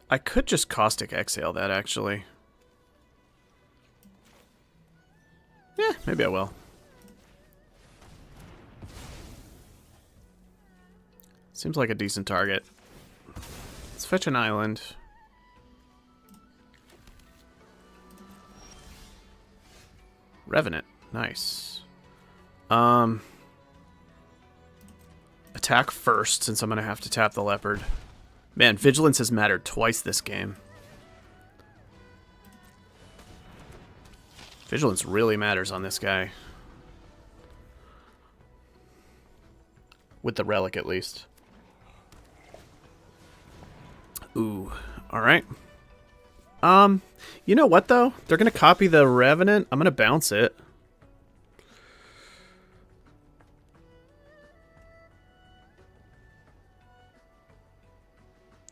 I could just Caustic Exhale that, actually. Yeah, maybe I will. Seems like a decent target. Let's fetch an island. Revenant. Nice. Attack first, since I'm going to have to tap the Leopard. Man, Vigilance has mattered twice this game. Vigilance really matters on this guy. With the Relic, at least. Ooh, alright. You know what, though? They're going to copy the Revenant. I'm going to bounce it.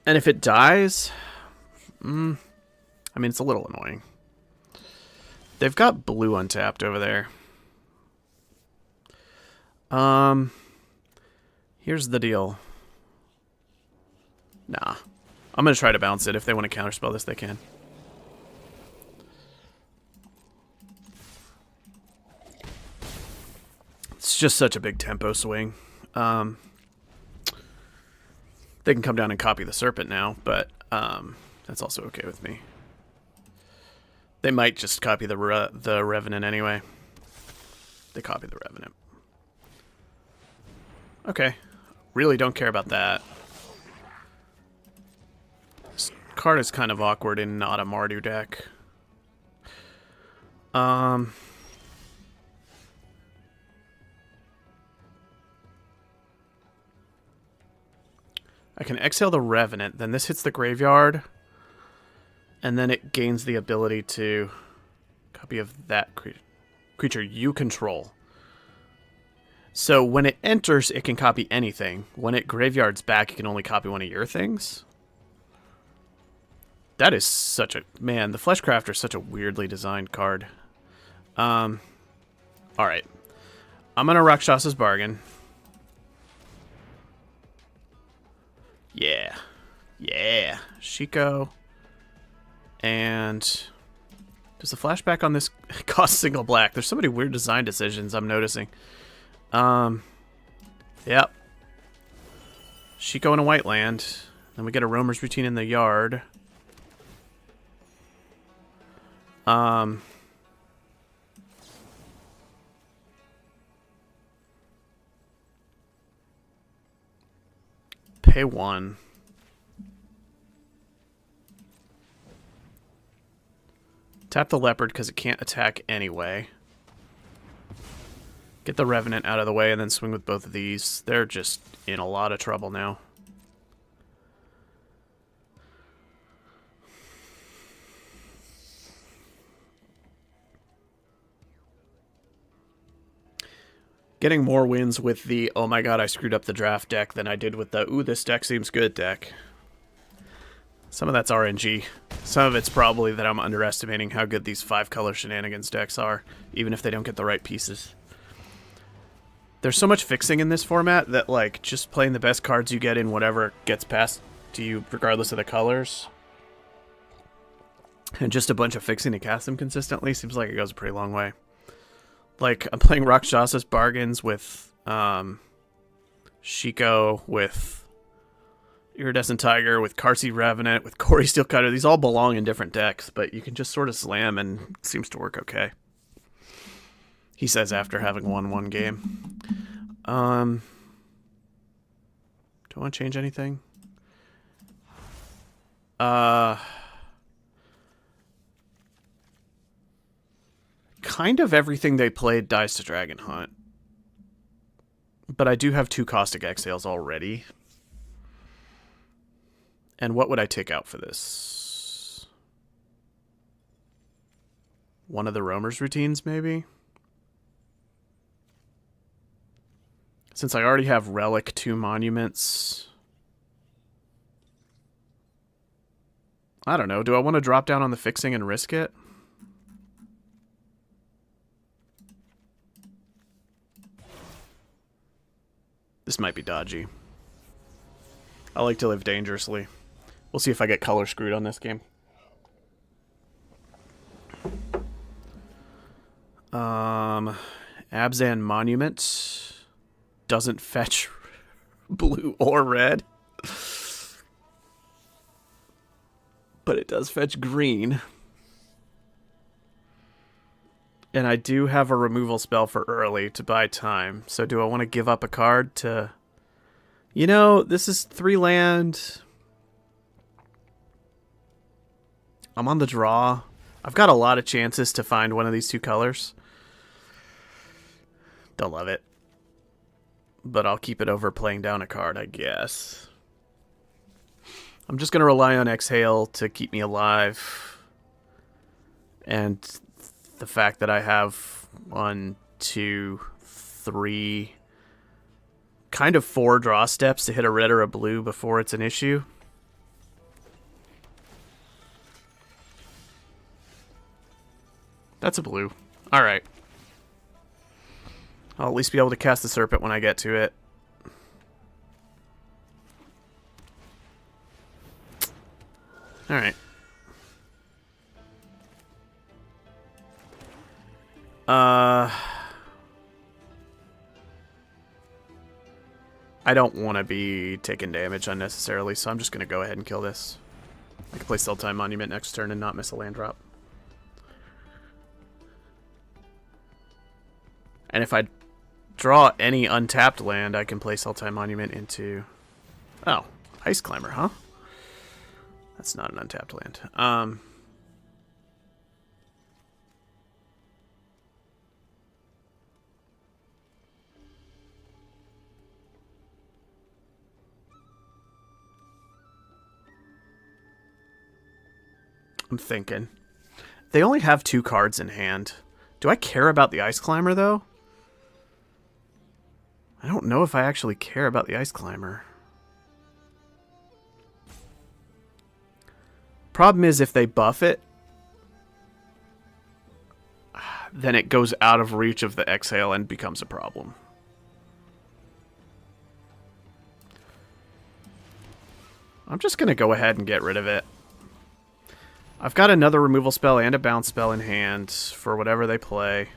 And if it dies... I mean, it's a little annoying. They've got blue untapped over there. Here's the deal. Nah. I'm going to try to bounce it. If they want to counterspell this, they can. It's just such a big tempo swing. They can come down and copy the Serpent now, but that's also okay with me. They might just copy the Revenant anyway. They copy the Revenant. Okay. Really don't care about that. This card is kind of awkward in not a Mardu deck. I can exhale the Revenant, then this hits the graveyard, and then it gains the ability to copy of that creature you control. So when it enters, it can copy anything. When it graveyards back, it can only copy one of your things. That is such a... Man, the Fleshcrafter is such a weirdly designed card. Alright. I'm gonna Rakshasa's Bargain. Yeah. Yeah. Shiko. And does the flashback on this cost single black? There's so many weird design decisions I'm noticing. Yep. Shiko in a white land. Then we get a roamer's routine in the yard. Pay 1. Tap the leopard because it can't attack anyway. Get the revenant out of the way and then swing with both of these. They're just in a lot of trouble now. Getting more wins with the, oh my god, I screwed up the draft deck than I did with the, ooh, this deck seems good deck. Some of that's RNG. Some of it's probably that I'm underestimating how good these 5-color shenanigans decks are, even if they don't get the right pieces. There's so much fixing in this format that, like, just playing the best cards you get in whatever gets passed to you, regardless of the colors, and just a bunch of fixing to cast them consistently, seems like it goes a pretty long way. Like, I'm playing Rakshasa's Bargains with Shiko, with Iridescent Tiger, with Karsi Revenant, with Corey Steelcutter. These all belong in different decks, but you can just sort of slam and it seems to work okay. He says after having won one game. Do I want to change anything? Kind of everything they played dies to Dragon Hunt. But I do have 2 Caustic Exhales already. And what would I take out for this? One of the Roamer's routines, maybe? Since I already have Relic 2 Monuments. I don't know. Do I want to drop down on the fixing and risk it? This might be dodgy. I like to live dangerously. We'll see if I get color screwed on this game. Abzan Monument doesn't fetch blue or red. But it does fetch green. And I do have a removal spell for early to buy time. So do I want to give up a card to... You know, this is 3 land. I'm on the draw. I've got a lot of chances to find one of these 2 colors. Don't love it. But I'll keep it over playing down a card, I guess. I'm just going to rely on Exhale to keep me alive. And the fact that I have 1, 2, 3... kind of 4 draw steps to hit a red or a blue before it's an issue. That's a blue. Alright. I'll at least be able to cast the Serpent when I get to it. Alright. I don't want to be taking damage unnecessarily, so I'm just going to go ahead and kill this. I can play Cell-Time Monument next turn and not miss a land drop. And if I draw any untapped land, I can play Cell-Time Monument into... Oh, Ice Climber, huh? That's not an untapped land. I'm thinking. They only have 2 cards in hand. Do I care about the Ice Climber, though? I don't know if I actually care about the Ice Climber. Problem is, if they buff it... then it goes out of reach of the exhale and becomes a problem. I'm just going to go ahead and get rid of it. I've got another removal spell and a bounce spell in hand for whatever they play.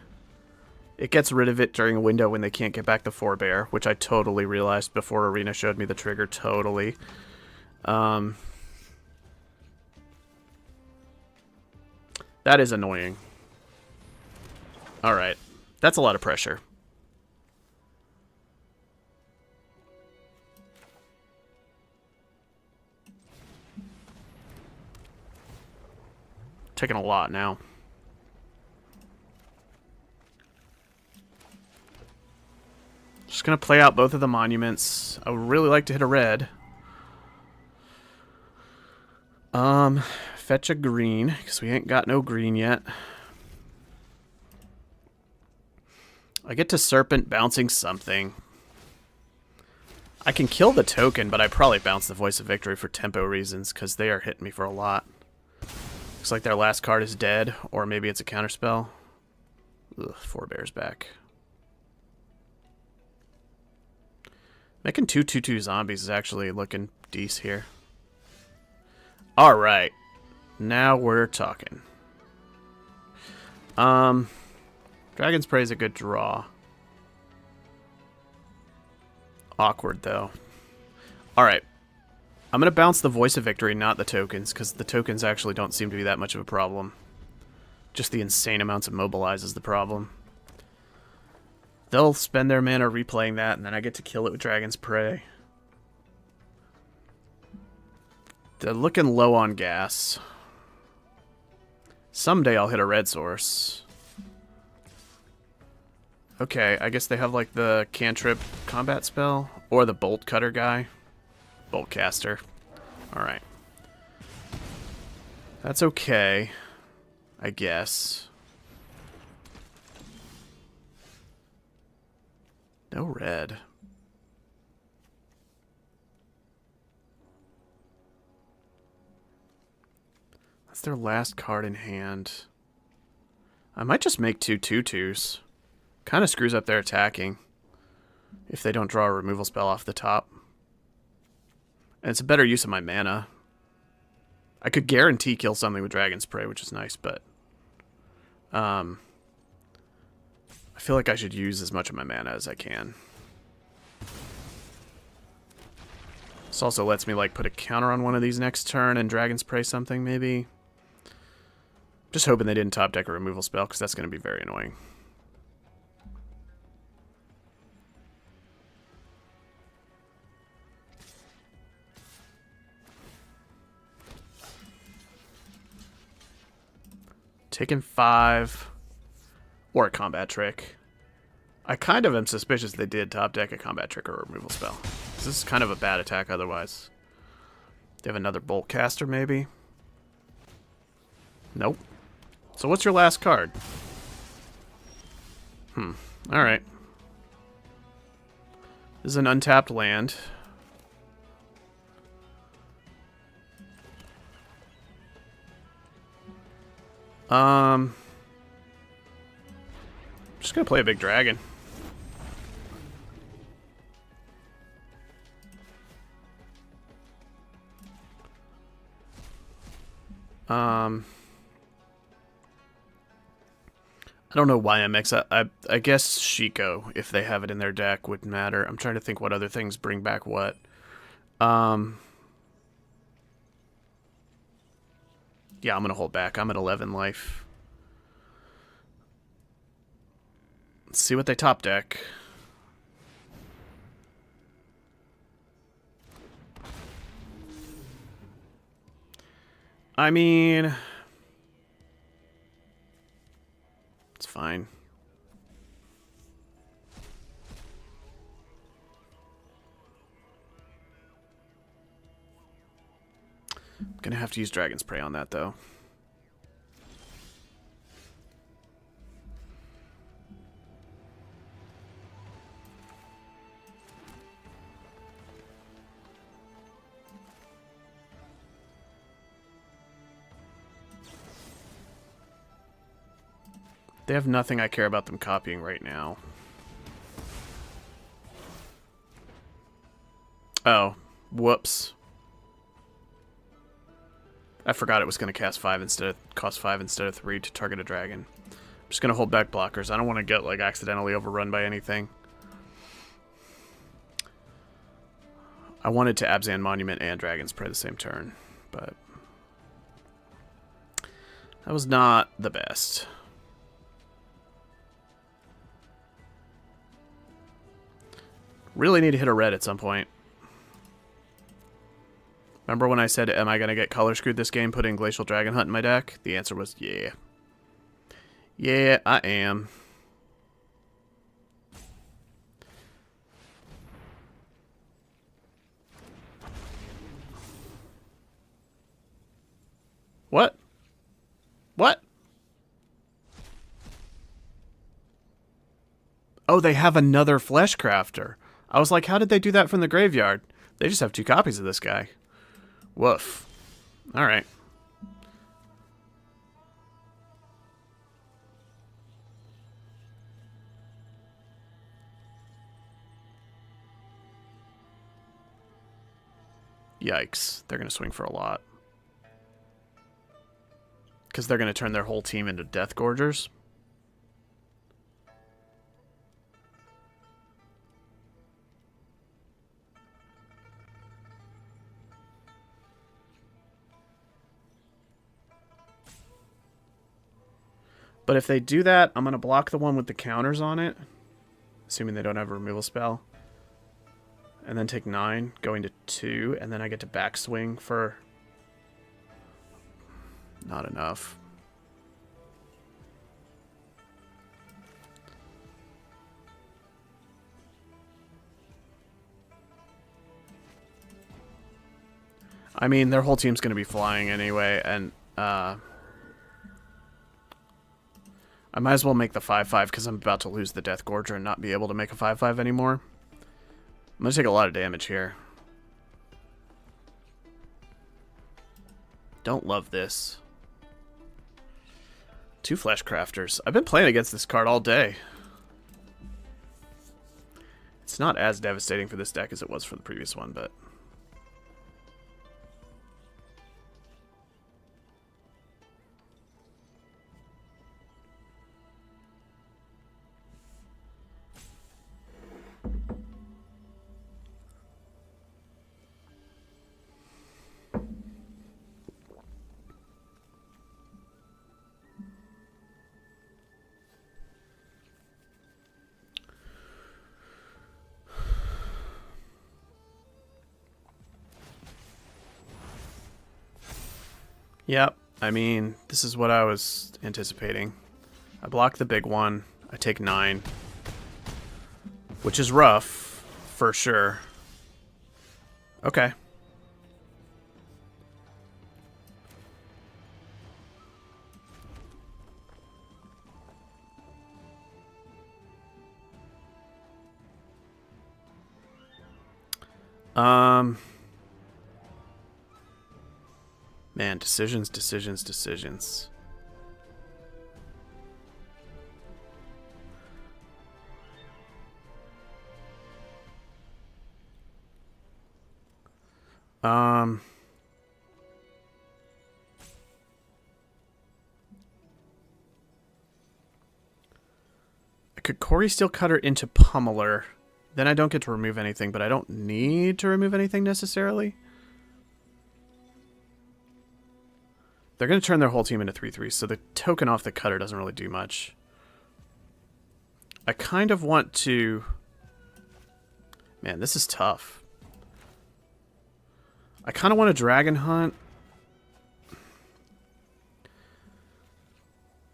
It gets rid of it during a window when they can't get back the forebear, which I totally realized before Arena showed me the trigger. Totally. That is annoying. Alright. That's a lot of pressure. Taking a lot now. Just gonna play out both of the monuments. I would really like to hit a red. Fetch a green, because we ain't got no green yet. I get to Serpent bouncing something. I can kill the token, but I probably bounce the Voice of Victory for tempo reasons, because they are hitting me for a lot. Looks like their last card is dead, or maybe it's a counterspell. Ugh, forebear's back. Making 2/2/2 zombies is actually looking decent here. Alright. Now we're talking. Dragon's Prey is a good draw. Awkward, though. Alright. I'm going to bounce the Voice of Victory, not the tokens, because the tokens actually don't seem to be that much of a problem. Just the insane amounts of Mobilize is the problem. They'll spend their mana replaying that, and then I get to kill it with Dragon's Prey. They're looking low on gas. Someday I'll hit a red source. Okay, I guess they have like the cantrip combat spell, or the bolt cutter guy. Bolt caster. Alright. That's okay, I guess. No red. That's their last card in hand. I might just make 2/2/2s. Kind of screws up their attacking if they don't draw a removal spell off the top. And it's a better use of my mana. I could guarantee kill something with Dragon's Prey, which is nice, but I feel like I should use as much of my mana as I can. This also lets me like put a counter on one of these next turn and Dragon's Prey something, maybe. Just hoping they didn't top deck a removal spell, because that's going to be very annoying. Taking 5. Or a combat trick. I kind of am suspicious they did top deck a combat trick or a removal spell. This is kind of a bad attack otherwise. They have another bolt caster, maybe? Nope. So what's your last card? Alright. This is an untapped land. Just gonna play a big dragon. I don't know why MX. I guess Shiko, if they have it in their deck, would matter. I'm trying to think what other things bring back what. Yeah, I'm gonna hold back. I'm at 11 life. Let's see what they top deck. I mean, it's fine. I'm gonna have to use Dragon's Prey on that, though. They have nothing I care about them copying right now. Oh, whoops. I forgot it was going to cost 5 instead of 3 to target a dragon. I'm just going to hold back blockers. I don't want to get like accidentally overrun by anything. I wanted to Abzan Monument and Dragon's Prey the same turn, but that was not the best. Really need to hit a red at some point. Remember when I said, am I going to get color screwed this game putting Glacial Dragon Hunt in my deck? The answer was yeah. Yeah, I am. What? What? Oh, they have another Fleshcrafter. I was like, how did they do that from the graveyard? They just have 2 copies of this guy. Woof. Alright. Yikes. They're going to swing for a lot. Because they're going to turn their whole team into Death Gorgers. But if they do that, I'm going to block the one with the counters on it. Assuming they don't have a removal spell. And then take 9, going to 2, and then I get to backswing for... not enough. I mean, their whole team's going to be flying anyway, and I might as well make the 5/5 because I'm about to lose the Death Gorger and not be able to make a 5/5 anymore. I'm going to take a lot of damage here. Don't love this. 2 Fleshcrafters. I've been playing against this card all day. It's not as devastating for this deck as it was for the previous one, but... Yep, I mean, this is what I was anticipating. I block the big one, I take 9. Which is rough, for sure. Okay. Man, decisions, decisions, decisions. I could Quarry Steel Cutter into Pummeler. Then I don't get to remove anything, but I don't need to remove anything necessarily. They're going to turn their whole team into 3/3, so the token off the cutter doesn't really do much. I kind of want to... Man, this is tough. I kind of want to Dragon Hunt.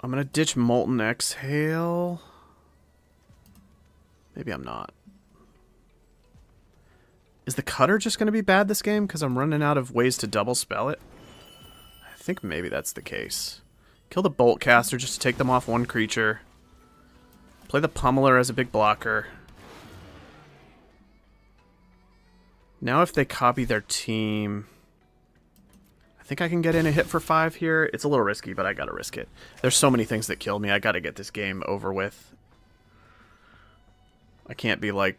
I'm going to ditch Molten Exhale. Maybe I'm not. Is the cutter just going to be bad this game because I'm running out of ways to double spell it? I think maybe that's the case. Kill the Bolt Caster just to take them off one creature. Play the Pummeler as a big blocker. Now if they copy their team... I think I can get in a hit for 5 here. It's a little risky, but I gotta risk it. There's so many things that kill me. I gotta get this game over with. I can't be like...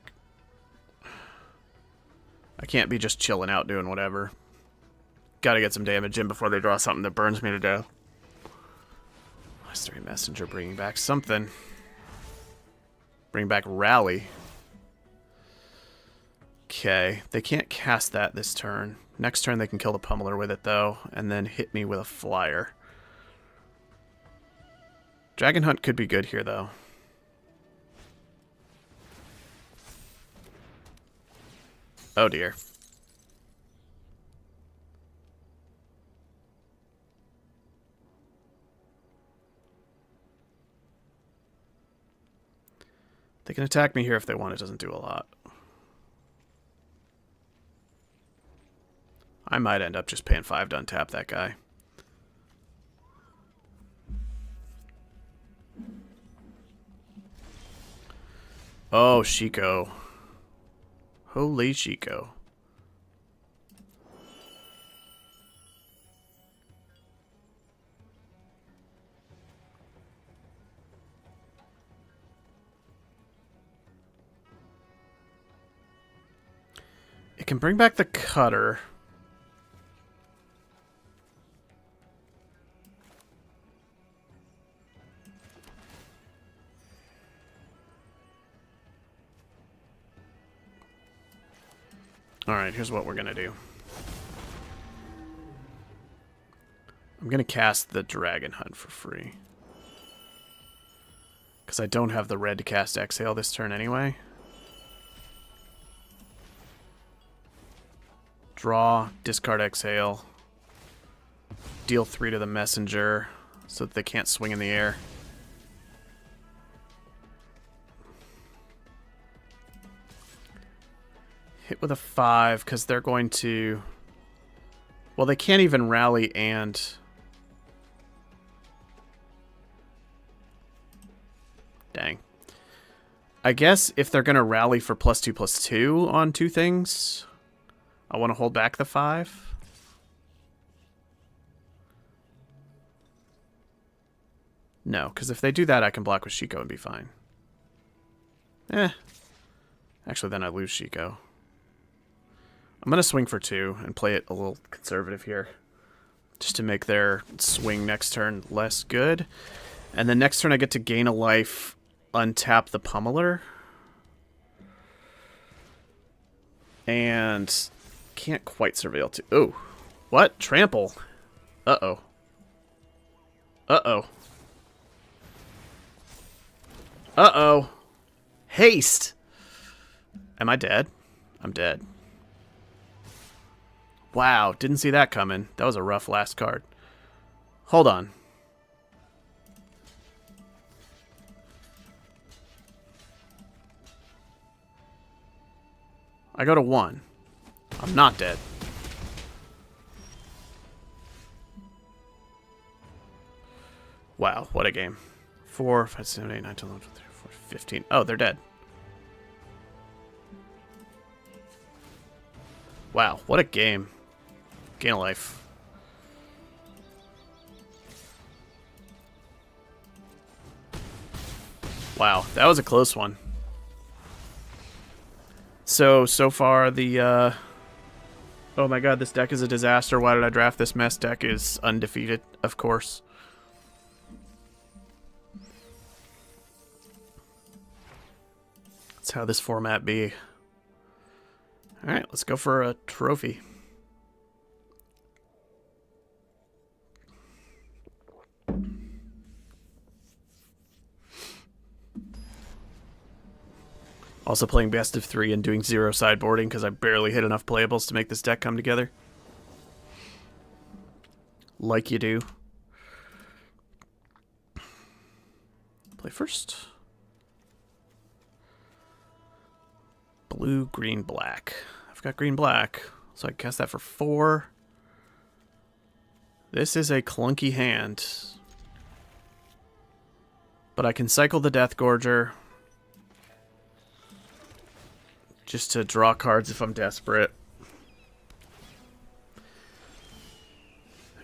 I can't be just chilling out doing whatever. Gotta get some damage in before they draw something that burns me to death. Mystery Messenger bringing back something. Bring back Rally. Okay, they can't cast that this turn. Next turn they can kill the Pummeler with it, though, and then hit me with a Flyer. Dragon Hunt could be good here, though. Oh, dear. They can attack me here if they want. It doesn't do a lot. I might end up just paying 5 to untap that guy. Oh, Shiko. Holy Shiko. It can bring back the Cutter. Alright, here's what we're going to do. I'm going to cast the Dragon Hunt for free. Because I don't have the red to cast Exhale this turn anyway. Draw, discard Exhale. Deal 3 to the Messenger so that they can't swing in the air. Hit with a 5 because they're going to... Well, they can't even rally and... Dang. I guess if they're going to rally for +2/+2 on 2 things, I want to hold back the 5. No, because if they do that, I can block with Shiko and be fine. Actually, then I lose Shiko. I'm going to swing for 2 and play it a little conservative here. Just to make their swing next turn less good. And then next turn I get to gain a life, untap the Pummeler. And can't quite surveil 2. Oh, what? Trample. Uh-oh. Uh-oh. Uh-oh. Haste. Am I dead? I'm dead. Wow, didn't see that coming. That was a rough last card. Hold on. I go to 1. I'm not dead. Wow, what a game. 4, 5, 7, 8, 9, 10, 11, 12, 13, 14, 15. Oh, they're dead. Wow, what a game. Gain a life. Wow, that was a close one. So far the, oh my god, this deck is a disaster. Why did I draft this mess? Deck is undefeated, of course. That's how this format be. Alright, let's go for a trophy. Also playing best of 3 and doing 0 sideboarding because I barely hit enough playables to make this deck come together. Like you do. Play first. Blue, green, black. I've got green, black, so I can cast that for 4. This is a clunky hand. But I can cycle the Death Gorger. Just to draw cards if I'm desperate.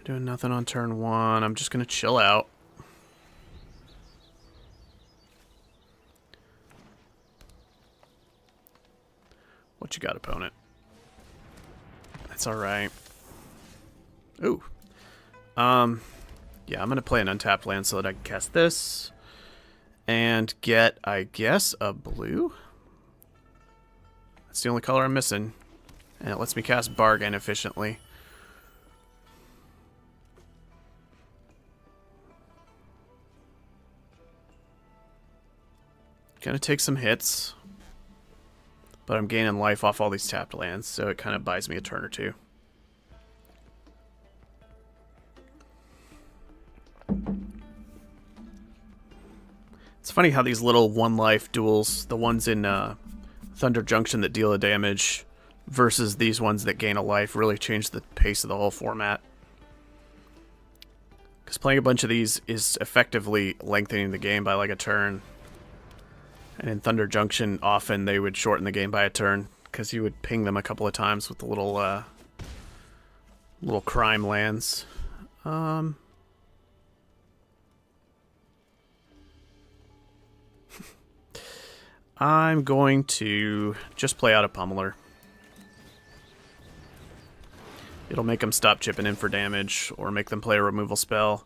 Doing nothing on turn 1. I'm just going to chill out. What you got, opponent? That's alright. Ooh. Yeah, I'm going to play an untapped land so that I can cast this. And get, I guess, a blue? That's the only color I'm missing. And it lets me cast Bargain efficiently. Gonna take some hits. But I'm gaining life off all these tapped lands, so it kind of buys me a turn or two. It's funny how these little one-life duels, the ones in Thunder Junction that deal a damage versus these ones that gain a life, really change the pace of the whole format. Because playing a bunch of these is effectively lengthening the game by like a turn. And in Thunder Junction, often they would shorten the game by a turn because you would ping them a couple of times with the little little crime lands. I'm going to just play out a Pummeler. It'll make them stop chipping in for damage or make them play a removal spell.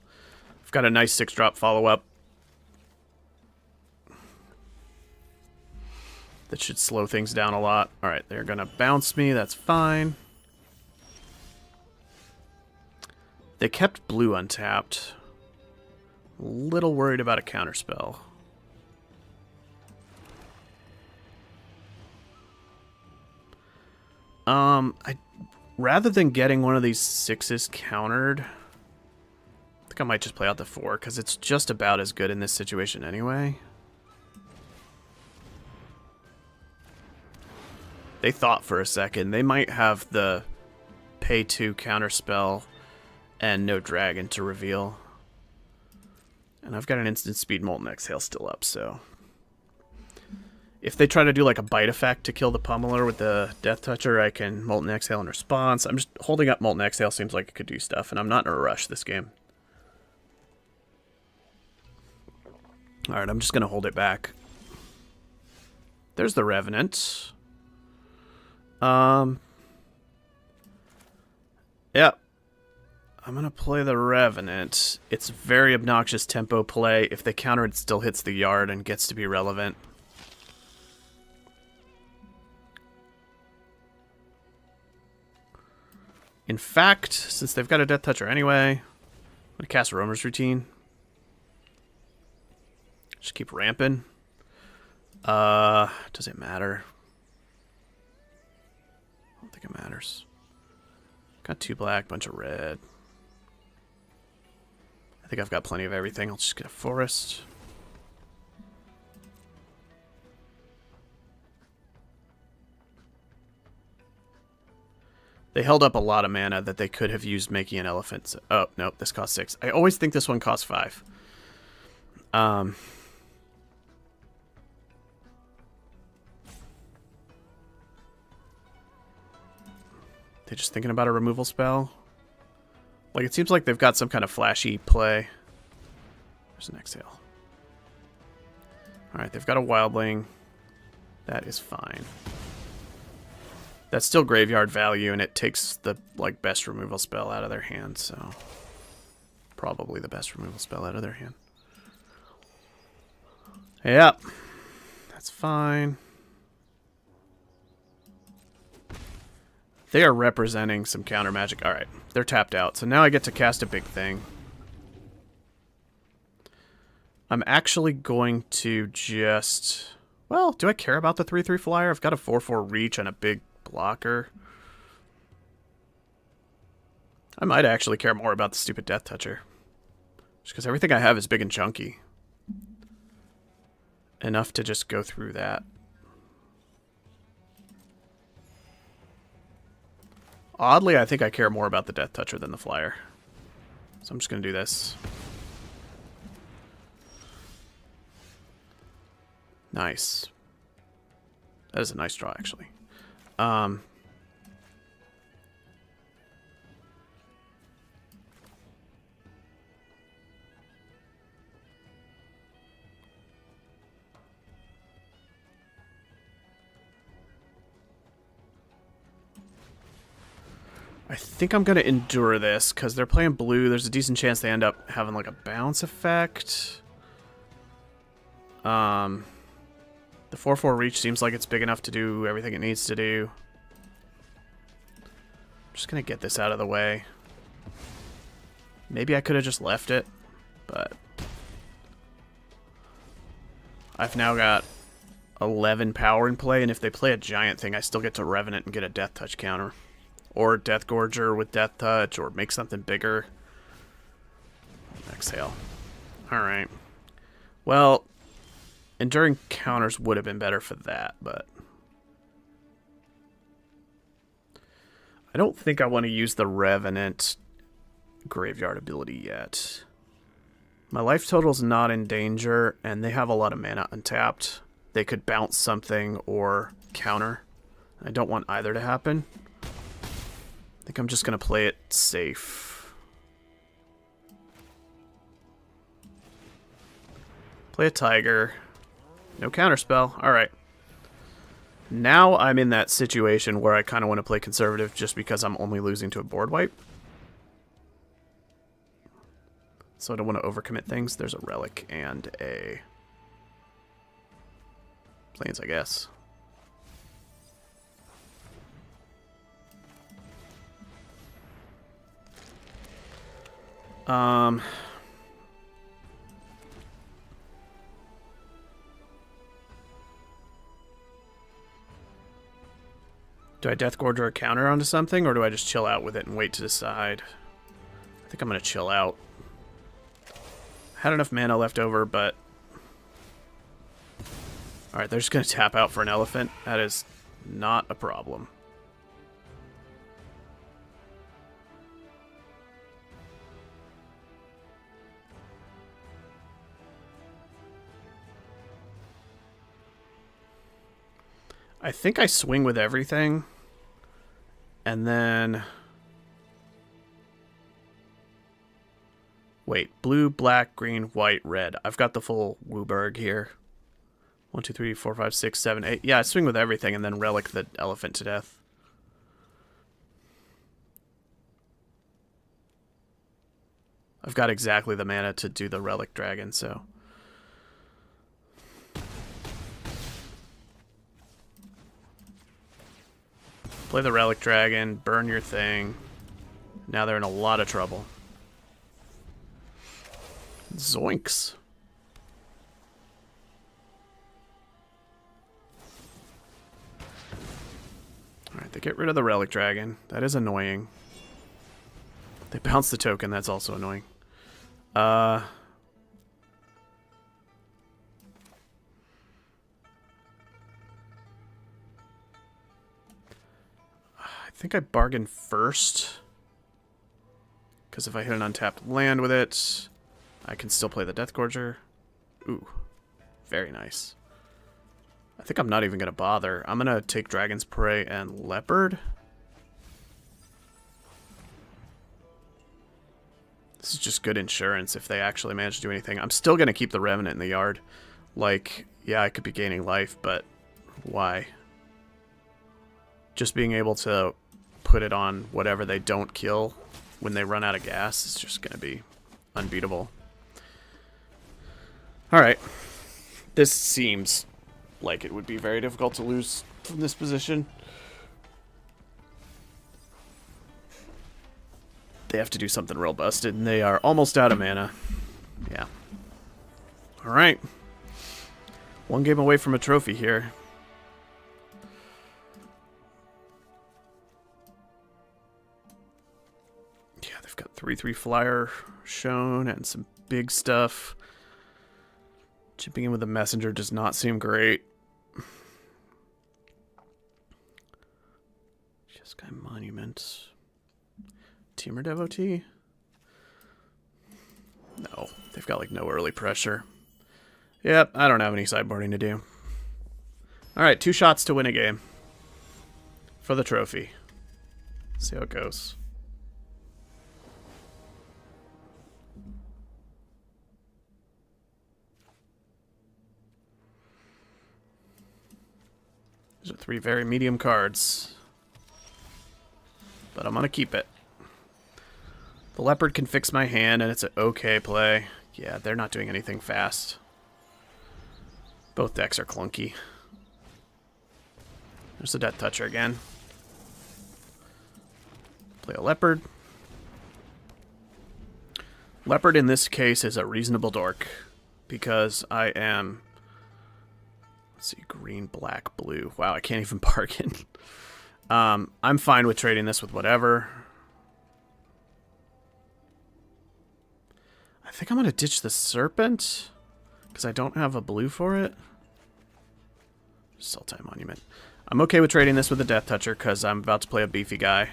I've got a nice 6-drop follow-up that should slow things down a lot. Alright, they're going to bounce me. That's fine. They kept blue untapped. A little worried about a counterspell. Rather than getting one of these 6s countered, I think I might just play out the 4, because it's just about as good in this situation anyway. They thought for a second. They might have the pay 2 counterspell and no dragon to reveal. And I've got an instant speed Molten Exhale still up, so... If they try to do like a bite effect to kill the Pummeler with the Death Toucher, I can Molten Exhale in response. I'm just holding up Molten Exhale, seems like it could do stuff, and I'm not in a rush this game. Alright, I'm just going to hold it back. There's the Revenant. Yeah. I'm going to play the Revenant. It's very obnoxious tempo play. If they counter, it still hits the yard and gets to be relevant. In fact, since they've got a Death Toucher anyway, I'm going to cast Roamer's Routine. Just keep ramping. Does it matter? I don't think it matters. Got 2 black, bunch of red. I think I've got plenty of everything. I'll just get a forest. They held up a lot of mana that they could have used making an elephant. So, oh, nope, this costs 6. I always think this one costs 5. They're just thinking about a removal spell. Like, it seems like they've got some kind of flashy play. There's an exhale. Alright, they've got a wildling. That is fine. That's still graveyard value, and it takes the like best removal spell out of their hand, so probably the best removal spell out of their hand. Yep. That's fine. They are representing some counter magic. Alright, they're tapped out, so now I get to cast a big thing. I'm actually going to just... Well, do I care about the 3/3 flyer? I've got a 4/4 reach and a big blocker. I might actually care more about the stupid Death Toucher. Just because everything I have is big and chunky. Enough to just go through that. Oddly, I think I care more about the Death Toucher than the flyer. So I'm just going to do this. Nice. That is a nice draw, actually. I think I'm going to endure this, because they're playing blue. There's a decent chance they end up having, like, a bounce effect. The 4/4 reach seems like it's big enough to do everything it needs to do. I'm just going to get this out of the way. Maybe I could have just left it, but... I've now got 11 power in play, and if they play a giant thing, I still get to Revenant and get a Death Touch counter. Or Death Gorger with Death Touch, or make something bigger. Exhale. Alright. Well, enduring counters would have been better for that, but... I don't think I want to use the Revenant graveyard ability yet. My life total's not in danger, and they have a lot of mana untapped. They could bounce something or counter. I don't want either to happen. I think I'm just going to play it safe. Play a Tiger. No counterspell. Alright. Now I'm in that situation where I kind of want to play conservative just because I'm only losing to a board wipe. So I don't want to overcommit things. There's a Relic and a Plains, I guess. Do I Death Gorger a counter onto something, or do I just chill out with it and wait to decide? I think I'm going to chill out. Had enough mana left over, but... Alright, they're just going to tap out for an elephant. That is not a problem. I think I swing with everything. And then... Wait, blue, black, green, white, red. I've got the full Wooburg here. 1, 2, 3, 4, 5, 6, 7, 8. Yeah, I swing with everything and then Relic the elephant to death. I've got exactly the mana to do the Relic Dragon, so... Play the Relic Dragon, burn your thing. Now they're in a lot of trouble. Zoinks. Alright, they get rid of the Relic Dragon. That is annoying. They bounce the token, that's also annoying. I think I bargain first. Because if I hit an untapped land with it, I can still play the Death Gorger. Ooh, very nice. I think I'm not even going to bother. I'm going to take Dragon's Prey and Leopard. This is just good insurance if they actually manage to do anything. I'm still going to keep the Revenant in the yard. Like, yeah, I could be gaining life, but why? Just being able to put it on whatever they don't kill when they run out of gas is just going to be unbeatable. Alright. This seems like it would be very difficult to lose from this position. They have to do something real busted, and they are almost out of mana. Yeah. Alright. One game away from a trophy here. Yeah, they've got 3/3 flyer shown and some big stuff. Chipping in with the messenger does not seem great. Jeskai Monument. Teamer Devotee? No, they've got like no early pressure. Yep, I don't have any sideboarding to do. Alright, 2 shots to win a game. For the trophy. See how it goes. These are 3 very medium cards. but I'm going to keep it. The leopard can fix my hand, and it's an okay play. Yeah, they're not doing anything fast. Both decks are clunky. There's the Death Toucher again. Play a leopard. Leopard in this case is a reasonable dork because I am, let's see, green, black, blue. Wow, I can't even bargain. I'm fine with trading this with whatever. I think I'm going to ditch the Serpent because I don't have a blue for it. Sultai Monument. I'm okay with trading this with a Death Toucher because I'm about to play a beefy guy.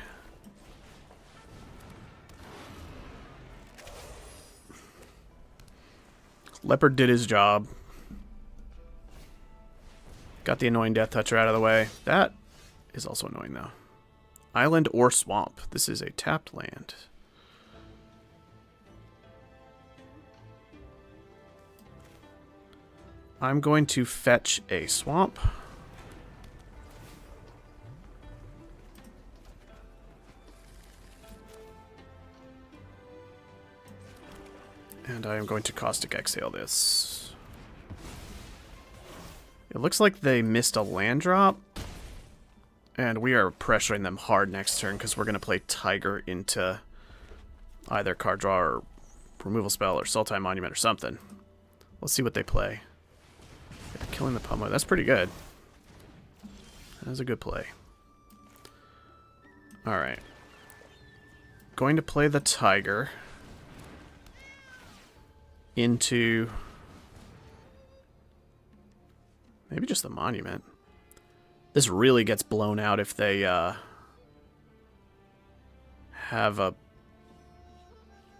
Leopard did his job. Got the annoying Death Toucher out of the way. That is also annoying, though. Island or swamp. This is a tapped land. I'm going to fetch a swamp. And I am going to Caustic Exhale this. It looks like they missed a land drop. And we are pressuring them hard next turn because we're going to play Tiger into either card draw or removal spell or Sultai Monument or something. Let's see what they play. Yeah, killing the Pummeler. That's pretty good. That was a good play. Alright. Going to play the Tiger into maybe just the Monument. This really gets blown out if they have a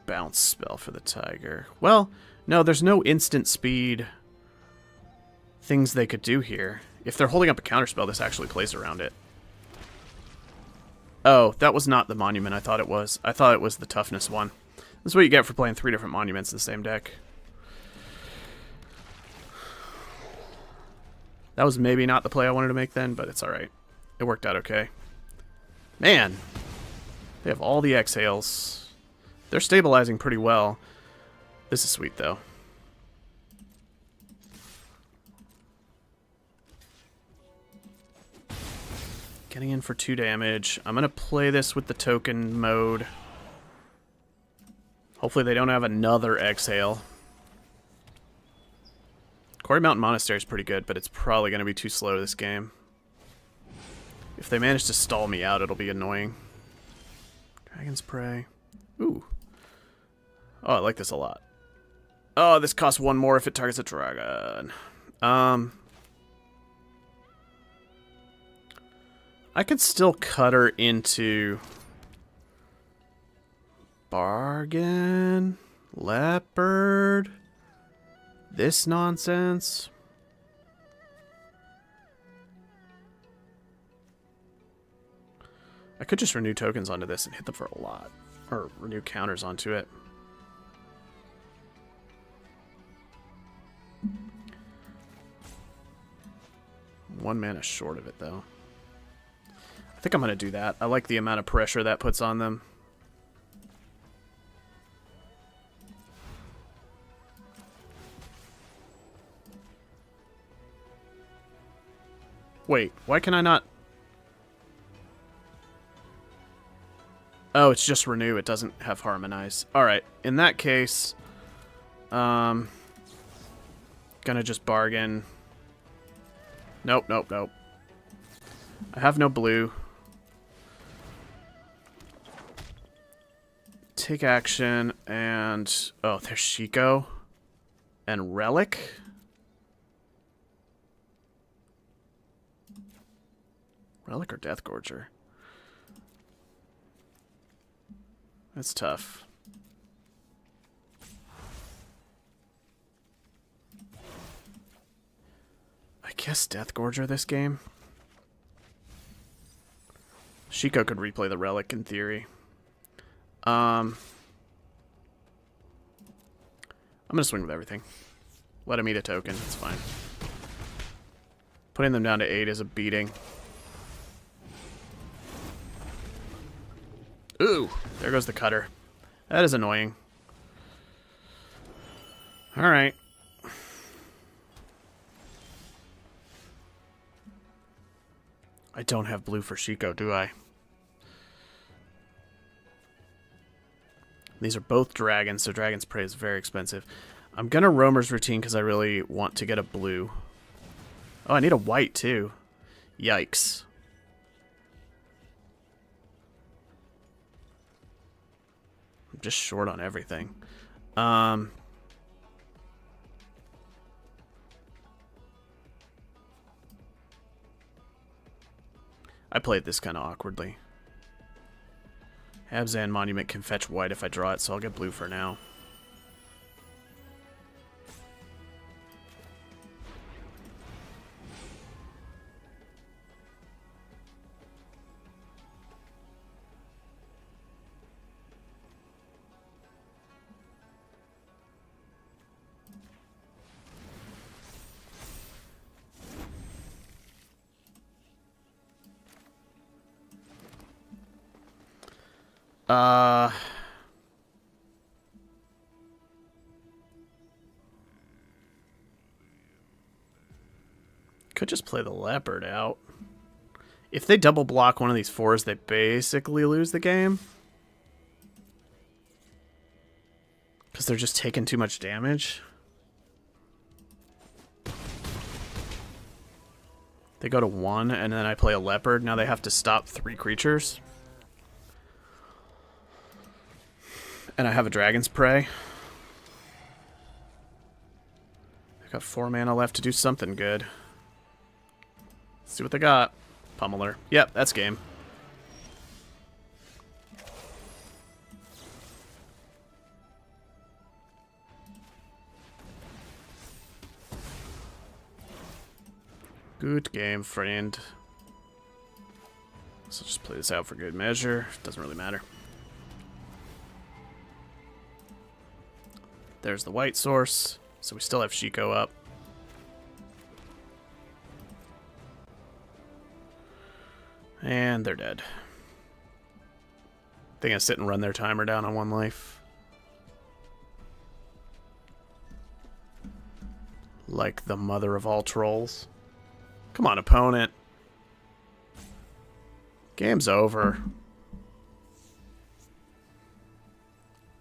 bounce spell for the Tiger. Well, no, there's no instant speed things they could do here. If they're holding up a counterspell, this actually plays around it. Oh, that was not the Monument I thought it was. I thought it was the toughness one. This is what you get for playing 3 different monuments in the same deck. That was maybe not the play I wanted to make then, but it's alright. It worked out okay. Man! They have all the exhales. They're stabilizing pretty well. This is sweet, though. Getting in for 2 damage. I'm going to play this with the token mode. Hopefully they don't have another exhale. Quarry Mountain Monastery is pretty good, but it's probably going to be too slow this game. If they manage to stall me out, it'll be annoying. Dragon's Prey. Ooh. Oh, I like this a lot. Oh, this costs 1 more if it targets a dragon. I could still cut her into bargain, leopard, this nonsense. I could just renew tokens onto this and hit them for a lot. Or renew counters onto it. One mana short of it, though. I think I'm going to do that. I like the amount of pressure that puts on them. Wait, why can I not... Oh, it's just renew. It doesn't have harmonize. Alright, in that case... Gonna just bargain. Nope, nope, nope. I have no blue. Take action and... Oh, there's Shiko. And Relic. Relic or Deathgorger? That's tough. I guess Deathgorger this game. Shiko could replay the Relic in theory. I'm gonna swing with everything. Let him eat a token, it's fine. Putting them down to 8 is a beating. Ooh, there goes the cutter. That is annoying. Alright. I don't have blue for Shiko, do I? These are both dragons, so Dragon's Prey is very expensive. I'm gonna Roamer's Routine because I really want to get a blue. Oh, I need a white too. Yikes. I'm just short on everything. I played this kind of awkwardly. Abzan Monument can fetch white if I draw it, so I'll get blue for now. Could just play the leopard out. If they double block one of these 4s, they basically lose the game. Because they're just taking too much damage. They go to 1, and then I play a leopard. Now they have to stop 3 creatures. And I have a Dragon's Prey. I got 4 mana left to do something good. Let's see what they got. Pummeler. Yep, that's game. Good game, friend. So just play this out for good measure. Doesn't really matter. There's the white source. So we still have Shiko up. And they're dead. They're gonna sit and run their timer down on 1 life. Like the mother of all trolls. Come on, opponent. Game's over.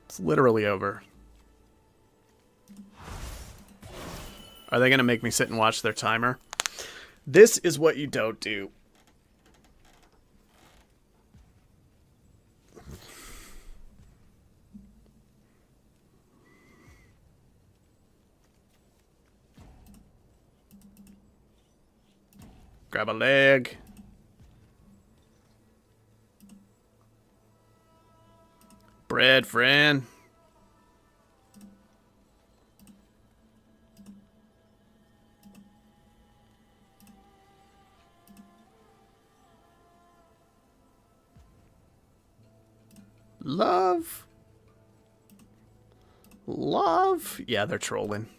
It's literally over. Are they gonna make me sit and watch their timer? This is what you don't do. Grab a leg. Bread, friend. Love. Love. Yeah, they're trolling.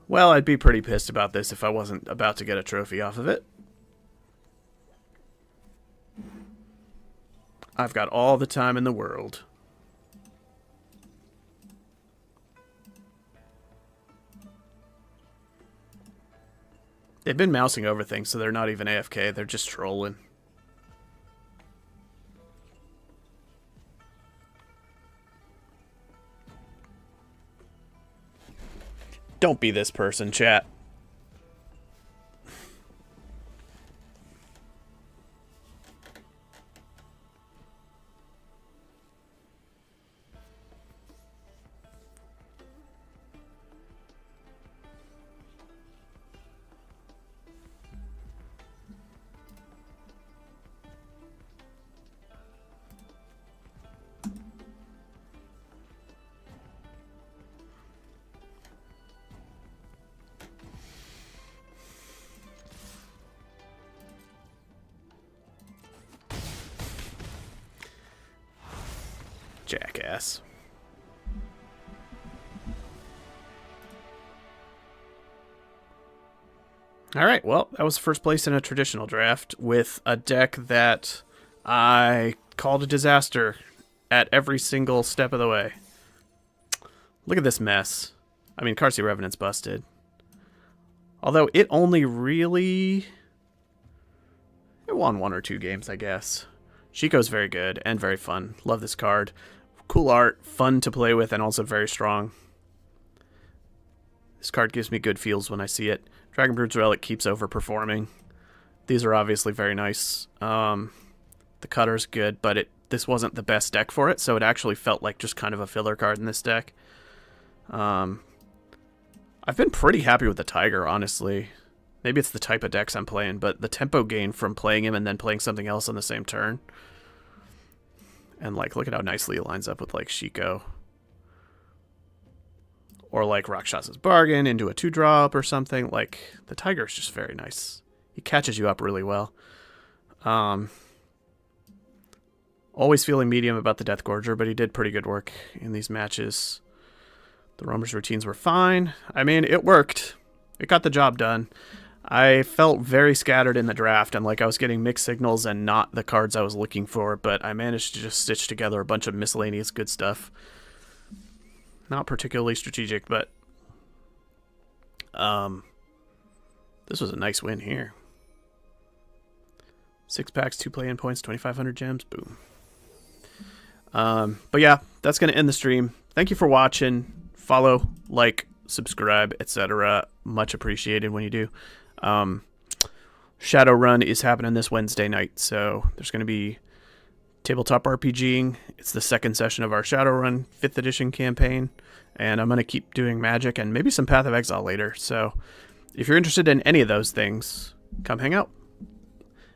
Well, I'd be pretty pissed about this if I wasn't about to get a trophy off of it. I've got all the time in the world. They've been mousing over things, so they're not even AFK. They're just trolling. Don't be this person, chat. Jackass. All right, well, that was first place in a traditional draft with a deck that I called a disaster at every single step of the way. Look at this mess. I mean, Karsi Revenant's busted. Although it only really... It won 1 or 2 games, I guess. Shiko's very good and very fun. Love this card. Cool art, fun to play with, and also very strong. This card gives me good feels when I see it. Dragonbrood's Relic keeps overperforming. These are obviously very nice. The cutter's good, but this wasn't the best deck for it, so it actually felt like just kind of a filler card in this deck. I've been pretty happy with the Tiger, honestly. Maybe it's the type of decks I'm playing, but the tempo gain from playing him and then playing something else on the same turn. And, like, look at how nicely it lines up with, like, Shiko. Or, like, Rakshas's Bargain into a 2-drop or something. Like, the Tiger's just very nice. He catches you up really well. Always feeling medium about the Death Gorger, but he did pretty good work in these matches. The Roamer's routines were fine. I mean, it worked. It got the job done. I felt very scattered in the draft, and like I was getting mixed signals and not the cards I was looking for, but I managed to just stitch together a bunch of miscellaneous good stuff. Not particularly strategic, but this was a nice win here. 6 packs, 2 play-in points, 2,500 gems, boom. But yeah, that's going to end the stream. Thank you for watching. Follow, like, subscribe, etc. Much appreciated when you do. Shadowrun is happening this Wednesday night, so there's going to be tabletop RPGing. It's the second session of our Shadowrun 5th edition campaign, and I'm going to keep doing Magic and maybe some Path of Exile later. So if you're interested in any of those things, come hang out.